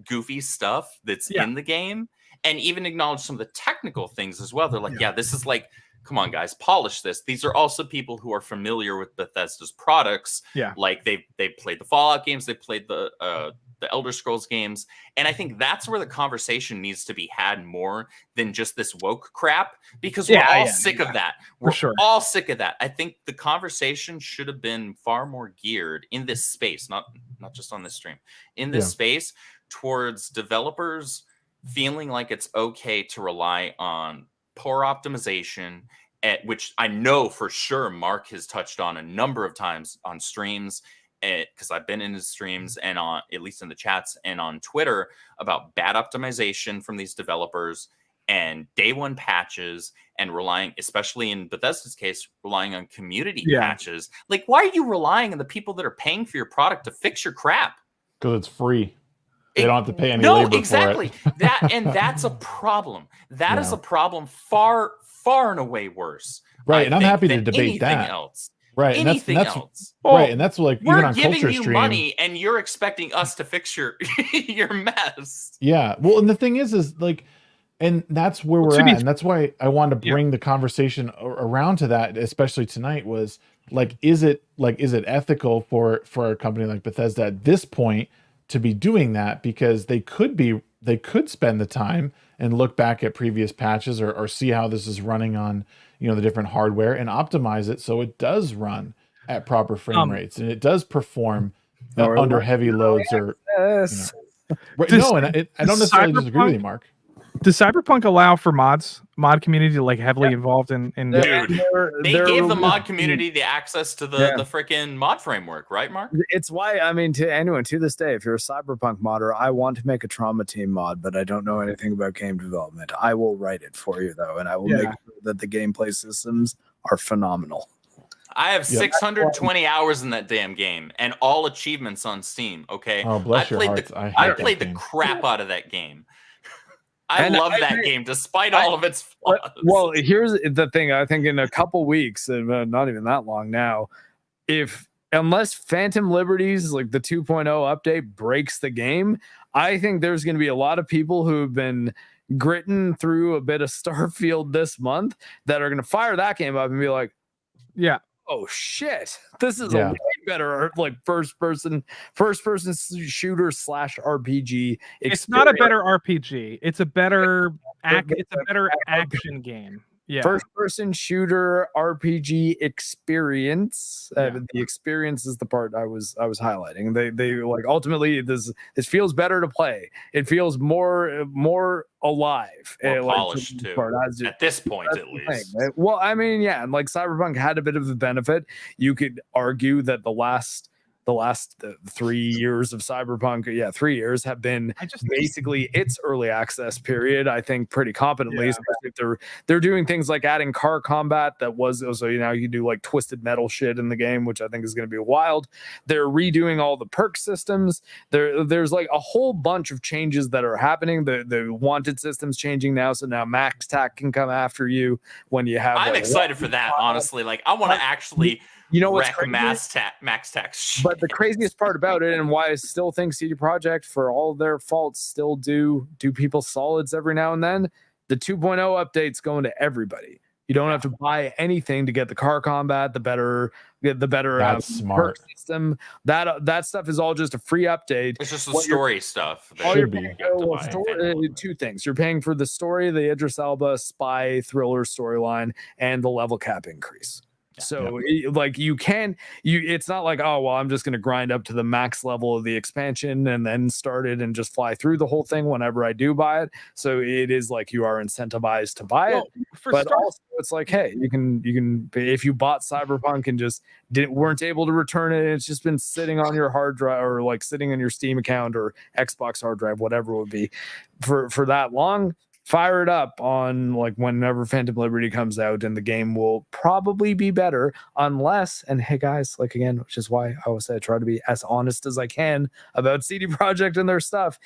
goofy stuff that's in the game, and even acknowledged some of the technical things as well. They're like, this is like, come on, guys, polish this. These are also people who are familiar with Bethesda's products. Like they've played the Fallout games, they played the Elder Scrolls games, and I think that's where the conversation needs to be had more than just this woke crap, because we're all sick of that. We're all sick of that. I think the conversation should have been far more geared in this space, not just on this stream, in this space, towards developers feeling like it's okay to rely on poor optimization, which I know for sure Mark has touched on a number of times on streams, because I've been in his streams and on, at least in the chats and on Twitter, about bad optimization from these developers and day one patches, and relying, especially in Bethesda's case, relying on community patches. Like, why are you relying on the people that are paying for your product to fix your crap? Because it's free. They don't have to pay any labor for it. That's a problem. That is a problem far and away worse. Right, and I'm happy to debate that. Else. Right, anything else. Right, and that's like, we're even on giving Culture you Stream, money, and you're expecting us to fix your mess. Yeah, well, and the thing is like, and that's where we're at, and that's why I wanted to bring the conversation around to that, especially tonight. Was like, is it ethical for a company like Bethesda at this point to be doing that? Because they could spend the time and look back at previous patches, or see how this is running on, the different hardware, and optimize it so it does run at proper frame rates, and it does perform under heavy loads, or right, no, and I don't necessarily disagree with you, Mark. Does Cyberpunk allow for mod community to like heavily involved in Dude, they gave the mod community the access to the freaking mod framework, right, Mark? It's why, I mean, to anyone to this day, if you're a Cyberpunk modder, I want to make a Trauma Team mod, but I don't know anything about game development. I will write it for you though, and I will make sure that the gameplay systems are phenomenal. I have 620 hours in that damn game, and all achievements on Steam. Okay, bless your hearts. I played the crap out of that game. I love that game despite all of its flaws. Well, here's the thing. I think in a couple weeks, not even that long now, unless Phantom Liberties, like the 2.0 update, breaks the game, I think there's going to be a lot of people who have been gritting through a bit of Starfield this month that are going to fire that game up and be like, oh shit, this is a way better like first person shooter / RPG experience. It's not a better RPG. It's a better action game. First person shooter RPG experience. The experience is the part I was highlighting. They like, ultimately this feels better to play. It feels more alive, more polished too. At this point, at least. Right? Well, I mean, and like Cyberpunk had a bit of a benefit. You could argue that the last 3 years of Cyberpunk, 3 years have been basically its early access period. I think pretty competently, especially if they're doing things like adding car combat. That was also, you can do like twisted metal shit in the game, which I think is going to be wild. They're redoing all the perk systems. There's like a whole bunch of changes that are happening. The wanted system's changing now, so now max tac can come after you when you have. I'm excited for that, honestly. Like, I want to actually. What's max tax. But the craziest part about it, and why I still think CD Projekt, for all their faults, still do people solids every now and then, the 2.0 update's going to everybody. You don't have to buy anything to get the car combat, the better That's smart. perk system. That stuff is all just a free update. It's just the What you're- story stuff. that all Should you're be. paying, you have to well, buy story, two things. You're paying for the story, the Idris Elba spy thriller storyline, and the level cap increase. So like it's not like, oh well, I'm just going to grind up to the max level of the expansion and then start it and just fly through the whole thing whenever I do buy it. So it is like you are incentivized to buy it. But also it's like, hey, you can if you bought Cyberpunk and just weren't able to return it, it's just been sitting on your hard drive or like sitting in your Steam account or Xbox hard drive, whatever it would be, for that long. Fire it up on like whenever Phantom Liberty comes out, and the game will probably be better unless, and hey guys, like again, which is why I always say I try to be as honest as I can about CD Projekt and their stuff.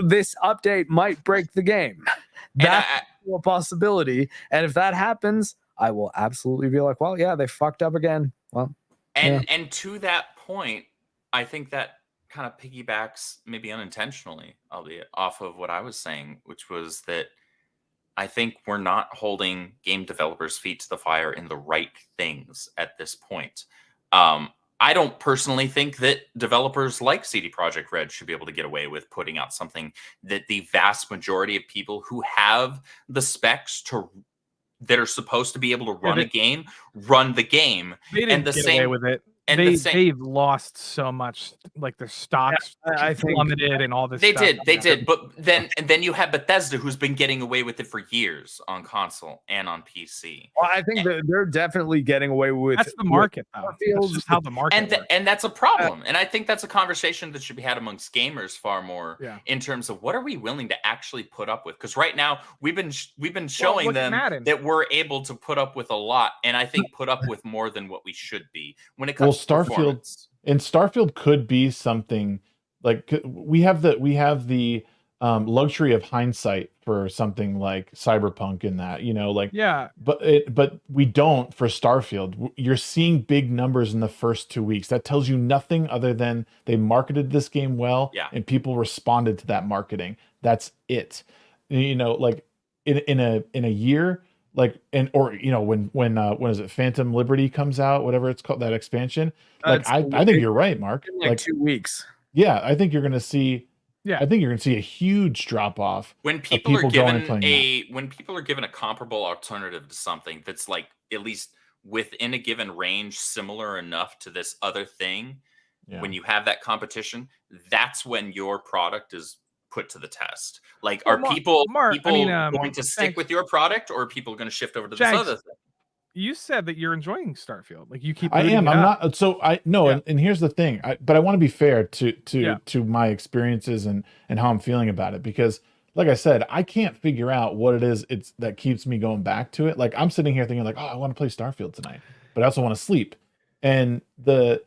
This update might break the game. That's a possibility. And if that happens, I will absolutely be like, well, yeah, they fucked up again. Well, and to that point, I think that kind of piggybacks, maybe unintentionally, albeit, off of what I was saying, which was that I think we're not holding game developers' feet to the fire in the right things at this point. I don't personally think that developers like CD Projekt Red should be able to get away with putting out something that the vast majority of people who have the specs that are supposed to be able to run a game run the game. They didn't get away with it. And they've lost so much, like their stocks I think plummeted and all this. They did. But then you have Bethesda, who's been getting away with it for years on console and on PC. Well, I think that they're definitely getting away with. That's the market, though. That's just how the market works. And that's a problem. And I think that's a conversation that should be had amongst gamers far more in terms of what are we willing to actually put up with? Because right now we've been showing them that we're able to put up with a lot, and I think put up with more than what we should be when it comes. Starfield could be something like we have the luxury of hindsight for something like Cyberpunk in that, but we don't for Starfield. You're seeing big numbers in the first 2 weeks. That tells you nothing other than they marketed this game well and people responded to that marketing. That's it. Like in a year, when is it, Phantom Liberty comes out, whatever it's called, that expansion. I think you're right, Mark. In 2 weeks. Yeah, I think you're going to see. Yeah, I think you're going to see a huge drop off when people are given a comparable alternative to something that's like at least within a given range, similar enough to this other thing. Yeah. When you have that competition, that's when your product is put to the test. Like, are people going to stick with your product, or are people going to shift over to this other thing? You said that you're enjoying Starfield. Like, you keep. I am. I'm not. So and here's the thing. But I want to be fair to my experiences and how I'm feeling about it, because, like I said, I can't figure out what it is that keeps me going back to it. Like, I'm sitting here thinking like, oh, I want to play Starfield tonight, but I also want to sleep. And I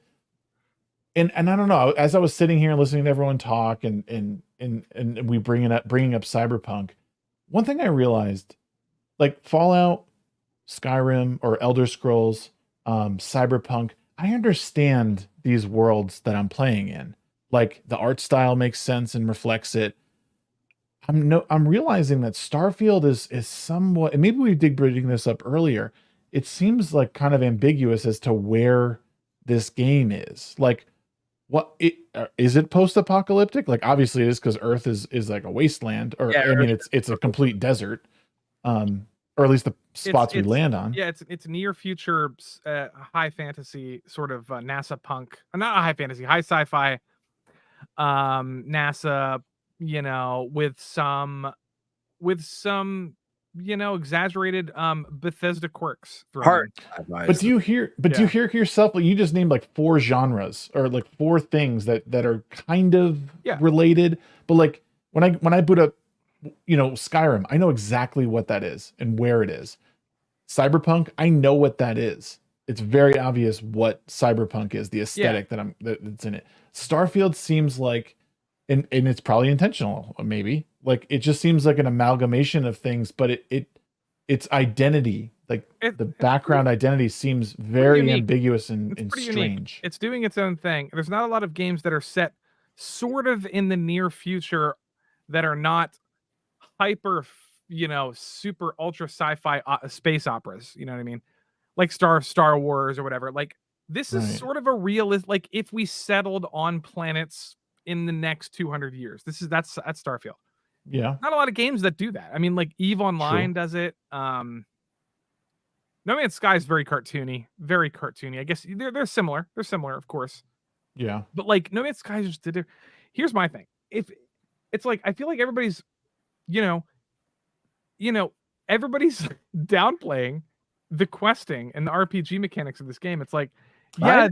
don't know. As I was sitting here listening to everyone talk and we bringing up Cyberpunk, one thing I realized, like Fallout, Skyrim, or Elder Scrolls, Cyberpunk, I understand these worlds that I'm playing in. Like, the art style makes sense and reflects it. I'm realizing that Starfield is somewhat, and maybe we did bring this up earlier, it seems like kind of ambiguous as to where this game is. Like, is it post-apocalyptic? Like, obviously it is, because Earth is like a wasteland, or it's a complete desert, or at least the spots we land on. Yeah, it's near future, high fantasy sort of NASA punk, not a high fantasy, high sci-fi, NASA, with some exaggerated Bethesda quirks. But do you hear yourself? Like, you just named like 4 genres, or like 4 things that are kind of related. But like when I boot up, Skyrim, I know exactly what that is and where it is. Cyberpunk, I know what that is. It's very obvious what Cyberpunk is, the aesthetic that's in it. Starfield seems like, and it's probably intentional, maybe. Like, it just seems like an amalgamation of things, but its identity, like the background identity, seems very ambiguous and strange. Unique. It's doing its own thing. There's not a lot of games that are set sort of in the near future that are not hyper, super ultra sci-fi space operas. You know what I mean? Like Star Wars or whatever. Like this is Right. sort of a realist. Like if we settled on planets in the next 200 years, that's Starfield. Yeah. Not a lot of games that do that. I mean, like EVE Online does it. No Man's Sky is very cartoony. Very cartoony. I guess they're similar. They're similar, of course. Yeah. But like No Man's Sky just did it. Here's my thing. If it's like I feel like everybody's, everybody's downplaying the questing and the RPG mechanics of this game. It's like, yeah,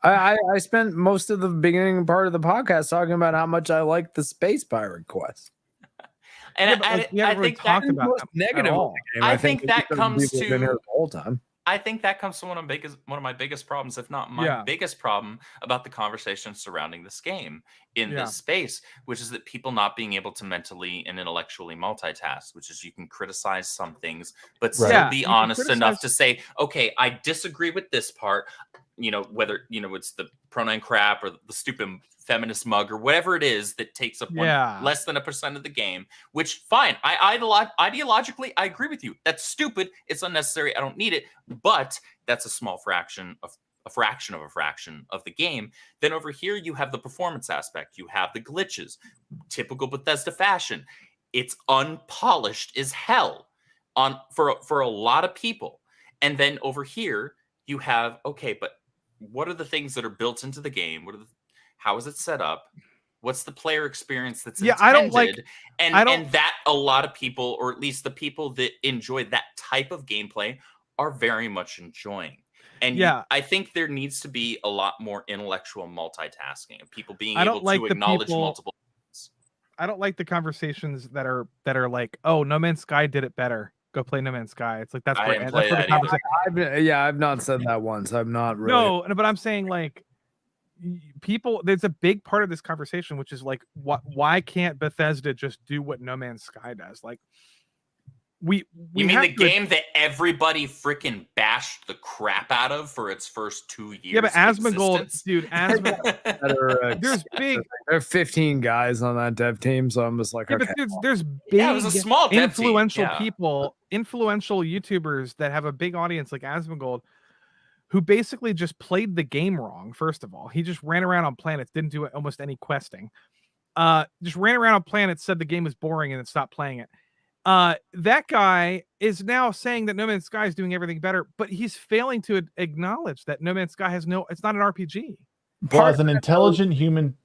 I spent most of the beginning part of the podcast talking about how much I like the Space Pirate quest. And I think talked that, about negative. I think that comes people have been here to the whole time. I think that comes to one of my biggest problems, if not my biggest problem, about the conversation surrounding this game in this space, which is that people not being able to mentally and intellectually multitask, which is you can criticize some things, but still be honest enough to say, okay, I disagree with this part, whether, it's the pronoun crap or the stupid feminist mug or whatever it is that takes up less than 1% of the game, which fine. Ideologically, I agree with you. That's stupid. It's unnecessary. I don't need it. But that's a small fraction of a fraction of the game. Then over here, you have the performance aspect. You have the glitches, typical Bethesda fashion. It's unpolished as hell for a lot of people. And then over here, you have, okay, but what are the things that are built into the game? How is it set up? What's the player experience that's intended? I don't like, and that a lot of people, or at least the people that enjoy that type of gameplay, are very much enjoying. And I think there needs to be a lot more intellectual multitasking and people being able to acknowledge multiple things. I don't like the conversations that are like, oh, No Man's Sky did it better. Go play No Man's Sky. It's like that's where the conversation. I've not said that once. I'm not really. No, but I'm saying like people. There's a big part of this conversation, which is like, why can't Bethesda just do what No Man's Sky does? Like, you mean the game that everybody freaking bashed the crap out of for its first 2 years? Yeah, but Asmongold, dude, there's big. There are 15 guys on that dev team, so I'm just like, yeah, okay. But there's big, it was a small influential people, influential YouTubers that have a big audience like Asmongold, who basically just played the game wrong. First of all, he just ran around on planets, didn't do almost any questing. Just ran around on planets, said the game was boring, and then stopped playing it. That guy is now saying that No Man's Sky is doing everything better, but he's failing to acknowledge that No Man's Sky it's not an RPG. Well, as an intelligent human,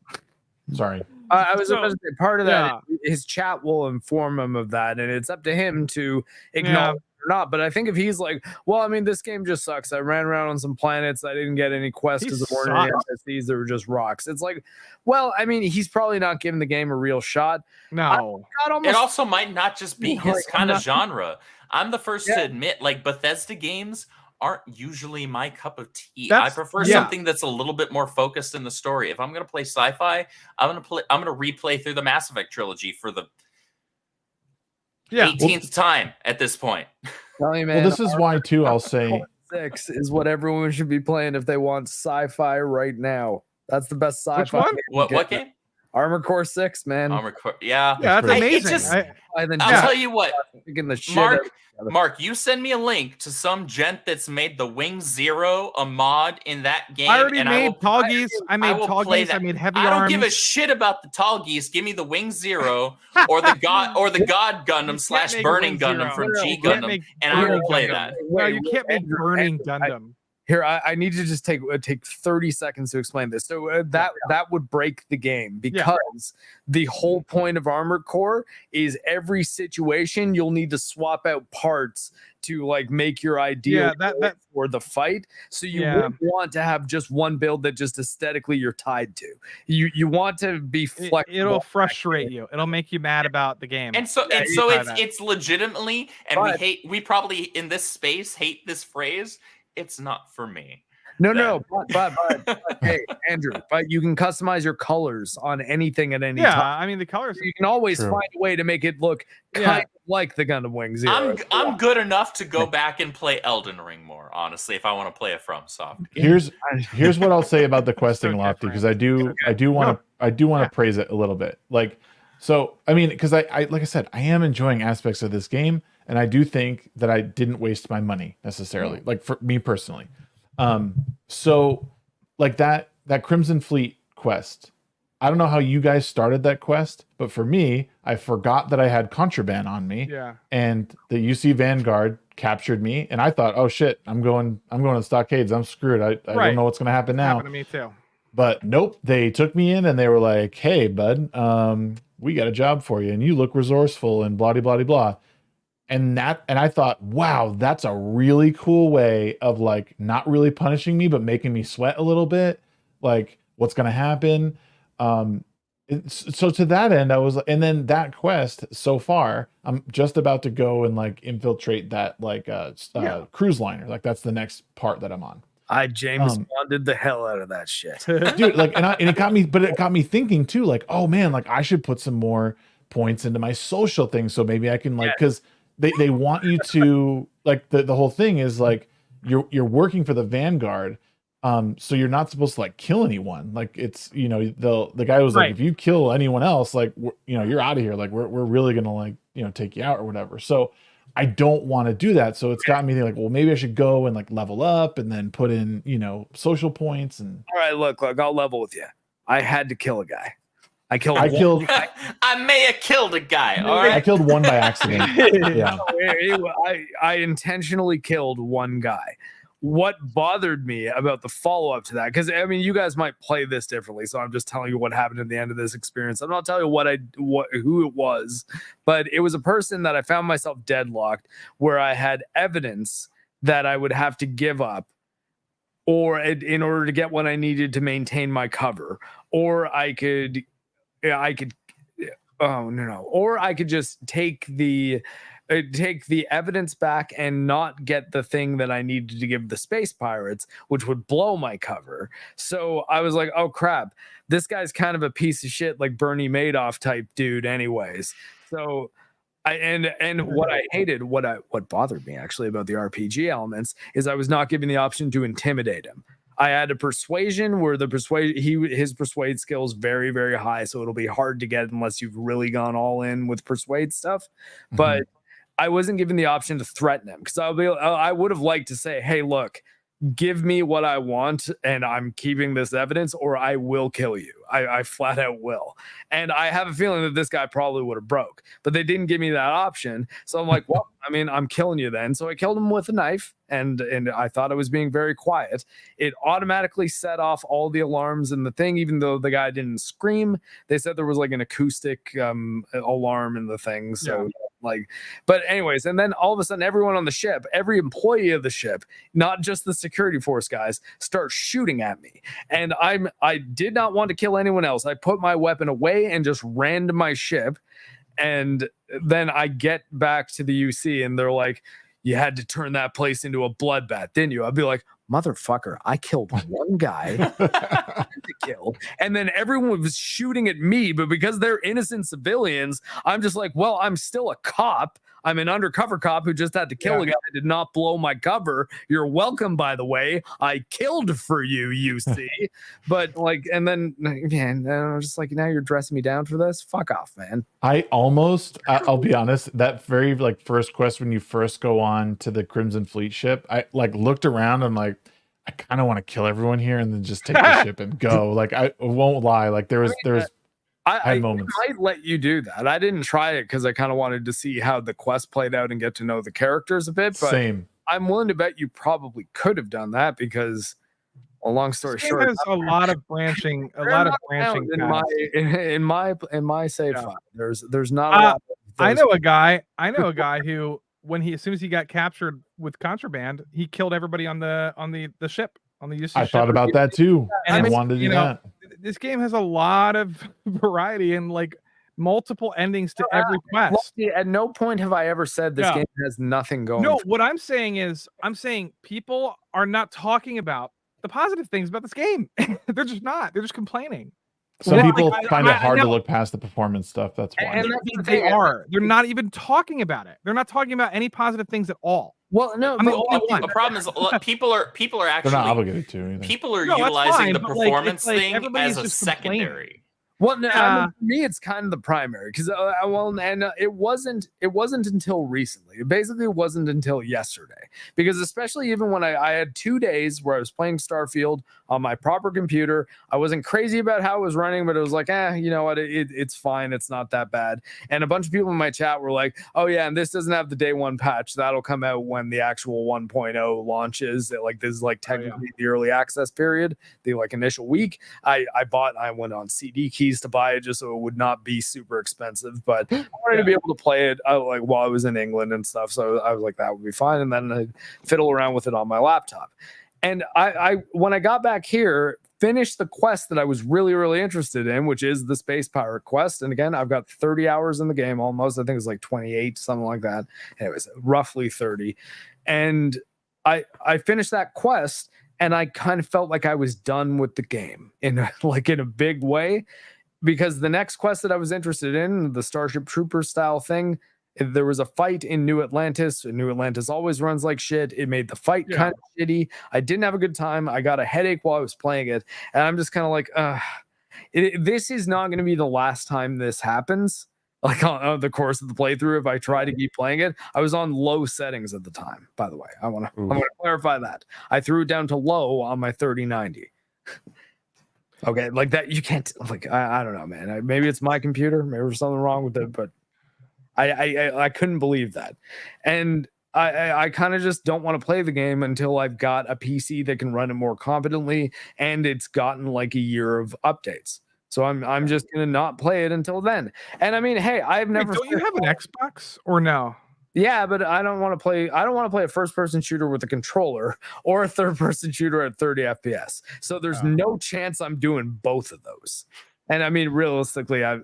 sorry. I was about to say part of that, his chat will inform him of that, and it's up to him to acknowledge it or not. But I think if he's like, well, I mean, this game just sucks. I ran around on some planets. I didn't get any quests because there weren't any NPCs. There were just rocks. It's like, well, I mean, he's probably not giving the game a real shot. No. It also might not just be his kind of genre. I'm the first to admit, like, Bethesda games aren't usually my cup of tea. I prefer something that's a little bit more focused in the story. If I'm going to play sci-fi, I'm going to replay through the Mass Effect trilogy for the 18th time at this point. Tell me, man, well, this is why too. I'll say 6 is what everyone should be playing if they want sci-fi right now. That's the best sci-fi. Which one? What game? Armored Core 6, man. Armored Core, yeah, that's amazing. I'll tell you what, Mark, you send me a link to some gent that's made the Wing Zero a mod in that game. I already made Tall Geese. I made Tall Geese. I made Heavy Arms. I don't give a shit about the Tall Geese. Give me the Wing Zero or the God Gundam / Burning Gundam from G Gundam, and I will play that. No, you can't make Burning Gundam. Here, I need to just take 30 seconds to explain this. So that would break the game because the whole point of Armored Core is every situation you'll need to swap out parts to like make your ideal for the fight. So you wouldn't want to have just one build that just aesthetically you're tied to. You want to be flexible. It'll frustrate you. It'll make you mad about the game. And so it's legitimately, and we probably in this space hate this phrase. It's not for me. No, but hey, Andrew, but you can customize your colors on anything at any time. Yeah, I mean the colors. You can always find a way to make it look kind of like the Gundam Wing Zero. I'm good enough to go back and play Elden Ring more, honestly, if I want to play a FromSoft game. Here's what I'll say about the questing, Lofti, because I do want to praise it a little bit. Like So, I mean, because I like I said, I am enjoying aspects of this game, and I do think that I didn't waste my money necessarily, like for me personally. So like that Crimson Fleet quest, I don't know how you guys started that quest, but for me, I forgot that I had contraband on me. Yeah. And the UC Vanguard captured me, and I thought, oh shit, I'm going to Stockades. I'm screwed. I don't know what's gonna happen now. Happened to me too. But nope, they took me in and they were like, hey, bud, we got a job for you, and you look resourceful and blah blah blah. And I thought, wow, that's a really cool way of like not really punishing me, but making me sweat a little bit. Like, what's gonna happen? So to that end, I was, and then that quest so far, I'm just about to go and like infiltrate that like cruise liner. Like that's the next part that I'm on. I James Bonded the hell out of that shit, dude. Like, and it got me thinking too. Like, oh man, like I should put some more points into my social thing, so maybe I can like, because they want you to like the whole thing is like you're working for the Vanguard. So you're not supposed to like kill anyone. Like it's, you know, the guy was like, if you kill anyone else, like, you know, you're out of here. Like we're really gonna like, you know, take you out or whatever. So I don't want to do that. So it's got me thinking like, well, maybe I should go and like level up and then put in, you know, social points. And all right, look, I'll level with you. I had to kill a guy. I killed. I may have killed a guy. All right. I killed one by accident. Yeah. I intentionally killed one guy. What bothered me about the follow-up to that, because I mean, you guys might play this differently, so I'm just telling you what happened at the end of this experience. I'm not telling you who it was, but it was a person that I found myself deadlocked, where I had evidence that I would have to give up, or in order to get what I needed to maintain my cover, or I could just take the evidence back and not get the thing that I needed to give the space pirates, which would blow my cover. So I was like, oh crap, this guy's kind of a piece of shit, like Bernie Madoff type dude anyways. So what I hated, what bothered me actually about the RPG elements is I was not given the option to intimidate him. I had a persuasion where his persuade skill is very, very high, so it'll be hard to get unless you've really gone all in with persuade stuff. But I wasn't given the option to threaten him, because I would have liked to say, hey, look, give me what I want and I'm keeping this evidence, or I will kill you. I flat out will. And I have a feeling that this guy probably would have broke, but they didn't give me that option. So I'm like, well, I mean, I'm killing you then. So I killed him with a knife, and I thought I was being very quiet. It automatically set off all the alarms in the thing, even though the guy didn't scream. They said there was like an acoustic alarm in the thing. So but anyways, and then all of a sudden everyone on the ship, every employee of the ship, not just the security force guys, start shooting at me. And I did not want to kill anyone else. I put my weapon away and just ran to my ship. And then I get back to the UC and they're like, you had to turn that place into a bloodbath, didn't you? I'd be like, motherfucker, I killed one guy to kill, and then everyone was shooting at me, but because they're innocent civilians, I'm just like, well, I'm still a cop. I'm an undercover cop who just had to kill a guy that did not blow my cover. You're welcome, by the way. I killed for you, UC. But like, and then man, I'm just like, now you're dressing me down for this? Fuck off, man. I'll be honest, that very like first quest when you first go on to the Crimson Fleet ship, I like looked around, I'm like, I kind of want to kill everyone here and then just take the ship and go. Like, I won't lie, like there was I had moments. might let you do that. I didn't try it because I kind of wanted to see how the quest played out and get to know the characters a bit. But Same. I'm willing to bet you probably could have done that, because, well, long story short, there's a lot of branching. In my save file. There's not a lot. Of I know a guy who, as soon as he got captured with contraband, he killed everybody on the ship. On the UC I ship. thought about that too. And I wanted to do that. This game has a lot of variety and like multiple endings to every quest. Lofti, at no point have I ever said this game has nothing going. No, what I'm saying is, people are not talking about the positive things about this game. They're just not. They're just complaining. Some people find it hard to look past the performance stuff. That's why. And they are. They're not even talking about it. They're not talking about any positive things at all. Well, no, I'm the only one. The problem is people are actually they're not obligated to either. People are utilizing the performance thing as a just secondary. Well, no, I Yeah. mean, for me, it's kind of the primary because it wasn't until recently. It basically wasn't until yesterday, because especially even when I had 2 days where I was playing Starfield on my proper computer, I wasn't crazy about how it was running, but it was like, you know what, it's fine, it's not that bad. And a bunch of people in my chat were like, oh yeah, and this doesn't have the day one patch, that'll come out when the actual 1.0 launches. Like this is like technically the early access period, the like initial week. I went on CD keys to buy it just so it would not be super expensive, but I wanted to be able to play it like while I was in England and stuff, so I was like, that would be fine. And then I fiddle around with it on my laptop. And I when I got back here, finished the quest that I was really, really interested in, which is the space pirate quest. And again, I've got 30 hours in the game almost. I think it's like 28, something like that. Anyways, roughly 30. And I finished that quest, and I kind of felt like I was done with the game in a big way, because the next quest that I was interested in, the Starship Trooper style thing, there was a fight in New Atlantis, and New Atlantis always runs like shit. It made the fight kind of shitty. I didn't have a good time. I got a headache while I was playing it, and I'm just kind of like, this is not going to be the last time this happens. Like on the course of the playthrough, if I try to keep playing it, I was on low settings at the time. By the way, I want to clarify that I threw it down to low on my 3090. Okay, like that, you can't, like, I don't know, man. Maybe it's my computer, maybe there's something wrong with it, but I couldn't believe that. And I kind of just don't want to play the game until I've got a PC that can run it more competently, and it's gotten like a year of updates. So I'm just gonna not play it until then. And I mean, hey, I've never. Wait, don't you have an Xbox or no? Yeah, but I don't want to play a first-person shooter with a controller or a third-person shooter at 30 FPS. So there's no chance I'm doing both of those. And I mean, realistically, I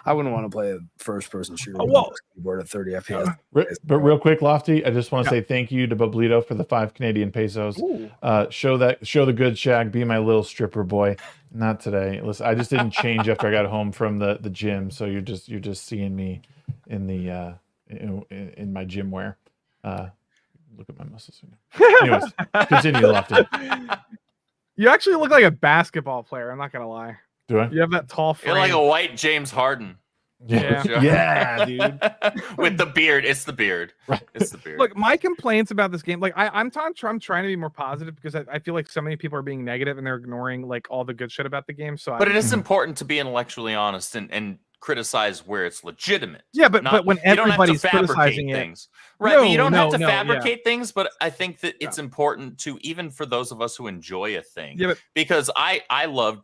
wouldn't want to play a first-person shooter with a keyboard at 30 FPS. But real quick, Lofty, I just want to say thank you to Boblito for the 5 Canadian pesos. Show the good shag. Be my little stripper boy. Not today. Listen, I just didn't change after I got home from the gym, so you're just seeing me in the in my gym wear. Look at my muscles. Anyways, continue, Lofty. You actually look like a basketball player. I'm not gonna lie. Do I? You have that tall frame. You're like a white James Harden. Yeah, yeah, dude. With the beard, it's the beard. It's the beard. Look, my complaints about this game, like I'm trying to be more positive, because I feel like so many people are being negative and they're ignoring like all the good shit about the game. So, but it is important to be intellectually honest and criticize where it's legitimate. Yeah, but when everybody's criticizing things, right? No, but you don't have to no, fabricate things. But I think that it's important to, even for those of us who enjoy a thing, because I have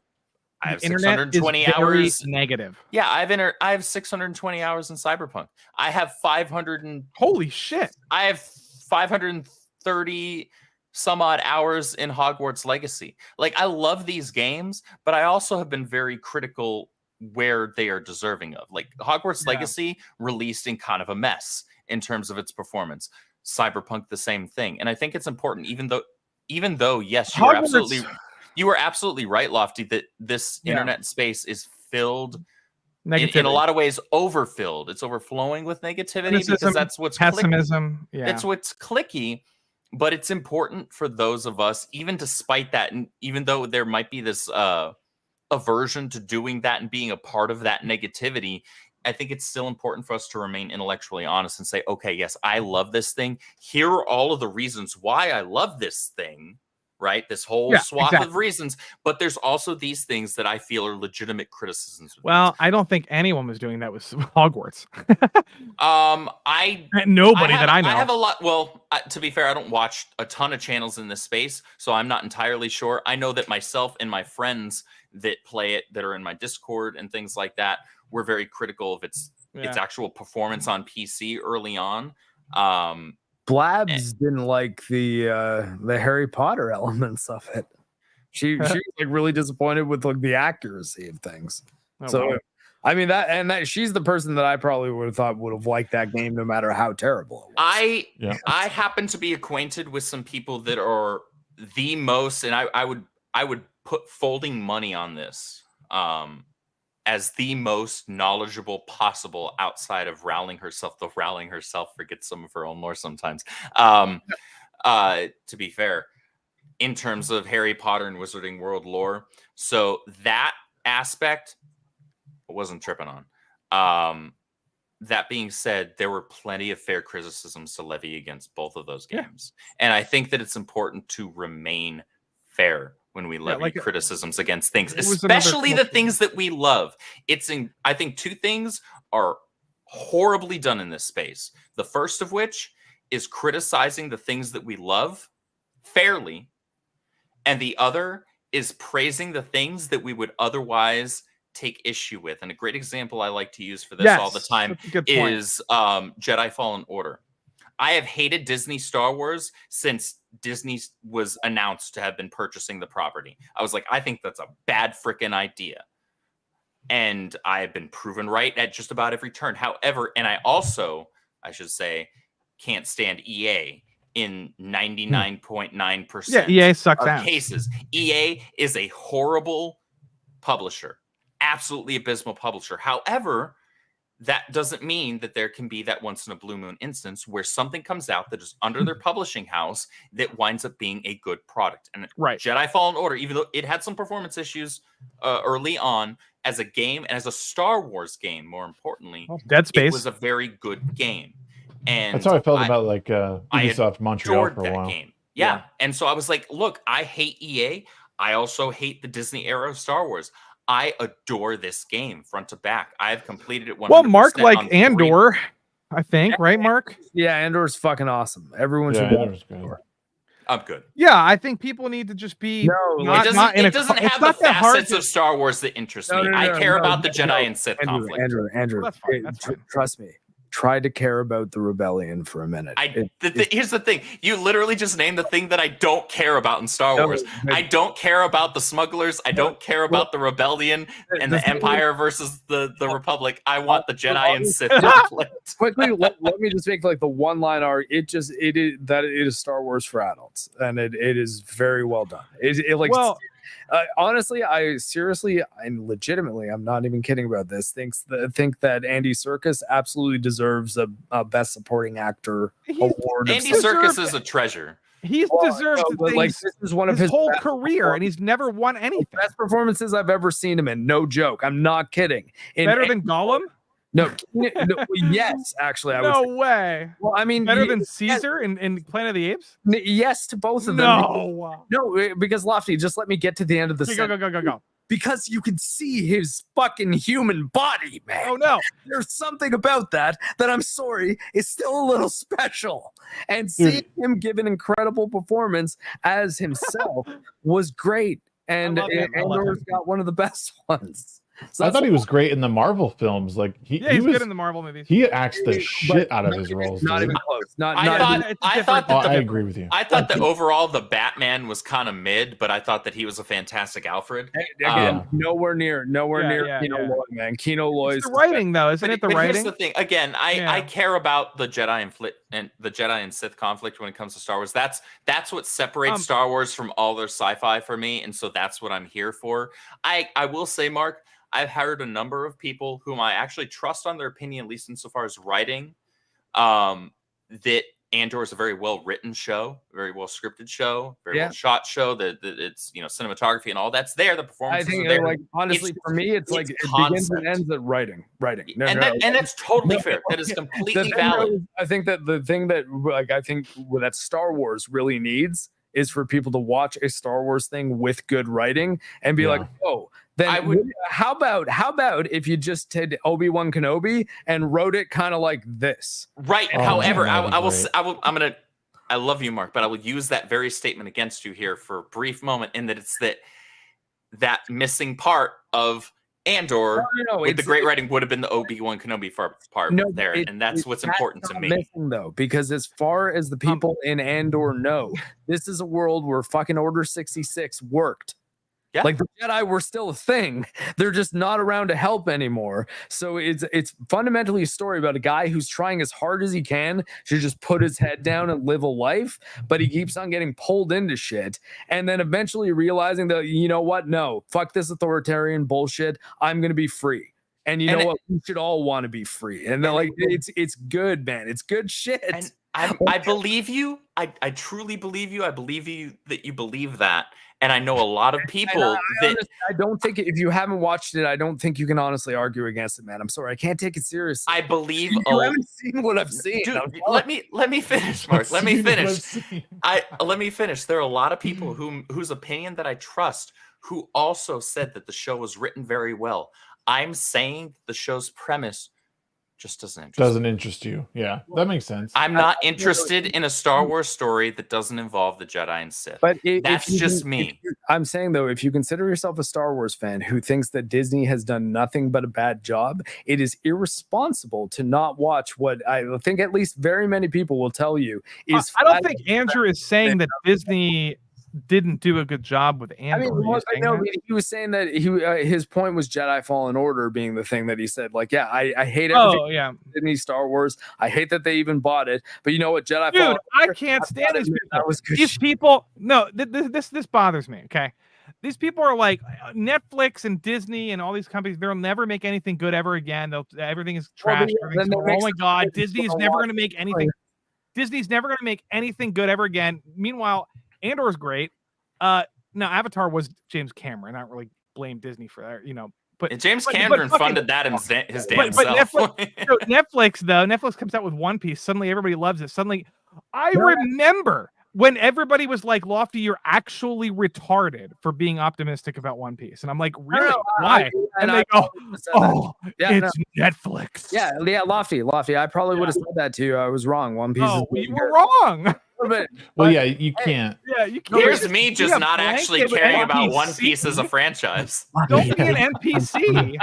620 hours negative. Yeah, I have 620 hours in Cyberpunk. I have 500 and holy shit. I have 530 some odd hours in Hogwarts Legacy. Like, I love these games, but I also have been very critical where they are deserving of. Like, Hogwarts Legacy released in kind of a mess in terms of its performance. Cyberpunk, the same thing. And I think it's important, even though yes, you were absolutely right, Lofty, that this internet space is filled in a lot of ways, overfilled. It's overflowing with negativity, because that's what's pessimism. Clicky. It's what's clicky. But it's important for those of us, even despite that, and even though there might be this aversion to doing that and being a part of that negativity, I think it's still important for us to remain intellectually honest and say, okay, yes, I love this thing. Here are all of the reasons why I love this thing. Right, this whole swath of reasons, but there's also these things that I feel are legitimate criticisms. Well, I don't think anyone was doing that with Hogwarts. Nobody that I know. I have a lot. Well, to be fair, I don't watch a ton of channels in this space, so I'm not entirely sure. I know that myself and my friends that play it, that are in my Discord and things like that, were very critical of its actual performance on PC early on. Blabs didn't like the Harry Potter elements of it. She was like really disappointed with like the accuracy of things. I mean that she's the person that I probably would have thought would have liked that game no matter how terrible it was. I happen to be acquainted with some people that are the most, and I would put folding money on this as the most knowledgeable possible outside of Rowling herself, though Rowling herself forgets some of her own lore sometimes. To be fair, in terms of Harry Potter and Wizarding World lore. So that aspect, wasn't tripping on. That being said, there were plenty of fair criticisms to levy against both of those games. And I think that it's important to remain fair when we levy criticisms against things, especially the things that we love. I think two things are horribly done in this space. The first of which is criticizing the things that we love fairly. And the other is praising the things that we would otherwise take issue with. And a great example I like to use for this all the time is Jedi Fallen Order. I have hated Disney Star Wars since Disney was announced to have been purchasing the property. I was like, I think that's a bad freaking idea. And I have been proven right at just about every turn. However, and I should say, can't stand EA in 99.9% EA sucks of cases. EA is a horrible publisher. Absolutely abysmal publisher. However, that doesn't mean that there can be that once in a blue moon instance where something comes out that is under their publishing house that winds up being a good product. And Jedi Fallen Order, even though it had some performance issues early on as a game and as a Star Wars game, more importantly, Dead Space, it was a very good game. And that's how I felt about like Ubisoft Montreal for a while. Game. Yeah. And so I was like, look, I hate EA. I also hate the Disney era of Star Wars. I adore this game front to back. I've completed it 100%. Well, Mark liked Andor, I think, right, Mark? Yeah, Andor's fucking awesome. Everyone should Andor's good. I'm good. Yeah, I think people need to just be. It doesn't have the facets of Star Wars that interest me. I care about the Jedi and Sith conflict. Andrew, trust me. Try to care about the rebellion for a minute. Here's the thing. You literally just named the thing that I don't care about in Star Wars. I don't care about the smugglers. I don't care about the rebellion and the Empire versus the Republic. I want the Jedi and Sith conflict. Quickly, let me just make like the one line art. It is Star Wars for adults, and it is very well done. Honestly, I seriously and legitimately, I'm not even kidding about this. Think that Andy Serkis absolutely deserves a Best Supporting Actor award. Andy Serkis is a treasure. He's deserved this is one of his whole career, and he's never won anything. Best performances I've ever seen him in. No joke. I'm not kidding. Better than Gollum? No, yes, actually, I would. No way. Well, I mean, better than Caesar in Planet of the Apes? Yes, to both of them. No, because Lofti, just let me get to the end of the sentence. Go. Because you can see his fucking human body, man. Oh no, there's something about that I'm sorry is still a little special. And seeing him give an incredible performance as himself was great. And Andor's got one of the best ones. So I thought he was great in the Marvel films. Like he's good in the Marvel movies. He acts the shit out of his roles. Not even close. I agree with you. I thought that overall the Batman was kind of mid, but I thought that he was a fantastic Alfred. Again, nowhere near Kino Loy, man. Kino Loy's the writing though, isn't it? The writing. Here's the thing. Again, I care about the Jedi and Sith conflict when it comes to Star Wars. That's what separates Star Wars from all their sci-fi for me, and so that's what I'm here for. I will say, Mark, I've heard a number of people whom I actually trust on their opinion, at least insofar as writing, that Andor is a very well-written show, very well-scripted show, very well-shot show. That it's cinematography and all that's there. The performances are there. Like honestly, for me, it's like it begins and ends at writing. And that's totally fair. That is completely valid. I think that the thing that that Star Wars really needs is for people to watch a Star Wars thing with good writing and be like, oh. Then how about if you just did Obi-Wan Kenobi and wrote it kind of like this? Right. However, I love you, Mark, but I will use that very statement against you here for a brief moment, in that it's that missing part of Andor with the great writing would have been the Obi-Wan Kenobi part there, and that's what's important to me. Missing, though, because as far as the people in Andor know, this is a world where fucking Order 66 worked. Yeah. Like the Jedi were still a thing. They're just not around to help anymore. So it's fundamentally a story about a guy who's trying as hard as he can to just put his head down and live a life, but he keeps on getting pulled into shit. And then eventually realizing that, you know what? No, fuck this authoritarian bullshit. I'm going to be free. And you know what? We should all want to be free. And they're like, it's good, man. It's good shit. I believe you. I truly believe you. I believe you that you believe that. And I know a lot of people I don't think if you haven't watched it, I don't think you can honestly argue against it, man. I'm sorry, I can't take it seriously. I believe you haven't seen what I've seen. Dude, let me finish, Mark. Let me finish. Let me finish. There are a lot of people whose opinion that I trust who also said that the show was written very well. I'm saying the show's premise just doesn't interest you. Yeah, that makes sense. I'm not interested in a Star Wars story that doesn't involve the Jedi and Sith. But that's just me. I'm saying though, if you consider yourself a Star Wars fan who thinks that Disney has done nothing but a bad job, it is irresponsible to not watch what I think at least very many people will tell you is. I don't think Andrew is saying that Disney didn't do a good job with Andor. He was saying that his point was Jedi Fallen Order being the thing that he said. Like, yeah, I hate everything. Disney Star Wars. I hate that they even bought it. But you know what, Jedi Fallen Order, I can't stand these people. That was good these people. No, this bothers me. Okay, these people are like Netflix and Disney and all these companies. They'll never make anything good ever again. Everything is trash. Oh my god, Disney's never going to make anything. Disney's never going to make anything good ever again. Meanwhile, Andor is great. Now Avatar was James Cameron. I don't really blame Disney for that, But James Cameron funded that his damn self. Netflix comes out with One Piece. Suddenly everybody loves it. Suddenly, I remember when everybody was like, "Lofti, you're actually retarded for being optimistic about One Piece," and I'm like, "Really? Why?" And they go, "It's Netflix." Yeah, Lofti. I probably would have said that to you. I was wrong. One Piece. Oh, you were wrong. You can't. You can't. Here's me just not actually caring about One Piece as a franchise. Don't be an NPC.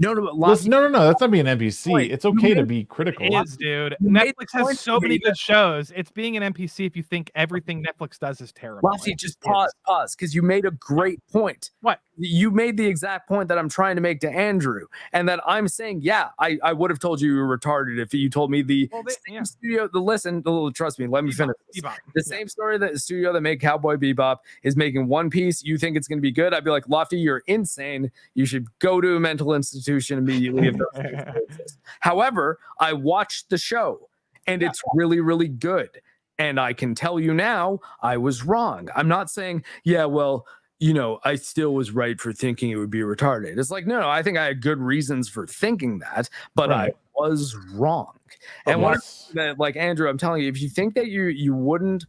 No. That's not being an NPC. It's okay to be critical. It is, dude. Netflix has so many good shows. It's being an NPC if you think everything Netflix does is terrible. Lofty, just pause, because you made a great point. What? You made the exact point that I'm trying to make to Andrew, and that I'm saying, I would have told you were retarded if you told me same studio. Trust me, let me finish. The same studio that made Cowboy Bebop is making One Piece. You think it's going to be good? I'd be like, Lofty, you're insane. You should go to a mental institution immediately if those things exist. However, I watched the show and it's really, really good. And I can tell you now, I was wrong. I'm not saying, I still was right for thinking it would be retarded. It's like, no, I think I had good reasons for thinking that, but I was wrong. And like Andrew, I'm telling you, if you think that you wouldn't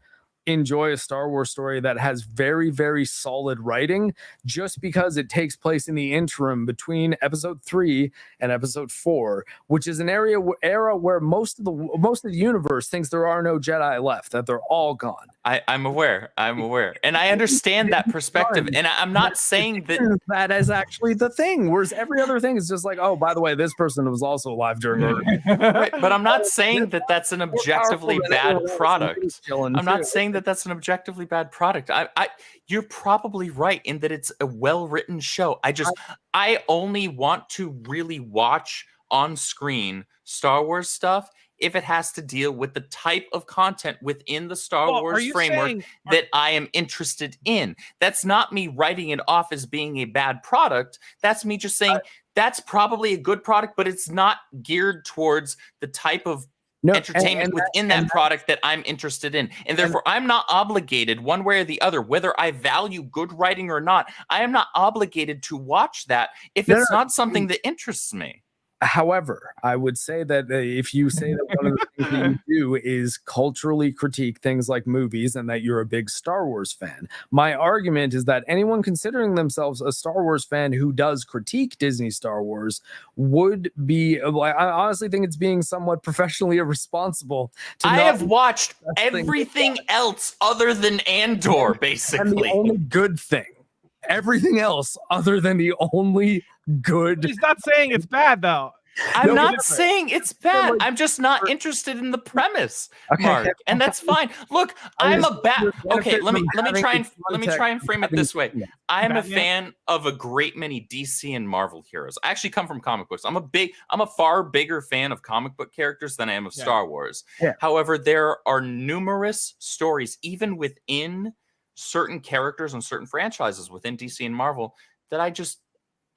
enjoy a Star Wars story that has very, very solid writing just because it takes place in the interim between episode 3 and episode 4, which is an era where most of the universe thinks there are no Jedi left, that they're all gone. I'm aware, and I understand that perspective, and I'm not saying that is actually the thing. Whereas every other thing is just like, oh, by the way, this person was also alive during right, but I'm not saying that that's an objectively bad product. I'm not saying that that's an objectively bad product. You're probably right in that it's a well-written show. I only want to really watch on screen Star Wars stuff if it has to deal with the type of content within the Star Wars framework that I am interested in. That's not me writing it off as being a bad product. That's me just saying that's probably a good product, but it's not geared towards the type of entertainment within that product that I'm interested in. And therefore, I'm not obligated one way or the other, whether I value good writing or not. I am not obligated to watch that if it's not something that interests me. However, I would say that if you say that one of the things that you do is culturally critique things like movies and that you're a big Star Wars fan, my argument is that anyone considering themselves a Star Wars fan who does critique Disney Star Wars would be, I honestly think it's being somewhat professionally irresponsible. I have watched everything else other than Andor, basically. And the only good thing. Everything else other than the only good. He's not saying it's bad, though. I'm not saying it's bad. I'm just not interested in the premise, Mark, and that's fine. Look, I'm a bat. Okay, let me try and frame it this way. I'm a fan of a great many DC and Marvel heroes. I actually come from comic books. I'm a far bigger fan of comic book characters than I am of Star Wars. Yeah. However, there are numerous stories, even within certain characters and certain franchises within DC and Marvel, that I just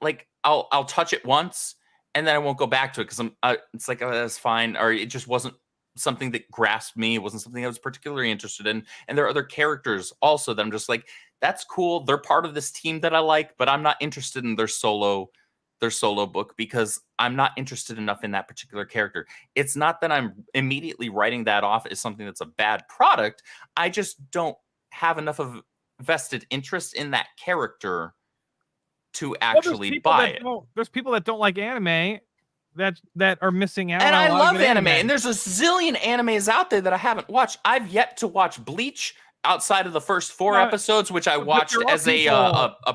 like. I'll touch it once and then I won't go back to it because it's like, oh, that's fine, or it just wasn't something that grasped me. It wasn't something I was particularly interested in. And there are other characters also that I'm just like, that's cool. They're part of this team that I like, but I'm not interested in their solo book because I'm not interested enough in that particular character. It's not that I'm immediately writing that off as something that's a bad product. I just don't have enough of vested interest in that character to actually buy it. There's people that don't like anime that are missing out. And on I a lot love of good anime, and there's a zillion animes out there that I haven't watched. I've yet to watch Bleach outside of the first 4 episodes, which I watched as a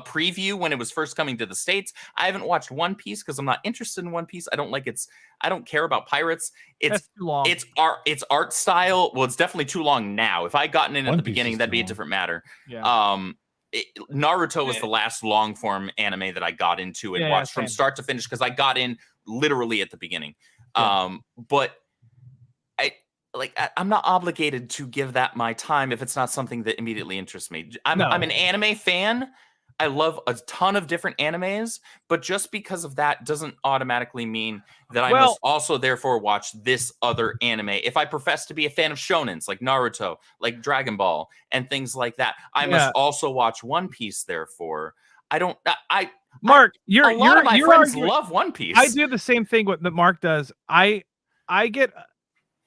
preview when it was first coming to the States. I haven't watched One Piece because I'm not interested in One Piece. I don't care about pirates. That's too long. It's art style. Well, it's definitely too long now. If I had gotten in at the beginning, that'd be a different matter. Yeah. Naruto was the last long form anime that I got into and watched from start to finish because I got in literally at the beginning. But I'm not obligated to give that my time if it's not something that immediately interests me. I'm an anime fan. I love a ton of different animes, but just because of that doesn't automatically mean that I must also therefore watch this other anime. If I profess to be a fan of shonens like Naruto, like Dragon Ball, and things like that, I must also watch One Piece. Therefore, Mark, a lot of my friends love One Piece. I do the same thing that Mark does. I get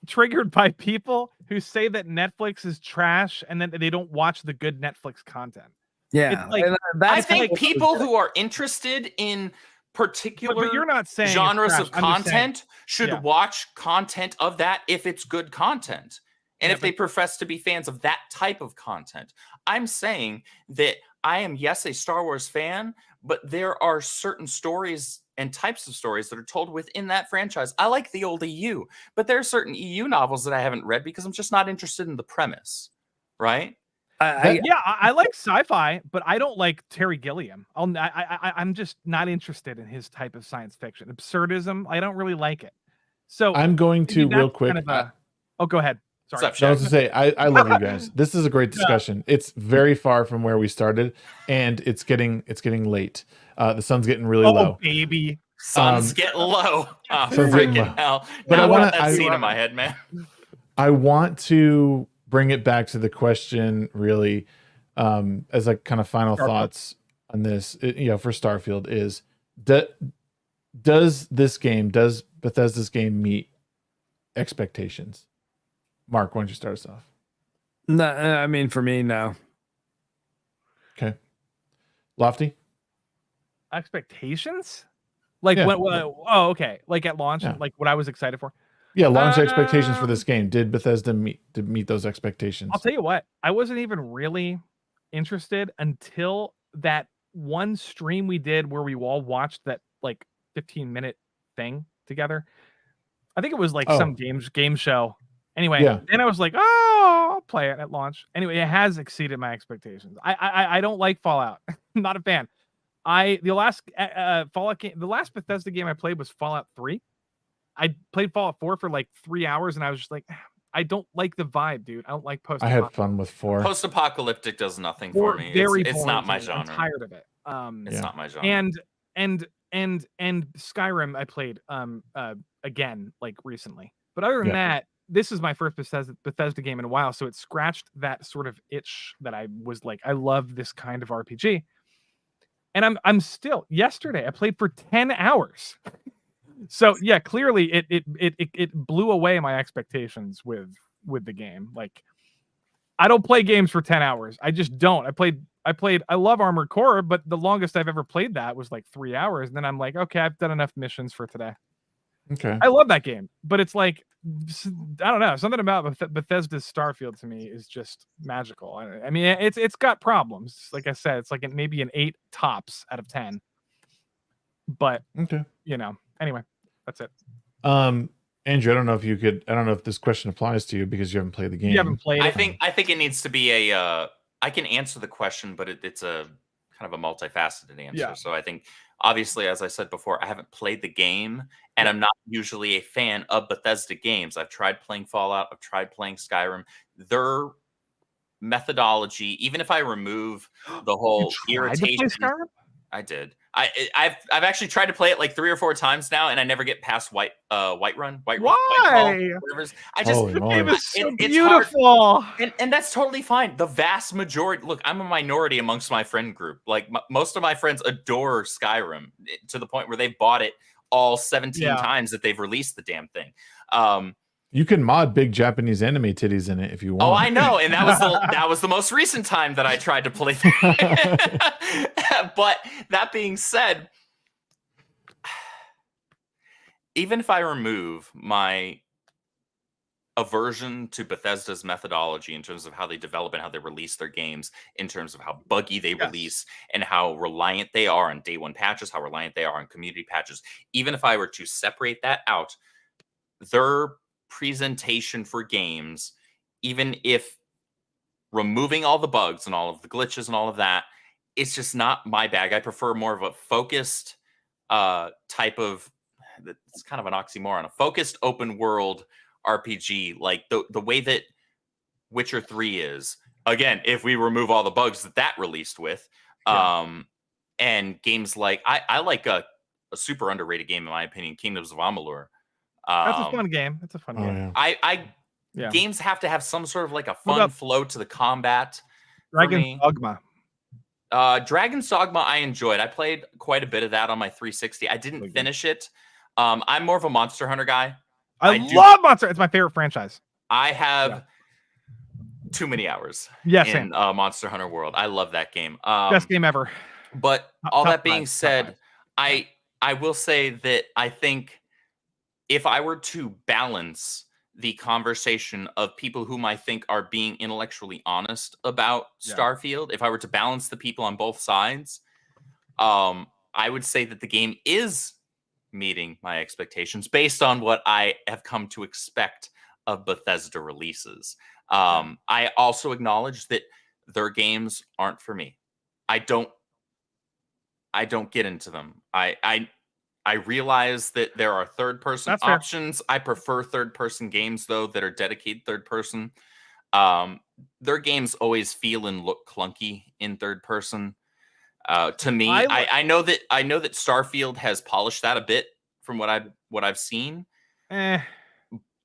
triggered by people who say that Netflix is trash and then they don't watch the good Netflix content. Yeah, like, I think people who are interested in particular but you're not saying genres of content should watch content of that if it's good content. And if they profess to be fans of that type of content. I'm saying that I am, yes, a Star Wars fan, but there are certain stories and types of stories that are told within that franchise. I like the old EU, but there are certain EU novels that I haven't read because I'm just not interested in the premise, right? I like sci-fi, but I don't like Terry Gilliam. I'm just not interested in his type of science fiction. Absurdism, I don't really like it. So I'm going to real quick. Go ahead. Sorry. I was going to say, I love you guys. This is a great discussion. It's very far from where we started, and it's getting late. The sun's getting really low. Baby. Sun's getting low. Oh, sun's getting low. Hell. But I want that scene in my head, man. I want to bring it back to the question, really, as like kind of final thoughts on this. For Starfield is does Bethesda's game meet expectations? Mark, why don't you start us off? No, I mean, for me, no. Okay. Lofty? Expectations? Like okay. Like at launch, like what I was excited for. Yeah, launch expectations for this game. Did Bethesda meet those expectations? I'll tell you what, I wasn't even really interested until that one stream we did where we all watched that like 15-minute thing together. I think it was like some game show. Anyway, then I was like, I'll play it at launch. Anyway, it has exceeded my expectations. I don't like Fallout. I'm not a fan. The last Fallout game, the last Bethesda game I played was Fallout 3. I played Fallout 4 for like 3 hours, and I was just like, I don't like the vibe, dude. I don't like I had fun with 4. Post-apocalyptic does nothing for me. It's not my genre. I'm tired of it. It's not my genre. And Skyrim I played again like recently. But other than that, this is my first Bethesda game in a while, so it scratched that sort of itch that I was like, I love this kind of RPG. And I'm still, yesterday I played for 10 hours. So yeah, clearly it blew away my expectations with the game. Like, I don't play games for 10 hours. I just don't. I love Armored Core, but the longest I've ever played that was like 3 hours. And then I'm like, okay, I've done enough missions for today. Okay. I love that game, but it's like, I don't know, something about Bethesda's Starfield to me is just magical. I mean, it's got problems. Like I said, it's like maybe an 8 tops out of 10. But anyway, that's it. Andrew, I don't know if this question applies to you because you haven't played the game. You haven't played it. I think it needs to be I can answer the question, but it's a kind of a multifaceted answer. Yeah. So I think, obviously, as I said before, I haven't played the game, and I'm not usually a fan of Bethesda games. I've tried playing Fallout. I've tried playing Skyrim. Their methodology, even if I remove the whole irritation. did. I've actually tried to play it like 3 or 4 times now, and I never get past White Run. Why? I just Holy moly. It was so it's hard. beautiful. And that's totally fine. The vast majority, look, I'm a minority amongst my friend group. Like most of my friends adore Skyrim to the point where they've bought it all 17 times that they've released the damn thing. You can mod big Japanese anime titties in it if you want. Oh, I know, and that was the most recent time that I tried to play. But that being said, even if I remove my aversion to Bethesda's methodology in terms of how they develop and how they release their games, in terms of how buggy they release and how reliant they are on day one patches, how reliant they are on community patches, even if I were to separate that out, their presentation for games, even if removing all the bugs and all of the glitches and all of that, it's just not my bag. I prefer more of a focused type of, it's kind of an oxymoron, a focused open world RPG, like the way that Witcher 3 is. Again, if we remove all the bugs that released with, and games like, I like a super underrated game in my opinion, Kingdoms of Amalur. That's a fun game. It's a fun game. Yeah. Games have to have some sort of like a fun flow to the combat. Dragon's Dogma. Dragon's Dogma I enjoyed. I played quite a bit of that on my 360. I didn't finish it. I'm more of a Monster Hunter guy. I love Monster. It's my favorite franchise. I have too many hours in Monster Hunter World. I love that game. Best game ever. But all that being said, I will say that I think if I were to balance the conversation of people whom I think are being intellectually honest about Starfield, if I were to balance the people on both sides, I would say that the game is meeting my expectations based on what I have come to expect of Bethesda releases. I also acknowledge that their games aren't for me. I don't get into them. I realize that there are third-person options. I prefer third-person games, though, that are dedicated third-person. Their games always feel and look clunky in third-person. To me, I know that Starfield has polished that a bit from what I've seen. I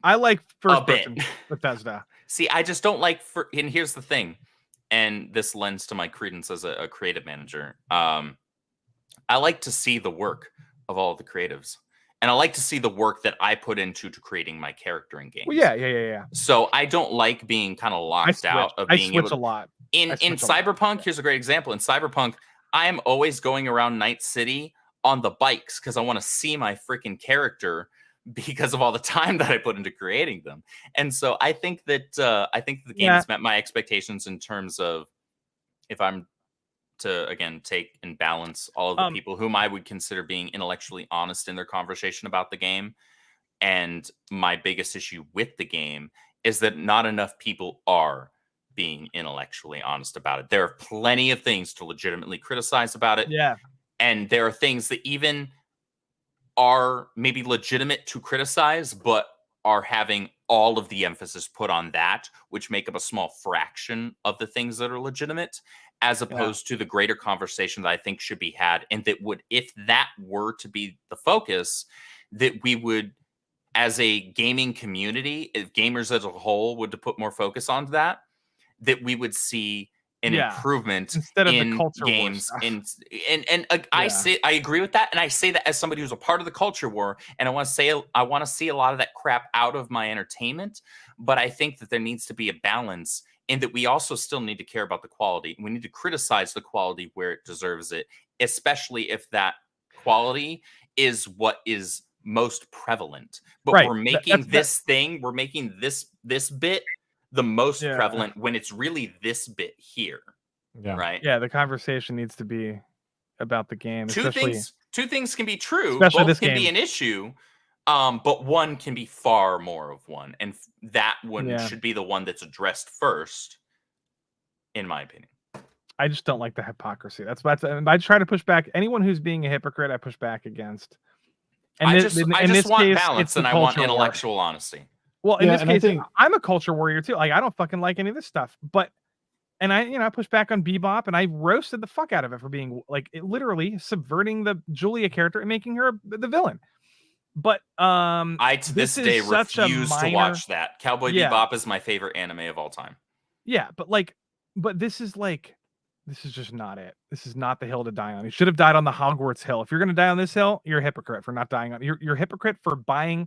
like first-person Bethesda. See, I just don't like. And here's the thing, and this lends to my credence as a creative manager. I like to see the work of all of the creatives, and I like to see the work that I put into creating my character in games. Well, yeah. So I don't like being kind of locked out of being able to. A lot. In Cyberpunk, here's a great example. In Cyberpunk, I am always going around Night City on the bikes because I want to see my freaking character because of all the time that I put into creating them. And so I think that the game has met my expectations in terms of, if I'm to again take and balance all of the people whom I would consider being intellectually honest in their conversation about the game. And my biggest issue with the game is that not enough people are being intellectually honest about it. There are plenty of things to legitimately criticize about it. Yeah. And there are things that even are maybe legitimate to criticize, but are having all of the emphasis put on that, which make up a small fraction of the things that are legitimate, as opposed to the greater conversation that I think should be had. And that would, if that were to be the focus, that we would, as a gaming community, if gamers as a whole were to put more focus on that we would see an improvement instead of in the culture games. I agree with that. And I say that as somebody who's a part of the culture war. And I want to see a lot of that crap out of my entertainment. But I think that there needs to be a balance, and that we also still need to care about the quality. We need to criticize the quality where it deserves it, especially if that quality is what is most prevalent. But we're making we're making this bit the most prevalent when it's really this bit here. Yeah. Right. Yeah. The conversation needs to be about the game. Two things can be true. Especially Both can game. be an issue. But one can be far more of one. And that one should be the one that's addressed first, in my opinion. I just don't like the hypocrisy. That's what I try to push back. Anyone who's being a hypocrite, I push back against. And I just want balance, and I want intellectual honesty. Well, in this case, I'm a culture warrior too. Like, I don't fucking like any of this stuff, but And I pushed back on Bebop, and I roasted the fuck out of it for being like literally subverting the Julia character and making her the villain. But I to this day such a refuse to minor. watch that. Cowboy Yeah. Bebop is my favorite anime of all time. Yeah, but this is just not it. This is not the hill to die on. You should have died on the Hogwarts hill. If you're gonna die on this hill, you're a hypocrite for not dying on. You're a hypocrite for buying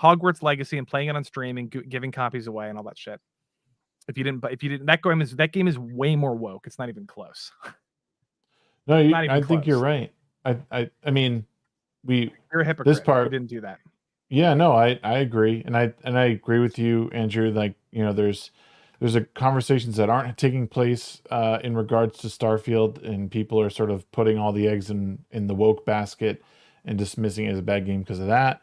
Hogwarts Legacy and playing it on stream and giving copies away and all that shit. If you didn't, that game is way more woke. It's not even close. No, Not even I think you're close. right. I mean, you're a hypocrite. This part, you didn't do that. Yeah, no, I agree, and I agree with you, Andrew. Like, there's conversations that aren't taking place in regards to Starfield, and people are sort of putting all the eggs in the woke basket and dismissing it as a bad game because of that.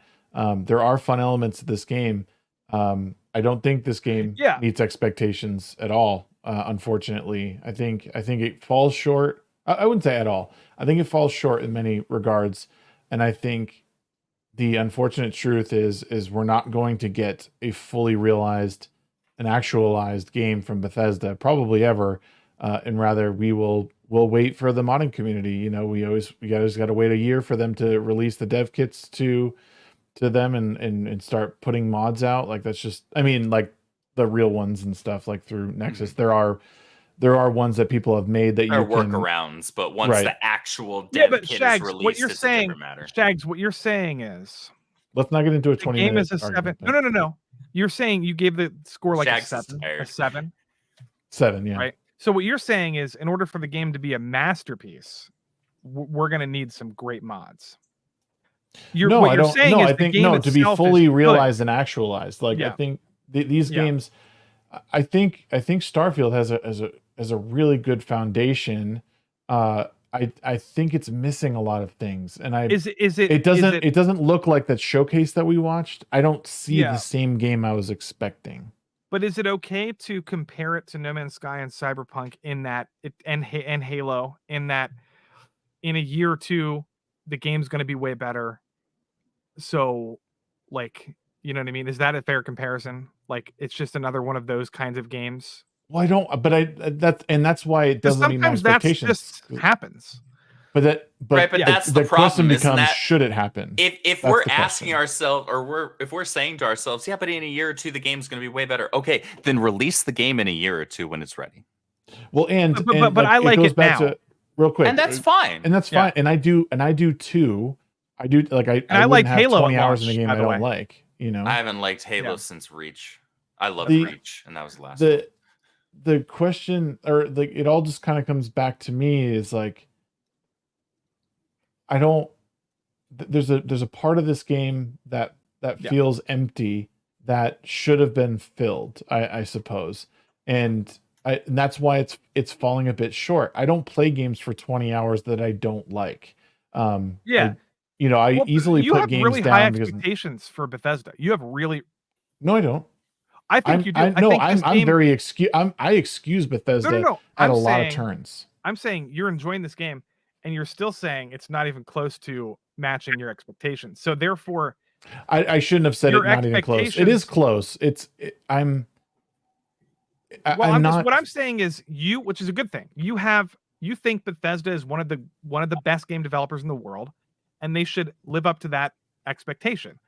There are fun elements to this game. I don't think this game meets expectations at all. Unfortunately, I think it falls short. I wouldn't say at all. I think it falls short in many regards, and I think the unfortunate truth is we're not going to get a fully realized and actualized game from Bethesda probably ever, and rather we'll wait for the modding community. We always got to wait a year for them to release the dev kits to them and start putting mods out. Like, that's just, I mean, like the real ones and stuff, like through Nexus. Mm-hmm. There are ones that people have made that there you can workarounds, but once the actual dev kit Shags, is released, what you're it's saying, a different matter. Shags, what you're saying is, let's not get into a 20-minute game is a 7. No. You're saying you gave the score like Shags a 7. A 7. 7, yeah. Right. So what you're saying is, in order for the game to be a masterpiece, we're going to need some great mods. I think to be fully realized and actualized. Like, I think these games, I think Starfield has a really good foundation. I think it's missing a lot of things, and it doesn't look like that showcase that we watched. I don't see the same game I was expecting. But is it okay to compare it to No Man's Sky and Cyberpunk in that and Halo, in that in a year or two the game's going to be way better? So, like, you know what I mean? Is that a fair comparison? Like, it's just another one of those kinds of games. Well, I don't, but that's why it doesn't meet my expectations. That just happens. But that's the problem. Question becomes, should it happen? If we're asking ourselves, or if we're saying to ourselves, yeah, but in a year or two the game's going to be way better. Okay, then release the game in a year or two when it's ready. Well, but I like it now. Real quick, and that's fine. And that's fine. And I do too. I do, like, I like have Halo 20 hours in a game I don't like. I haven't liked Halo since Reach. I loved Reach, and that was the last. The question, or like, it all just kind of comes back to me is like, I don't. There's a part of this game that feels empty that should have been filled, I suppose, and that's why it's falling a bit short. I don't play games for 20 hours that I don't like. I easily put games really down high because expectations for Bethesda. You have really. No, I don't. I think you do. I excuse Bethesda at a lot of turns. I'm saying you're enjoying this game, and you're still saying it's not even close to matching your expectations. So therefore, I shouldn't have said it not even close. It is close. What I'm saying is which is a good thing. You think Bethesda is one of the best game developers in the world, and they should live up to that expectation.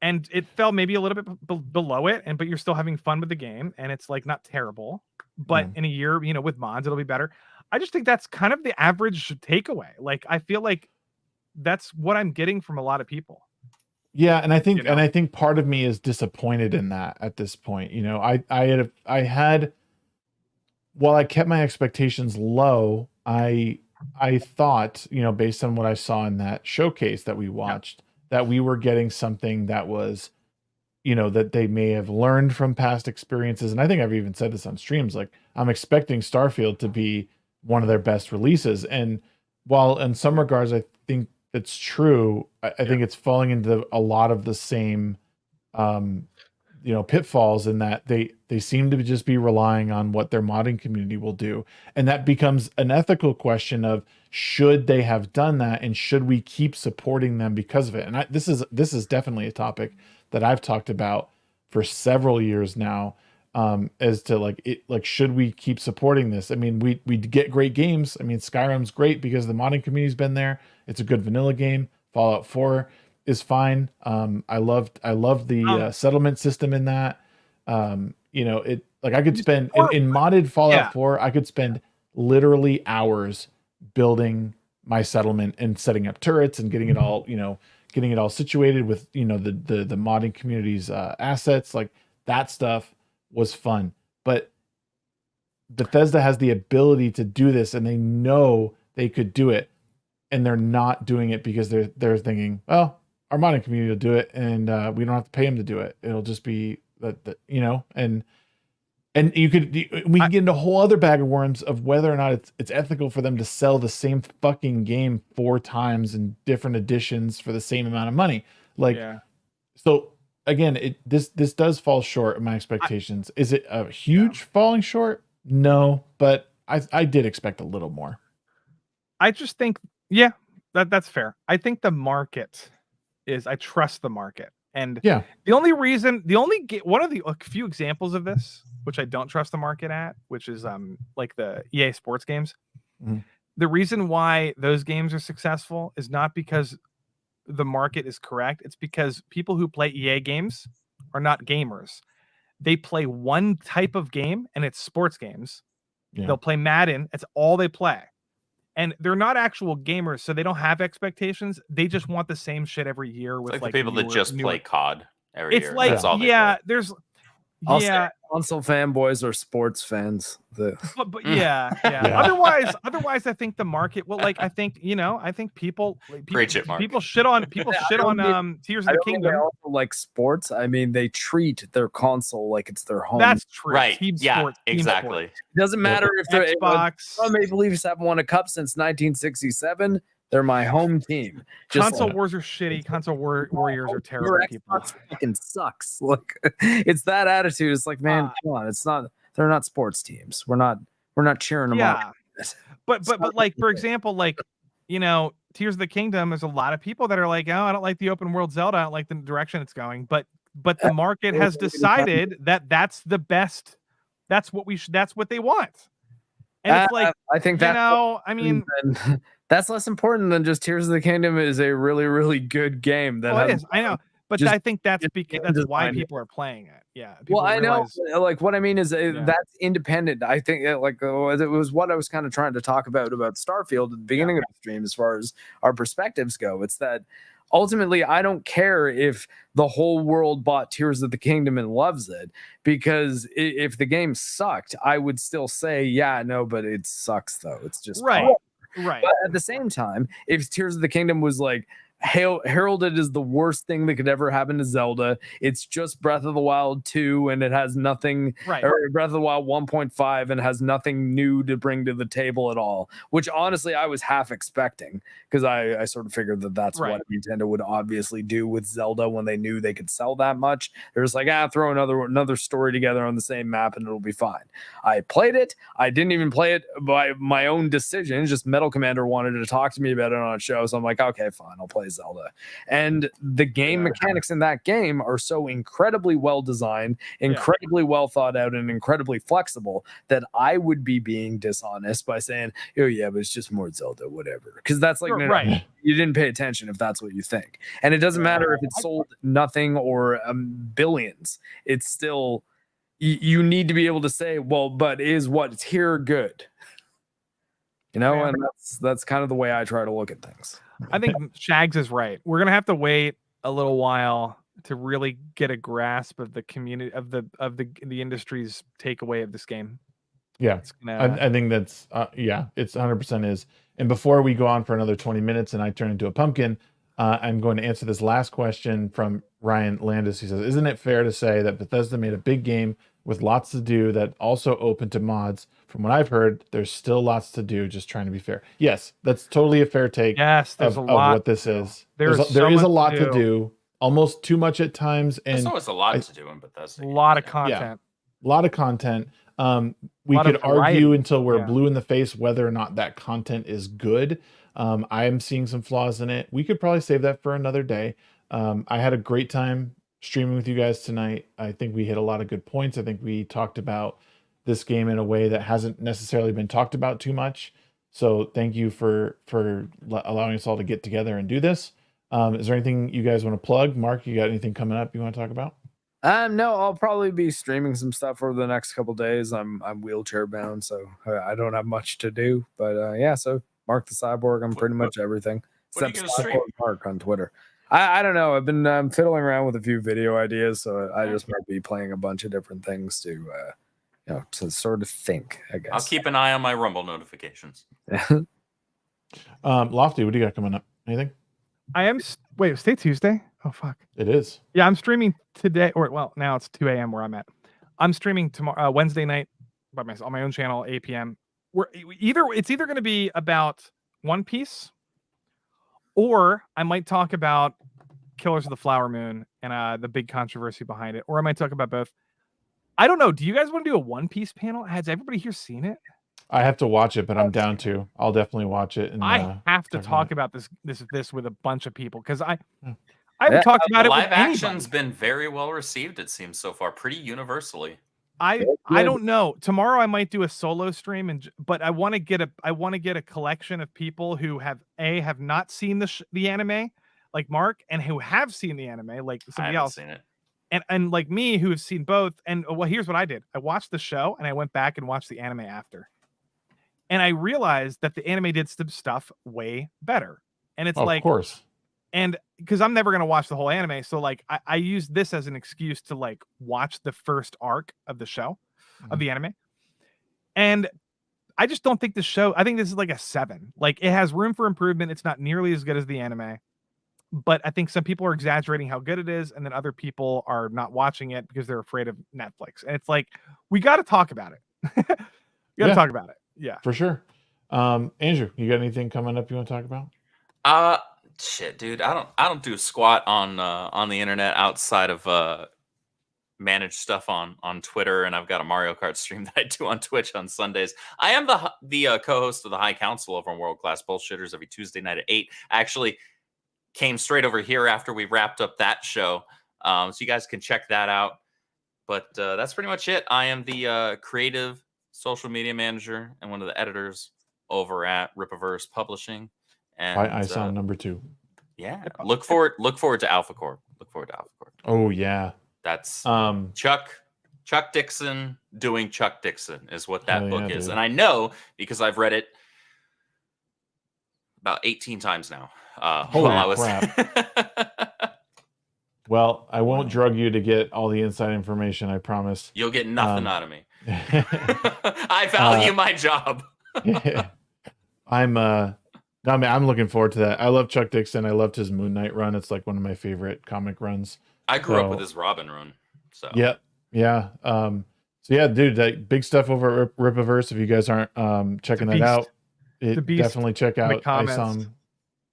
And it fell maybe a little bit below it, but you're still having fun with the game, and it's like not terrible. But in a year, with mods, it'll be better. I just think that's kind of the average takeaway. Like, I feel like that's what I'm getting from a lot of people. Yeah, and I think part of me is disappointed in that at this point. I had while I kept my expectations low, I thought, based on what I saw in that showcase that we watched, that we were getting something that was, that they may have learned from past experiences. And I think I've even said this on streams, like, I'm expecting Starfield to be one of their best releases. And while in some regards, I think it's true, I think it's falling into a lot of the same, pitfalls in that they seem to just be relying on what their modding community will do. And that becomes an ethical question of, should they have done that, and should we keep supporting them because of it? And this is definitely a topic that I've talked about for several years now. as to like should we keep supporting this? I mean, we get great games. I mean, Skyrim's great because the modding community's been there. It's a good vanilla game. Fallout 4 is fine. I loved the settlement system in that. It like I could spend in modded Fallout 4, I could spend literally hours building my settlement and setting up turrets and getting it all situated with the modding community's assets. Like that stuff was fun. But Bethesda has the ability to do this, and they know they could do it, and they're not doing it because they're thinking, well, our modding community will do it, and we don't have to pay them to do it. It'll just be and we can get into a whole other bag of worms of whether or not it's ethical for them to sell the same fucking game 4 times in different editions for the same amount of money. So again, this does fall short of my expectations. Is it a huge falling short? No, but I did expect a little more. I just think, that's fair. I think the market I trust the market. And one of the few examples of this, which I don't trust the market at, which is like the EA Sports games. Mm-hmm. The reason why those games are successful is not because the market is correct. It's because people who play EA games are not gamers. They play one type of game, and it's sports games. They'll play Madden. That's all they play. And they're not actual gamers, so they don't have expectations. They just want the same shit every year. With like the people that just play COD every year. It's like, that's all they play. there's I'll say console fanboys are sports fans. But Otherwise, I think the market. Well, like I think people great shit, Mark. People shit on Tears of the Kingdom. They also like sports. I mean, they treat their console like it's their home. That's true. Right? Team yeah, sport, exactly. It doesn't matter if they're Xbox. Maple Leafs haven't won a cup since 1967. They're my home team. Console wars are shitty. Console warriors are terrible your people. Xbox fucking sucks. Look, it's that attitude. It's like, man, come on. It's not. They're not sports teams. We're not cheering them on. But like, for example, like, Tears of the Kingdom, there's a lot of people that are like, oh, I don't like the open world Zelda. I don't like the direction it's going. But the market has decided that that's the best. That's what they want. And it's like, I think that, I mean, that's less important than just Tears of the Kingdom is a really, really good game. It is. I know. But I think that's why people are playing it. Yeah. Well, I know. Like, what I mean is that's independent. I think it was what I was kind of trying to talk about Starfield at the beginning of the stream as far as our perspectives go. It's that ultimately, I don't care if the whole world bought Tears of the Kingdom and loves it, because if the game sucked, I would still say, but it sucks though. It's just right. Right. But at the same time, if Tears of the Kingdom was like heralded as the worst thing that could ever happen to Zelda, it's just Breath of the Wild 2 and it has nothing, or Breath of the Wild 1.5 and has nothing new to bring to the table at all, which honestly I was half expecting, because I sort of figured that's what Nintendo would obviously do with Zelda when they knew they could sell that much. They're just like, throw another story together on the same map and it'll be fine. I played it. I didn't even play it by my own decision. Just Metal Commander wanted to talk to me about it on a show, so I'm like, okay, fine, I'll play Zelda. And the game mechanics in that game are so incredibly well designed, incredibly well thought out, and incredibly flexible that I would be being dishonest by saying, but it's just more Zelda, whatever. Because that's like, you didn't pay attention if that's what you think. And it doesn't matter if it sold nothing or billions. It's still, you need to be able to say, well, but is what's here good? And that's kind of the way I try to look at things. I think Shags is right. We're gonna have to wait a little while to really get a grasp of the community of the industry's takeaway of this game. Yeah, I think that's it's 100% is. And before we go on for another 20 minutes and I turn into a pumpkin, I'm going to answer this last question from Ryan Landis. He says, "Isn't it fair to say that Bethesda made a big game with lots to do that also open to mods? From what I've heard, there's still lots to do, just trying to be fair." Yes, that's totally a fair take. Yes, there's a lot of what this is. There is a lot to do, almost too much at times. And there's always a lot to do in Bethesda. A lot of content. A lot of content. We could argue until we're blue in the face whether or not that content is good. I am seeing some flaws in it. We could probably save that for another day. I had a great time streaming with you guys tonight. I think we hit a lot of good points. I think we talked about this game in a way that hasn't necessarily been talked about too much. So thank you for allowing us all to get together and do this. Is there anything you guys want to plug? Mark, you got anything coming up you want to talk about? No, I'll probably be streaming some stuff over the next couple days. I'm wheelchair bound, so I don't have much to do. But yeah, so Marc the Cyborg, I'm pretty much everything. What are you Except gonna stream? Cyborg Mark on Twitter. I don't know. I've been fiddling around with a few video ideas, so I just might be playing a bunch of different things to to sort of think, I guess. I'll keep an eye on my Rumble notifications. Lofty, what do you got coming up? Anything? I am. Wait, stay Tuesday. Oh fuck. It is. Yeah, I'm streaming today, or well, now it's 2 a.m. where I'm at. I'm streaming tomorrow, Wednesday night, by myself on my own channel, 8 p.m. It's either going to be about One Piece, or I might talk about Killers of the Flower Moon and the big controversy behind it, or I might talk about both. I don't know. Do you guys want to do a One Piece panel? Has everybody here seen it? I have to watch it, but I'm down to. I'll definitely watch it. And I have to talk about this with a bunch of people because I haven't Yeah, talked about it with Live action's anybody. been very well received, it seems so far, pretty universally. I don't know. Tomorrow I might do a solo stream, but I want to get a collection of people who have not seen the anime, like Mark, and who have seen the anime, like somebody else, seen it. and like me, who have seen both. And well, here's what I did: I watched the show, and I went back and watched the anime after, and I realized that the anime did some stuff way better. And it's of course. And because I'm never going to watch the whole anime. So like, I use this as an excuse to like watch the first arc of the show, of the anime. And I just don't think the show, I think this is like a 7. Like it has room for improvement. It's not nearly as good as the anime, but I think some people are exaggerating how good it is. And then other people are not watching it because they're afraid of Netflix. And it's like, we got to talk about it. We got to talk about it. Yeah, for sure. Andrew, you got anything coming up you want to talk about? Shit, dude, I don't do squat on the internet outside of manage stuff on Twitter, and I've got a Mario Kart stream that I do on Twitch on Sundays. I am the co-host of the High Council over on World Class Bullshitters every Tuesday night at 8. I actually came straight over here after we wrapped up that show, so you guys can check that out. But that's pretty much it. I am the creative social media manager and one of the editors over at Ripaverse Publishing. And I saw number 2. Yeah. Look forward to Alpha Corp. Oh yeah. That's Chuck Dixon doing Chuck Dixon is what that book is. Dude. And I know because I've read it about 18 times now. Holy crap. Well, I won't drug you to get all the inside information, I promise. You'll get nothing out of me. I value my job. I'm looking forward to that. I love Chuck Dixon. I loved his Moon Knight run. It's like one of my favorite comic runs. I grew up with his Robin run. So yeah. So yeah, dude, that big stuff over at Ripaverse. If you guys aren't checking that out, definitely check out. I saw him.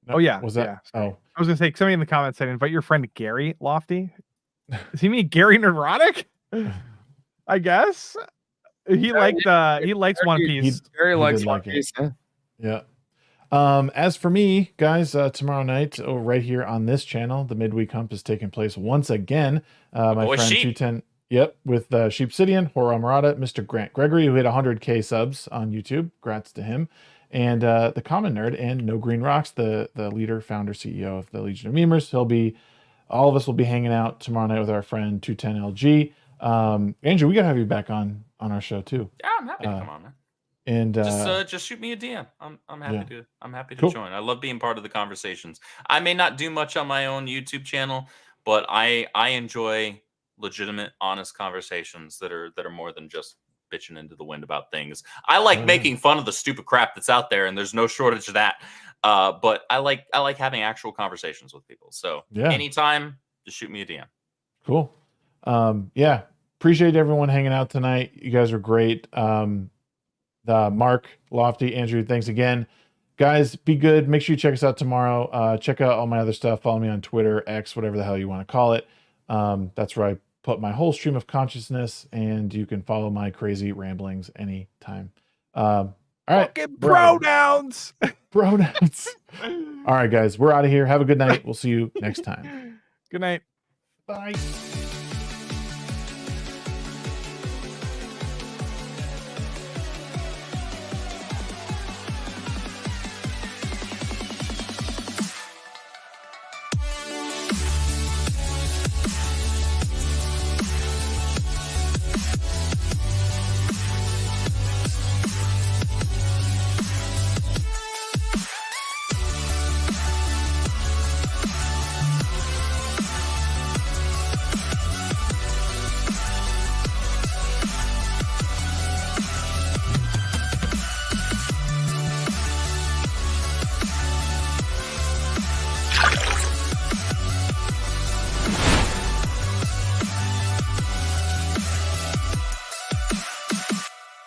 Oh yeah. Was that? Yeah. Oh, I was gonna say somebody in the comments said invite your friend Gary Lofty. Does he mean Gary Neurotic? I guess he likes One Piece. Very likes did One like it. Piece. Yeah. As for me, guys, tomorrow night, right here on this channel, the Midweek Hump is taking place once again. My friend Sheep. 210, with Sheepsidian, Horror Amarada, Mr. Grant Gregory, who hit 100K subs on YouTube. Congrats to him. And the Common Nerd and No Green Rocks, the leader, founder, CEO of the Legion of Memers. All of us will be hanging out tomorrow night with our friend 210LG. Andrew, we gotta have you back on our show too. Yeah, I'm happy to come on, man. And just shoot me a DM. I'm happy to join. I love being part of the conversations. I may not do much on my own YouTube channel, but I enjoy legitimate, honest conversations that are more than just bitching into the wind about things. I like making fun of the stupid crap that's out there, and there's no shortage of that. But I like having actual conversations with people. So anytime, just shoot me a DM. Cool. Yeah. Appreciate everyone hanging out tonight. You guys are great. Mark, Lofty, Andrew, thanks again. Guys, be good. Make sure you check us out tomorrow. Check out all my other stuff. Follow me on Twitter, X, whatever the hell you want to call it. That's where I put my whole stream of consciousness, and you can follow my crazy ramblings anytime. All right. Pronouns. Pronouns. All right, guys, we're out of here. Have a good night. We'll see you next time. Good night. Bye.